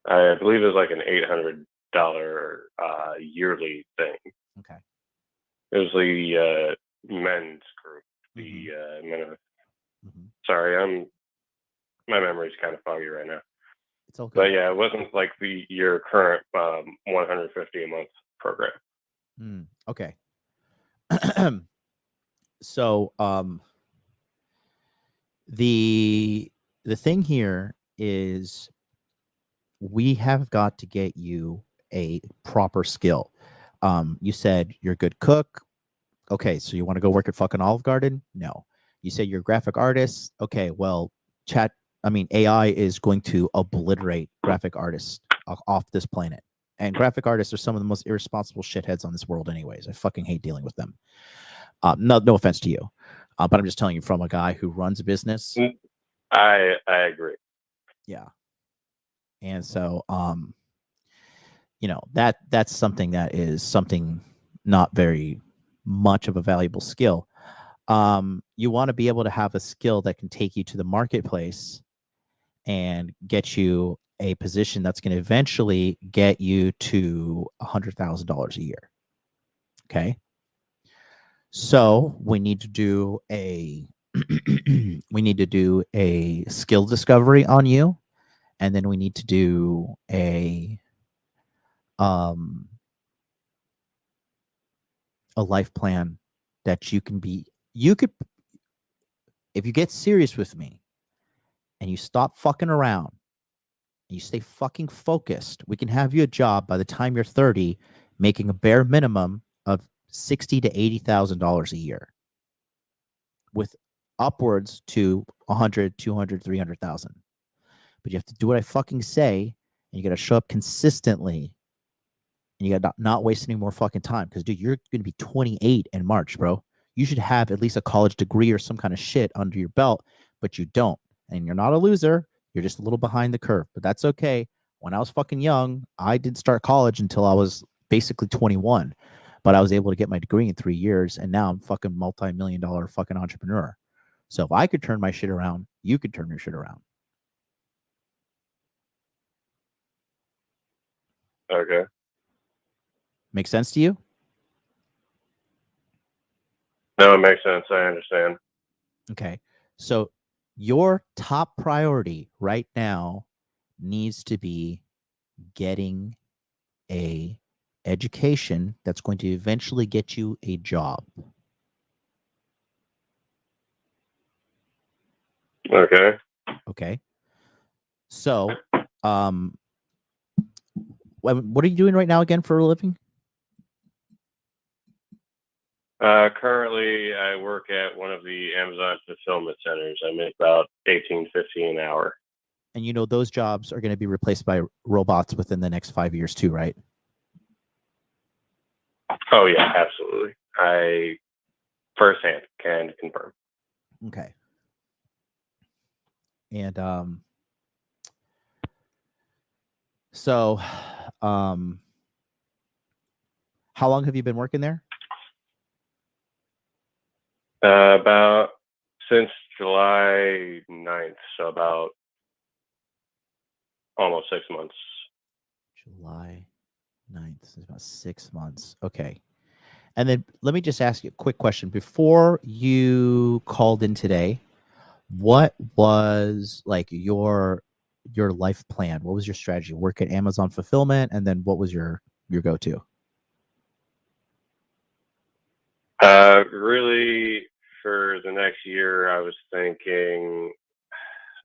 K: I believe it was like an $800 yearly thing.
A: Okay.
K: It was the men's group. The men. Sorry, my memory's kind of foggy right now.
A: It's okay.
K: But yeah, it wasn't like your current $150 a month program.
A: Okay. So the thing here is we have got to get you a proper skill. You said you're a good cook. Okay, so you want to go work at fucking Olive Garden? No. You say you're a graphic artist. Okay, well, AI is going to obliterate graphic artists off this planet. And graphic artists are some of the most irresponsible shitheads on this world anyways. I fucking hate dealing with them. No offense to you. But I'm just telling you from a guy who runs a business.
K: I agree.
A: Yeah. And so, that's something that is something not very much of a valuable skill. You want to be able to have a skill that can take you to the marketplace and get you a position that's going to eventually get you to $100,000 a year. Okay. So we need to do a skill discovery on you, and then we need to do a life plan that you could, if you get serious with me and you stop fucking around and you stay fucking focused, we can have you a job by the time you're 30 making a bare minimum of $60,000 to $80,000 a year, with upwards to 100, 200, 300,000. But you have to do what I fucking say, and you got to show up consistently, and you got to not waste any more fucking time. Because, dude, you're going to be 28 in March, bro. You should have at least a college degree or some kind of shit under your belt, but you don't. And you're not a loser. You're just a little behind the curve, but that's okay. When I was fucking young, I didn't start college until I was basically 21, but I was able to get my degree in 3 years, and now I'm fucking multi-million-dollar fucking entrepreneur. So if I could turn my shit around, you could turn your shit around.
K: Okay.
A: Make sense to you?
K: No, it makes sense. I understand.
A: Okay. So your top priority right now needs to be getting a education that's going to eventually get you a job.
K: Okay.
A: Okay. So, what are you doing right now again for a living?
K: Currently, I work at one of the Amazon fulfillment centers. I make about $18.50 an hour.
A: And you know those jobs are going to be replaced by robots within the next 5 years too, right?
K: Oh yeah, absolutely. I firsthand can confirm.
A: Okay. And so how long have you been working there?
K: About since July 9th, so about almost 6 months.
A: July 9th, so about 6 months. Okay. And then let me just ask you a quick question. Before you called in today, what was like your life plan? What was your strategy? Work at Amazon fulfillment, and then what was your go-to?
K: Really, for the next year, I was thinking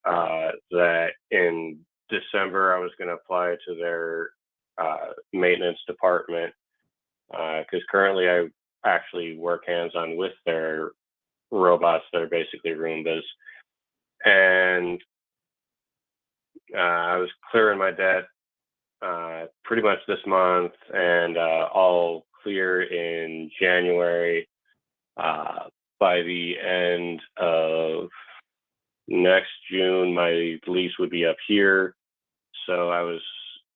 K: that in December I was going to apply to their maintenance department, because currently I actually work hands-on with their robots that are basically Roombas. And I was clearing my debt pretty much this month, and all clear in January. By the end of next June, my lease would be up here. So I was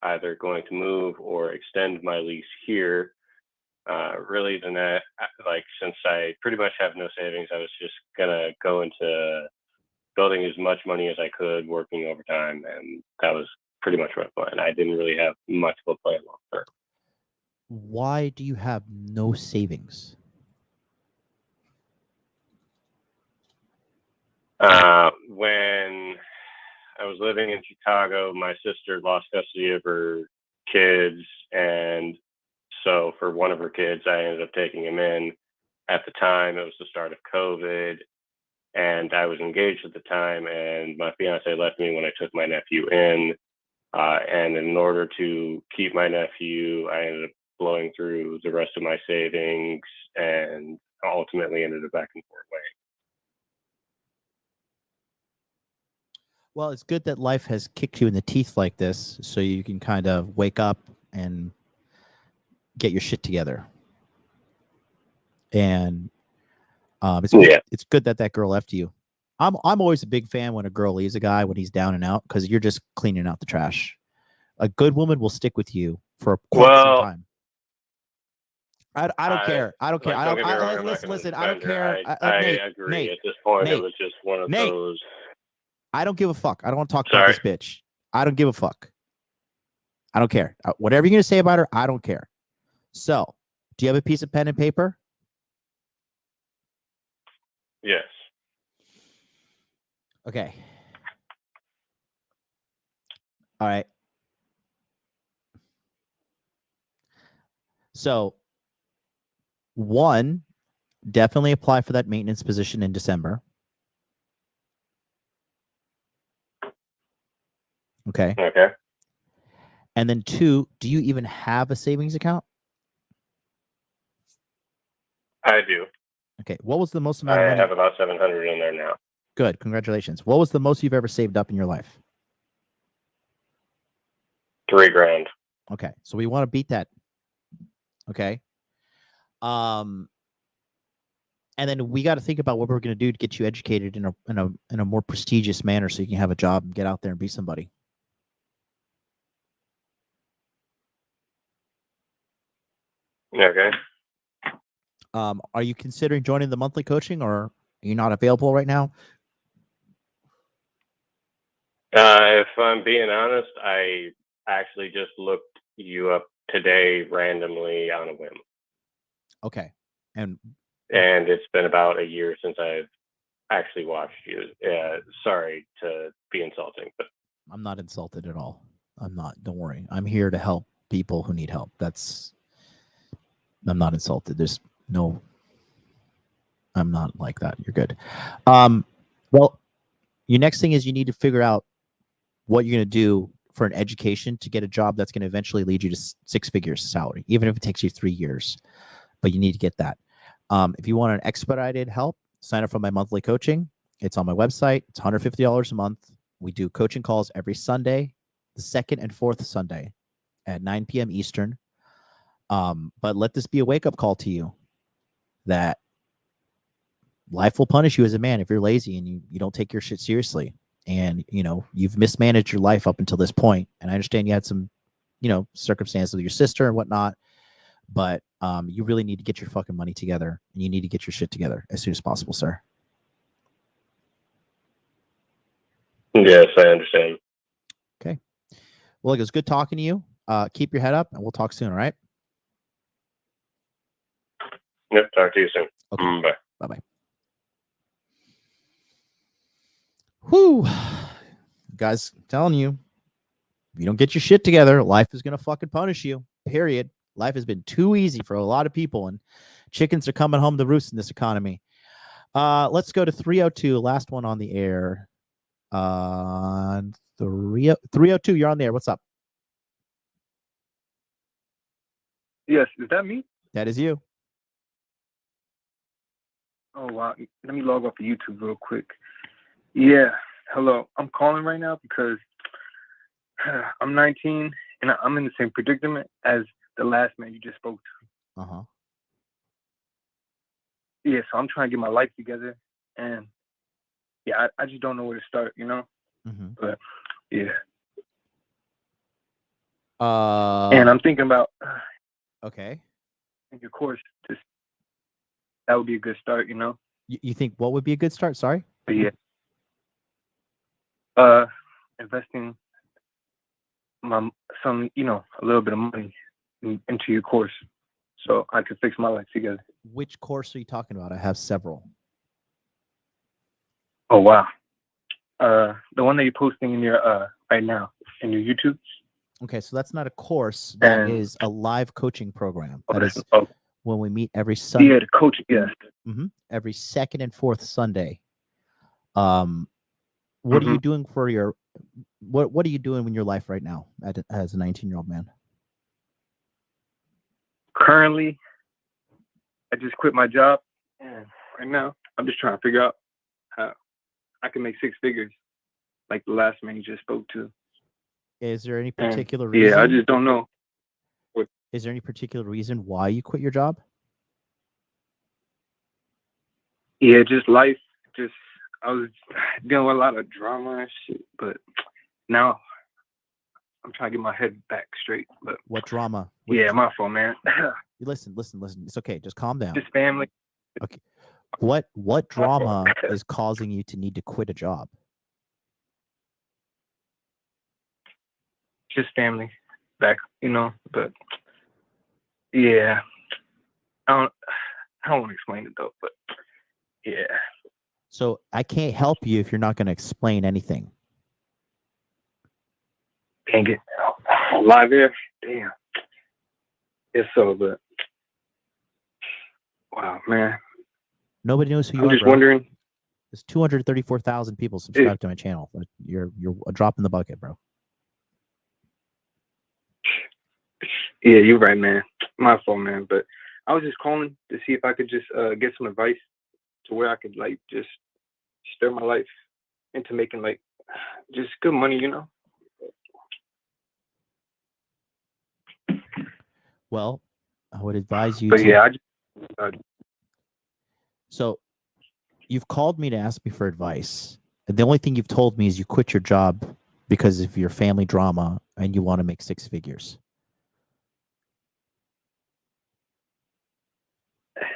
K: either going to move or extend my lease here. Really, then that, like, since I pretty much have no savings, I was just gonna go into building as much money as I could, working overtime, and that was pretty much my plan. I didn't really have much of a plan long term.
A: Why do you have no savings?
K: When I was living in Chicago, my sister lost custody of her kids, and so for one of her kids, I ended up taking him in. At the time, it was the start of COVID, and I was engaged at the time, and my fiance left me when I took my nephew in. And in order to keep my nephew, I ended up blowing through the rest of my savings and ultimately ended up back in Fort Wayne.
A: Well, it's good that life has kicked you in the teeth like this, so you can kind of wake up and get your shit together. And it's good that that girl left you. I'm always a big fan when a girl leaves a guy when he's down and out, because you're just cleaning out the trash. A good woman will stick with you for quite some time. I don't care. I don't care. Listen. I don't care.
K: I agree.
A: Nate,
K: at this point,
A: Nate,
K: it was just one of
A: Nate,
K: those.
A: I don't give a fuck. I don't want to talk about this bitch. I don't give a fuck. I don't care. Whatever you're going to say about her, I don't care. So, do you have a piece of pen and paper?
K: Yes.
A: Okay. All right. So, one, definitely apply for that maintenance position in December. Okay.
K: Okay.
A: And then two, do you even have a savings account?
K: I do.
A: Okay. What was the most amount
K: I
A: of money?
K: have about 700 in there now.
A: Good. Congratulations. What was the most you've ever saved up in your life?
K: $3,000.
A: Okay. So we want to beat that. Okay. And then we got to think about what we're going to do to get you educated in a more prestigious manner so you can have a job and get out there and be somebody.
K: Okay.
A: Are you considering joining the monthly coaching, or are you not available right now?
K: If I'm being honest, I actually just looked you up today randomly on a whim.
A: Okay. And
K: it's been about a year since I've actually watched you. Sorry to be insulting, but
A: I'm not insulted at all. I'm not. Don't worry. I'm here to help people who need help. I'm not insulted. I'm not like that. You're good. Well, your next thing is you need to figure out what you're going to do for an education to get a job that's going to eventually lead you to 6 figures salary, even if it takes you 3 years. But you need to get that. If you want an expedited help, sign up for my monthly coaching. It's on my website. It's $150 a month. We do coaching calls every Sunday, the second and fourth Sunday at 9 p.m. Eastern. But let this be a wake-up call to you that life will punish you as a man if you're lazy and you don't take your shit seriously. And, you've mismanaged your life up until this point. And I understand you had some, circumstances with your sister and whatnot. But you really need to get your fucking money together, and you need to get your shit together as soon as possible, sir.
K: yes, I understand.
A: Okay. Well, it was good talking to you. Keep your head up, and we'll talk soon, all right?
K: Yep, talk to you soon.
A: Okay.
K: Bye.
A: Bye-bye. Whew. Guys, I'm telling you, if you don't get your shit together, life is going to fucking punish you, period. Life has been too easy for a lot of people, and chickens are coming home to roost in this economy. Let's go to 302, last one on the air. 302, you're on the air. What's up?
C: Yes, is that me?
A: That is you.
C: Oh, wow. Let me log off of YouTube real quick. Yeah, hello. I'm calling right now because I'm 19, and I'm in the same predicament as the last man you just spoke to.
A: Uh-huh.
C: Yeah, so I'm trying to get my life together, and yeah, I just don't know where to start,
A: Mm-hmm.
C: But yeah.
A: And
C: And I'm thinking about
A: okay.
C: your course. That would be a good start,
A: You think what would be a good start? Sorry.
C: But yeah. Investing a little bit of money into your course, so I could fix my life together.
A: Which course are you talking about? I have several.
C: Oh wow. The one that you're posting in your right now in your YouTube.
A: Okay, so that's not a course. That is a live coaching program. That is when we meet every Sunday.
C: Yeah, the coaching. Yes.
A: Mm-hmm. Every second and fourth Sunday. What are you doing for your? What are you doing in your life right now as a 19-year-old man?
C: Currently, I just quit my job, and right now I'm just trying to figure out how I can make 6 figures, like the last man you just spoke to.
A: Is there any particular reason?
C: Yeah, I just don't know.
A: Is there any particular reason why you quit your job?
C: Yeah, just life. I was dealing with a lot of drama and shit, but now I'm trying to get my head back straight. But
A: what drama?
C: My fault, man.
A: Listen. It's okay. Just calm down.
C: Just family.
A: Okay. What drama is causing you to need to quit a job?
C: just family back, but yeah, I don't want to explain it though, but yeah.
A: So I can't help you if you're not going to explain anything.
C: Dang it. Live here? Damn. It's so, but wow, man.
A: Nobody knows who you
C: I'm
A: are,
C: just
A: bro.
C: wondering.
A: There's 234,000 people subscribed to my channel. You're a drop in the bucket, bro.
C: Yeah, you're right, man. My fault, man. But I was just calling to see if I could just get some advice to where I could like just stir my life into making like just good money,
A: Well, I would advise you
C: But
A: to.
C: yeah,
A: So you've called me to ask me for advice. And the only thing you've told me is you quit your job because of your family drama and you want to make 6 figures.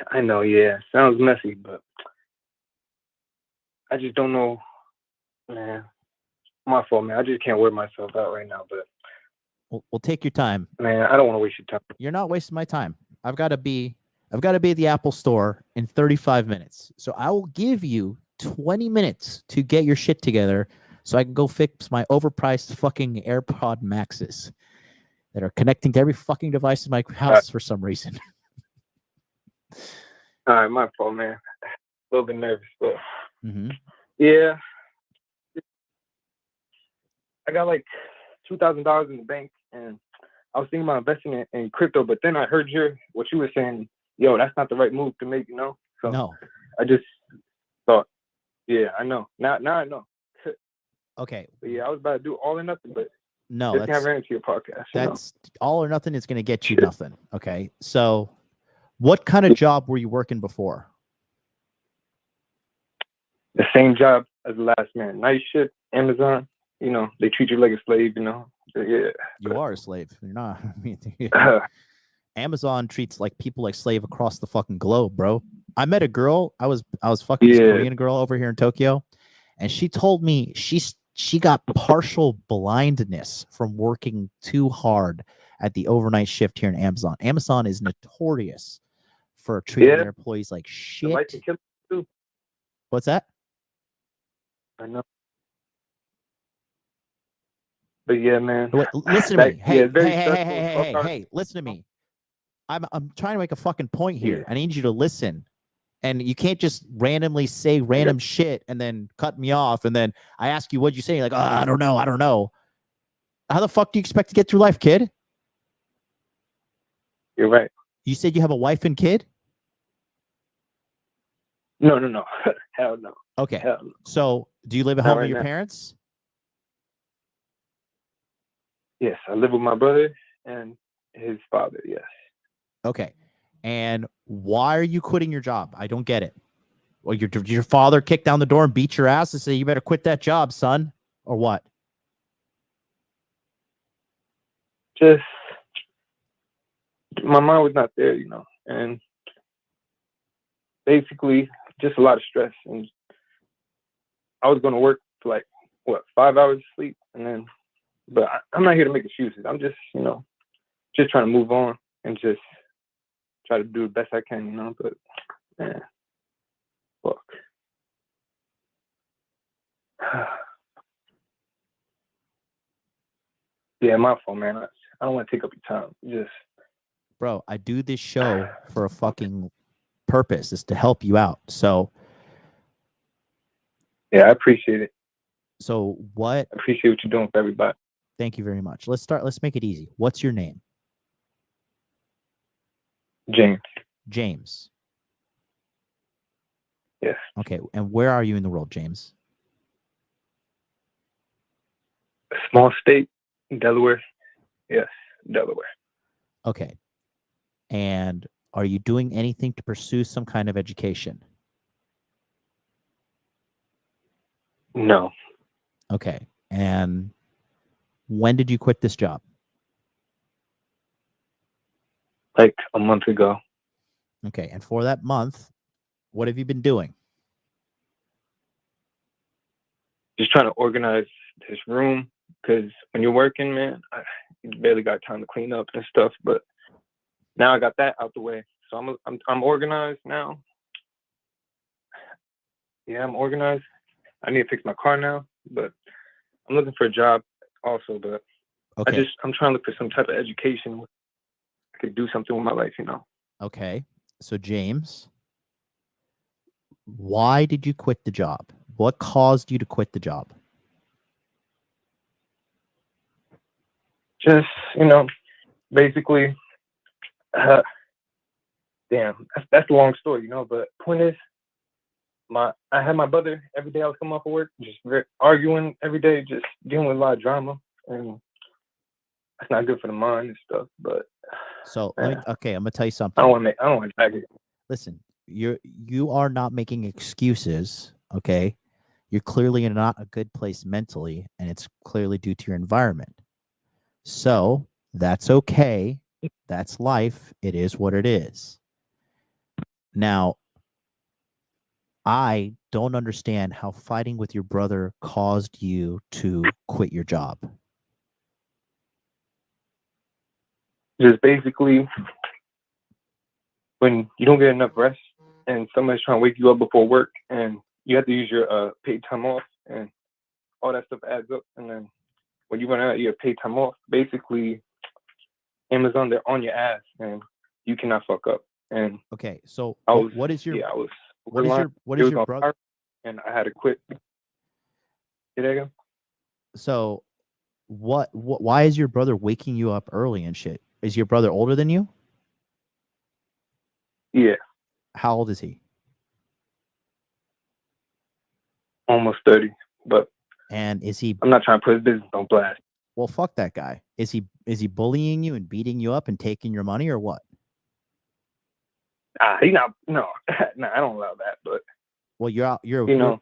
C: I know, yeah. Sounds messy, but I just don't know, man. My fault, man. I just can't wear myself out right now, but
A: We'll take your time.
C: Man, I don't want to waste your time.
A: You're not wasting my time. I've got to be at the Apple store in 35 minutes. So I will give you 20 minutes to get your shit together so I can go fix my overpriced fucking AirPod Maxes that are connecting to every fucking device in my house for some reason.
C: All right, my fault, man. A little bit nervous, but yeah. I got like $2,000 in the bank, and I was thinking about investing in crypto, but then I heard what you were saying. Yo, that's not the right move to make, So
A: no.
C: I just thought, yeah, I know. Now I know.
A: Okay.
C: But yeah, I was about to do all or nothing, but
A: no,
C: I ran into your podcast.
A: That's all or nothing is going to get you nothing. Okay. So what kind of job were you working before?
C: The same job as the last man. Night shift, Amazon. They treat you like a slave, Yeah.
A: You are a slave. You're not. Amazon treats like people like slave across the fucking globe, bro. I met a girl. I was fucking this Korean girl over here in Tokyo, and she told me she got partial blindness from working too hard at the overnight shift here in Amazon. Amazon is notorious for treating their employees like shit.
C: The light can kill you too.
A: What's that?
C: I know. But yeah, man.
A: Wait, listen to me. Hey, listen to me. I'm trying to make a fucking point here. I need you to listen. And you can't just randomly say random shit and then cut me off. And then I ask you, what'd you say? You're like, oh, I don't know. How the fuck do you expect to get through life, kid?
C: You're right.
A: You said you have a wife and kid?
C: No. Hell no.
A: Okay.
C: Hell no.
A: So do you live at home with your parents?
C: Yes, I live with my brother and his father, yes.
A: Okay. And why are you quitting your job? I don't get it. Well, your father kicked down the door and beat your ass and say, you better quit that job, son, or what?
C: Just, my mind was not there, and basically just a lot of stress. And I was going to work for 5 hours of sleep, but I'm not here to make excuses. I'm just, just trying to move on and just try to do the best I can, but man, fuck. Yeah, my fault, man. I don't want to take up your time.
A: Bro, I do this show for a fucking purpose. Is to help you out. So
C: yeah, I appreciate it.
A: So what?
C: I appreciate what you're doing for everybody.
A: Thank you very much. Let's make it easy. What's your name?
C: James.
A: James.
C: Yes.
A: Okay. And where are you in the world, James?
C: A small state, Delaware. Yes, Delaware.
A: Okay. And are you doing anything to pursue some kind of education?
C: No.
A: Okay. And when did you quit this job?
C: Like a month ago.
A: Okay. And for that month, what have you been doing?
C: Just trying to organize this room because when you're working, man, you barely got time to clean up and stuff. But now I got that out the way, so I'm organized now. Yeah, I'm organized. I need to fix my car now, but I'm looking for a job also. But
A: Okay.
C: I'm trying to look for some type of education. I could do something with my life, you know.
A: Okay. So James, why did you quit the job? What caused you to quit the job?
C: Just, basically, damn, that's a long story, but point is, I had my brother every day. I was coming off of work, just arguing every day, just dealing with a lot of drama, and that's not good for the mind and stuff. But
A: So
C: man,
A: I'm gonna tell you
C: I
A: something.
C: don't want to drag it.
A: Listen, you are not making excuses, okay? You're clearly in not a good place mentally, and it's clearly due to your environment. So that's okay. That's life. It is what it is. Now, I don't understand how fighting with your brother caused you to quit your job.
C: Just basically, when you don't get enough rest, and somebody's trying to wake you up before work, and you have to use your paid time off, and all that stuff adds up, and then when you run out of your paid time off, basically Amazon, they're on your ass, and you cannot fuck up. And
A: okay, so
C: what is your brother? And I had to quit. Did I go?
A: So why is your brother waking you up early and shit? Is your brother older than you?
C: Yeah.
A: How old is he?
C: Almost 30, but
A: and is he?
C: I'm not trying to put his business on blast.
A: Well, fuck that guy. Is he bullying you and beating you up and taking your money or what?
C: He not. No, no, I don't allow that. But
A: well, you're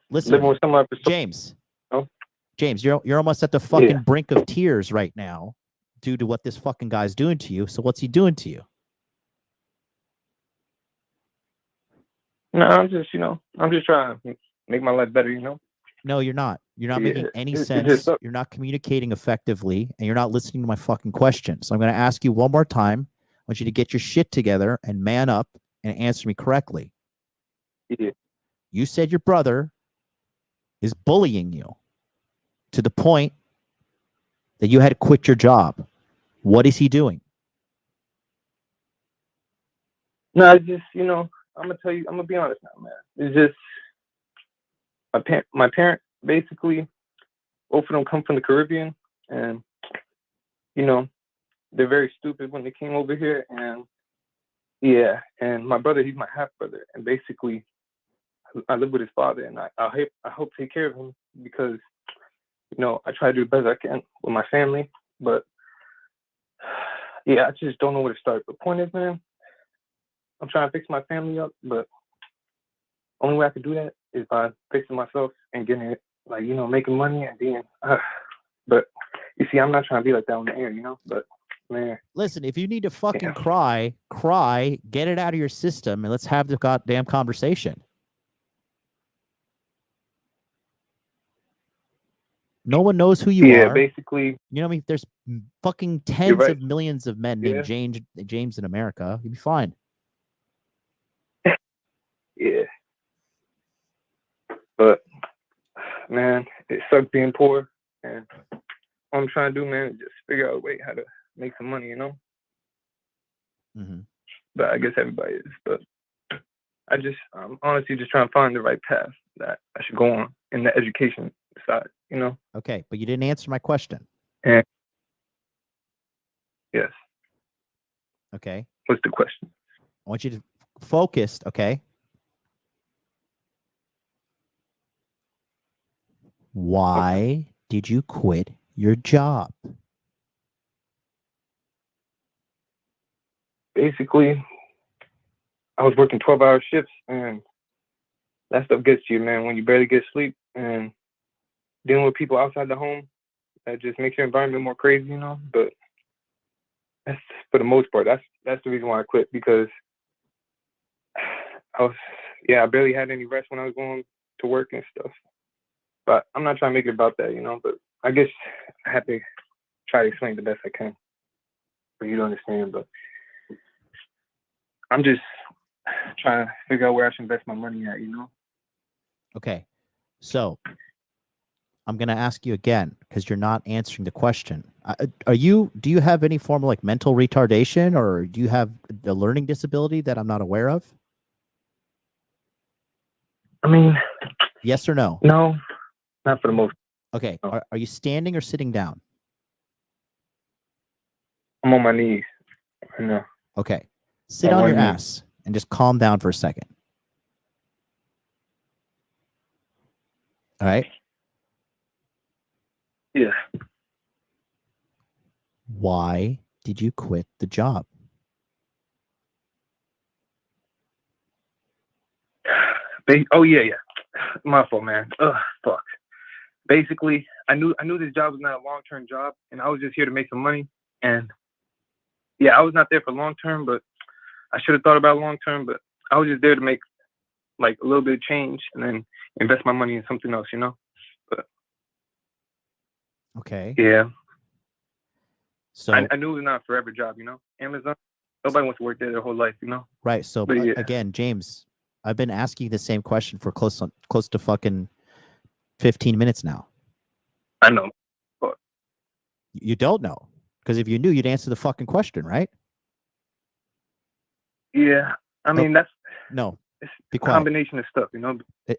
A: listen,
C: living with someone.
A: James.
C: Oh?
A: James, you're almost at the fucking brink of tears right now, due to what this fucking guy's doing to you. So what's he doing to you?
C: No, I'm just trying to make my life better.
A: No, you're not. You're not making any sense. You're not communicating effectively, and you're not listening to my fucking question. So I'm going to ask you one more time. I want you to get your shit together and man up and answer me correctly.
C: Yeah.
A: You said your brother is bullying you to the point that you had to quit your job. What is he doing?
C: No, I just, I'm gonna tell you, I'm gonna be honest now, man. It's just my parent basically, both of them come from the Caribbean, and they're very stupid when they came over here, and and my brother, he's my half brother, and basically I live with his father, and I hope to take care of him because I try to do the best I can with my family, but I just don't know where to start. The point is, man, I'm trying to fix my family up, but only way I can do that is by fixing myself and getting it, making money and being. But you see, I'm not trying to be like that on the air, But man,
A: listen, if you need to fucking cry, get it out of your system, and let's have the goddamn conversation. No one knows who you are.
C: Basically.
A: There's fucking tens of millions of men named James in America. You'd be fine.
C: Yeah. But man, it sucks being poor, and all I'm trying to do, man, is just figure out a way how to make some money,
A: Mm-hmm.
C: But I guess everybody is. But I'm honestly just trying to find the right path that I should go on in the education side,
A: Okay, but you didn't answer my question.
C: And yes.
A: Okay.
C: What's the question?
A: I want you to focus, okay? Why did you quit your job?
C: Basically, I was working 12-hour shifts, and that stuff gets to you, man, when you barely get sleep and dealing with people outside the home. That just makes your environment more crazy, But that's, for the most part, that's the reason why I quit, because I barely had any rest when I was going to work and stuff. But I'm not trying to make it about that, But I guess I have to try to explain the best I can for you to understand. But I'm just trying to figure out where I should invest my money at, you know?
A: Okay. So I'm going to ask you again because you're not answering the question. Do you have any form of like mental retardation, or do you have a learning disability that I'm not aware of?
C: I mean,
A: yes or no?
C: No, not for the most.
A: Okay.
C: No.
A: Are you standing or sitting down?
C: I'm on my knees. I know.
A: Okay. Sit on your ass and just calm down for a second. All right.
C: Yeah.
A: Why did you quit the job?
C: Oh yeah. My fault, man. Ugh, fuck. Basically, I knew this job was not a long-term job, and I was just here to make some money. And yeah, I was not there for long-term, but I should have thought about long-term. But I was just there to make like a little bit of change and then invest my money in something else, you know. But
A: okay.
C: Yeah.
A: So
C: I knew it was not a forever job, you know. Amazon, nobody wants to work there their whole life, you know.
A: Right. So
C: But yeah.
A: again, James, I've been asking you the same question for close to fucking 15 minutes now.
C: I know. But
A: you don't know, because if you knew, you'd answer the fucking question, right?
C: Yeah. I mean, that's
A: no.
C: It's
A: Be
C: a
A: quiet.
C: combination of stuff, you know.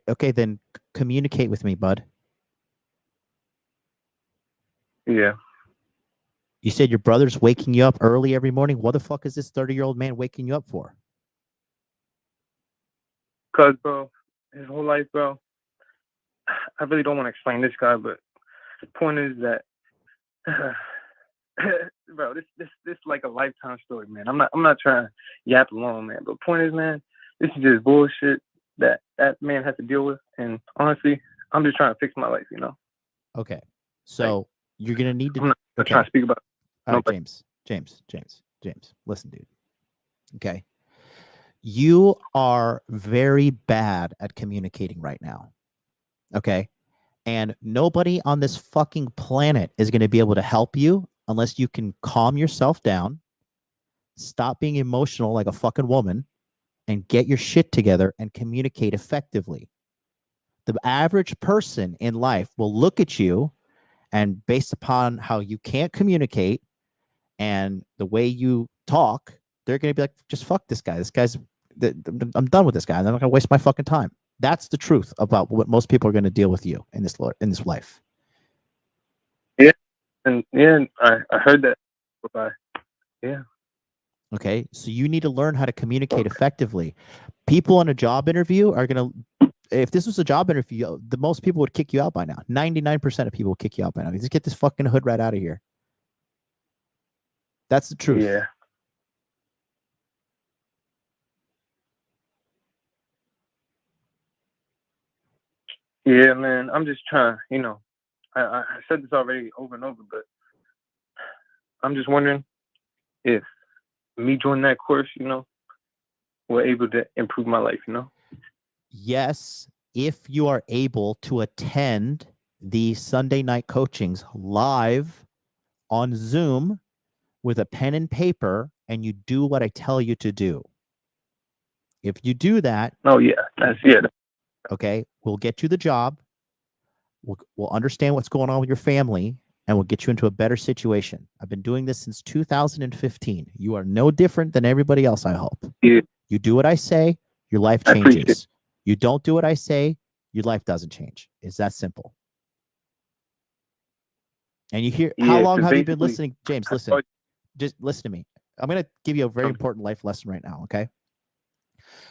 A: Okay, then communicate with me, bud.
C: Yeah.
A: You said your brother's waking you up early every morning. What the fuck is this 30-year-old man waking you up for?
C: Cause, bro, his whole life, bro. I really don't want to explain this guy, but the point is that, bro, this like a lifetime story, man. I'm not trying to yap along, man. But the point is, man, this is just bullshit that man has to deal with, and honestly, I'm just trying to fix my life, you know.
A: Okay, so you're gonna need to.
C: I'm not trying to speak about.
A: All right, James. Listen, dude. Okay. You are very bad at communicating right now. Okay. And nobody on this fucking planet is going to be able to help you unless you can calm yourself down, stop being emotional like a fucking woman, and get your shit together and communicate effectively. The average person in life will look at you, and based upon how you can't communicate and the way you talk, they're going to be like, just fuck this guy. I'm done with this guy. I'm not going to waste my fucking time. That's the truth about what most people are going to deal with you in this life.
C: Yeah, and I heard that. Yeah.
A: Okay, so you need to learn how to communicate effectively. People in a job interview are going to, if this was a job interview, the most people would kick you out by now. 99% of people will kick you out by now. Just get this fucking hood rat out of here. That's the truth.
C: Yeah. Yeah, man. I'm just trying, you know, I said this already over and over, but I'm just wondering if me joining that course, you know, will able to improve my life, you know?
A: Yes, if you are able to attend the Sunday night coachings live on Zoom with a pen and paper and you do what I tell you to do. If you do that,
C: oh yeah, that's it.
A: Okay, we'll get you the job. We'll understand what's going on with your family, and we'll get you into a better situation. I've been doing this since 2015. You are no different than everybody else, I hope.
C: Yeah.
A: You do what I say, your life changes. You don't do what I say, your life doesn't change. It's that simple. And you hear, how long have you been listening? James, listen. Just listen to me. I'm going to give you a very important life lesson right now, okay?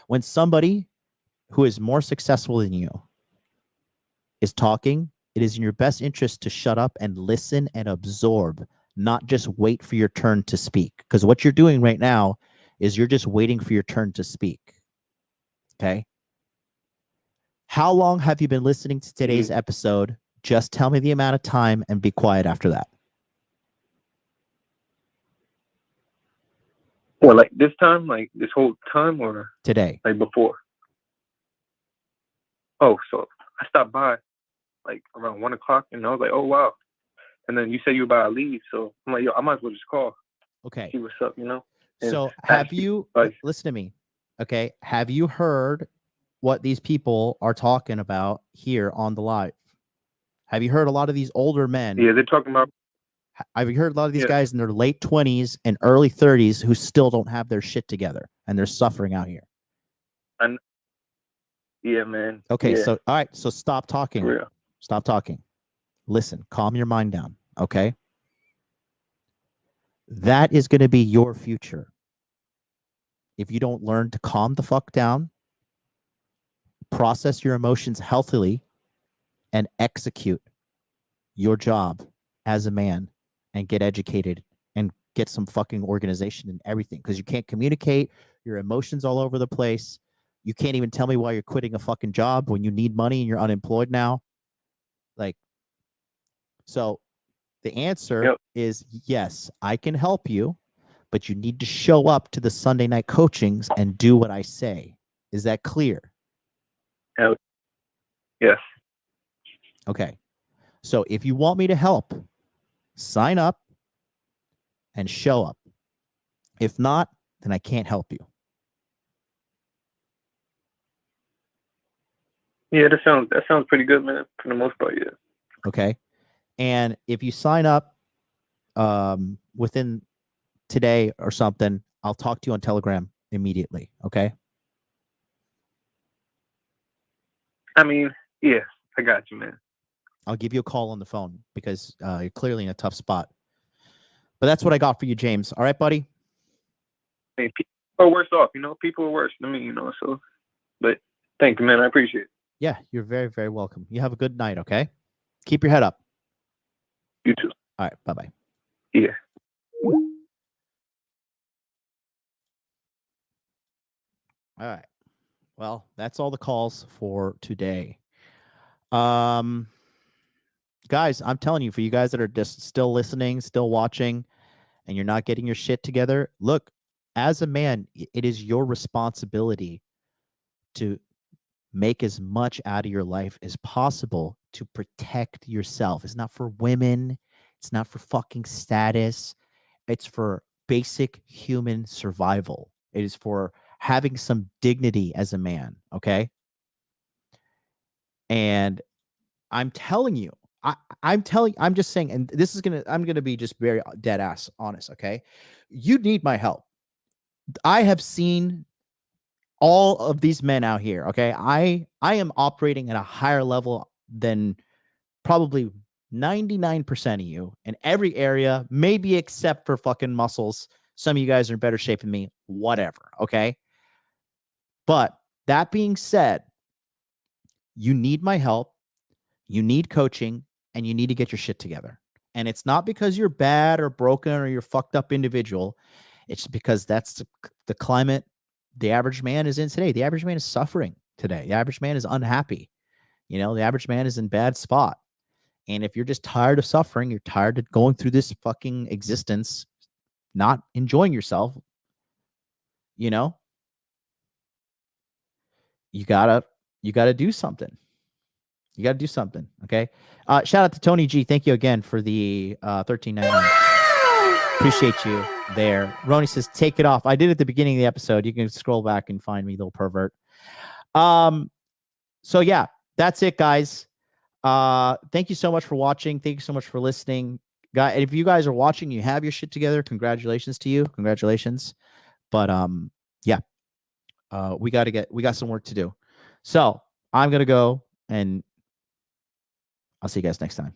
A: When somebody who is more successful than you is talking, it is in your best interest to shut up and listen and absorb, not just wait for your turn to speak. Because what you're doing right now is you're just waiting for your turn to speak. Okay? How long have you been listening to today's episode? Just tell me the amount of time and be quiet after that.
C: Well, like this time, like this whole time, or
A: today?
C: Like before? Oh, so I stopped by like around 1 o'clock, and I was like, oh wow, And then you said you were about to leave, so I'm like, yo, I might as well just call.
A: Okay.
C: See what's up, you know? And
A: So
C: ask
A: have you,
C: like,
A: listen to me, okay? Have you heard what these people are talking about here on the live? Have you heard a lot of these older men?
C: yeah, they're talking about.
A: Have you heard a lot of these guys in their late 20s and early 30s who still don't have their shit together and they're suffering out here?
C: Yeah, man.
A: Okay,
C: yeah.
A: so all right, so stop talking.
C: For real.
A: Stop talking. Listen, calm your mind down, okay? That is going to be your future. If you don't learn to calm the fuck down, process your emotions healthily, and execute your job as a man and get educated and get some fucking organization and everything, because you can't communicate, your emotions all over the place. You can't even tell me why you're quitting a fucking job when you need money and you're unemployed now. Like, so the answer is yes, I can help you, but you need to show up to the Sunday night coachings and do what I say. Is that clear?
C: Yes.
A: Okay. So if you want me to help, sign up and show up. If not, then I can't help you.
C: Yeah, that sounds pretty good, man. For the most part, yeah.
A: Okay. And if you sign up within today or something, I'll talk to you on Telegram immediately. Okay.
C: I mean, yeah, I got you, man.
A: I'll give you a call on the phone because you're clearly in a tough spot. But that's what I got for you, James. All right, buddy?
C: Hey, people are worse off, you know? People are worse than me, you know? So, but thank you, man. I appreciate it.
A: Yeah, you're very, very welcome. You have a good night, okay? Keep your head up.
C: You too.
A: All right, bye-bye.
C: Yeah.
A: All right. Well, that's all the calls for today. Guys, I'm telling you, for you guys that are just still listening, still watching, and you're not getting your shit together, look, as a man, it is your responsibility to make as much out of your life as possible to protect yourself. It's not for women. It's not for fucking status. It's for basic human survival. It is for having some dignity as a man, okay? And I'm telling you, I'm just saying, and this is I'm gonna be just very dead ass honest, okay? You need my help. I have seen all of these men out here, okay? I am operating at a higher level than probably 99% of you in every area, maybe except for fucking muscles. Some of you guys are in better shape than me, whatever, okay? But that being said, you need my help, you need coaching, and you need to get your shit together. And it's not because you're bad or broken or you're a fucked up individual. It's because that's the climate the average man is in today. The average man is suffering today. The average man is unhappy. You know, the average man is in bad spot. And if you're just tired of suffering, you're tired of going through this fucking existence, not enjoying yourself, you know, you gotta do something. You gotta do something. Okay. Shout out to Tony G. Thank you again for the $13.99. Appreciate you there. Roni says, take it off. I did at the beginning of the episode. You can scroll back and find me, little pervert. So yeah, that's it, guys. Thank you so much for watching. Thank you so much for listening. Guys, if you guys are watching, you have your shit together. Congratulations to you. Congratulations. But yeah. We got some work to do. So I'm gonna go, and I'll see you guys next time.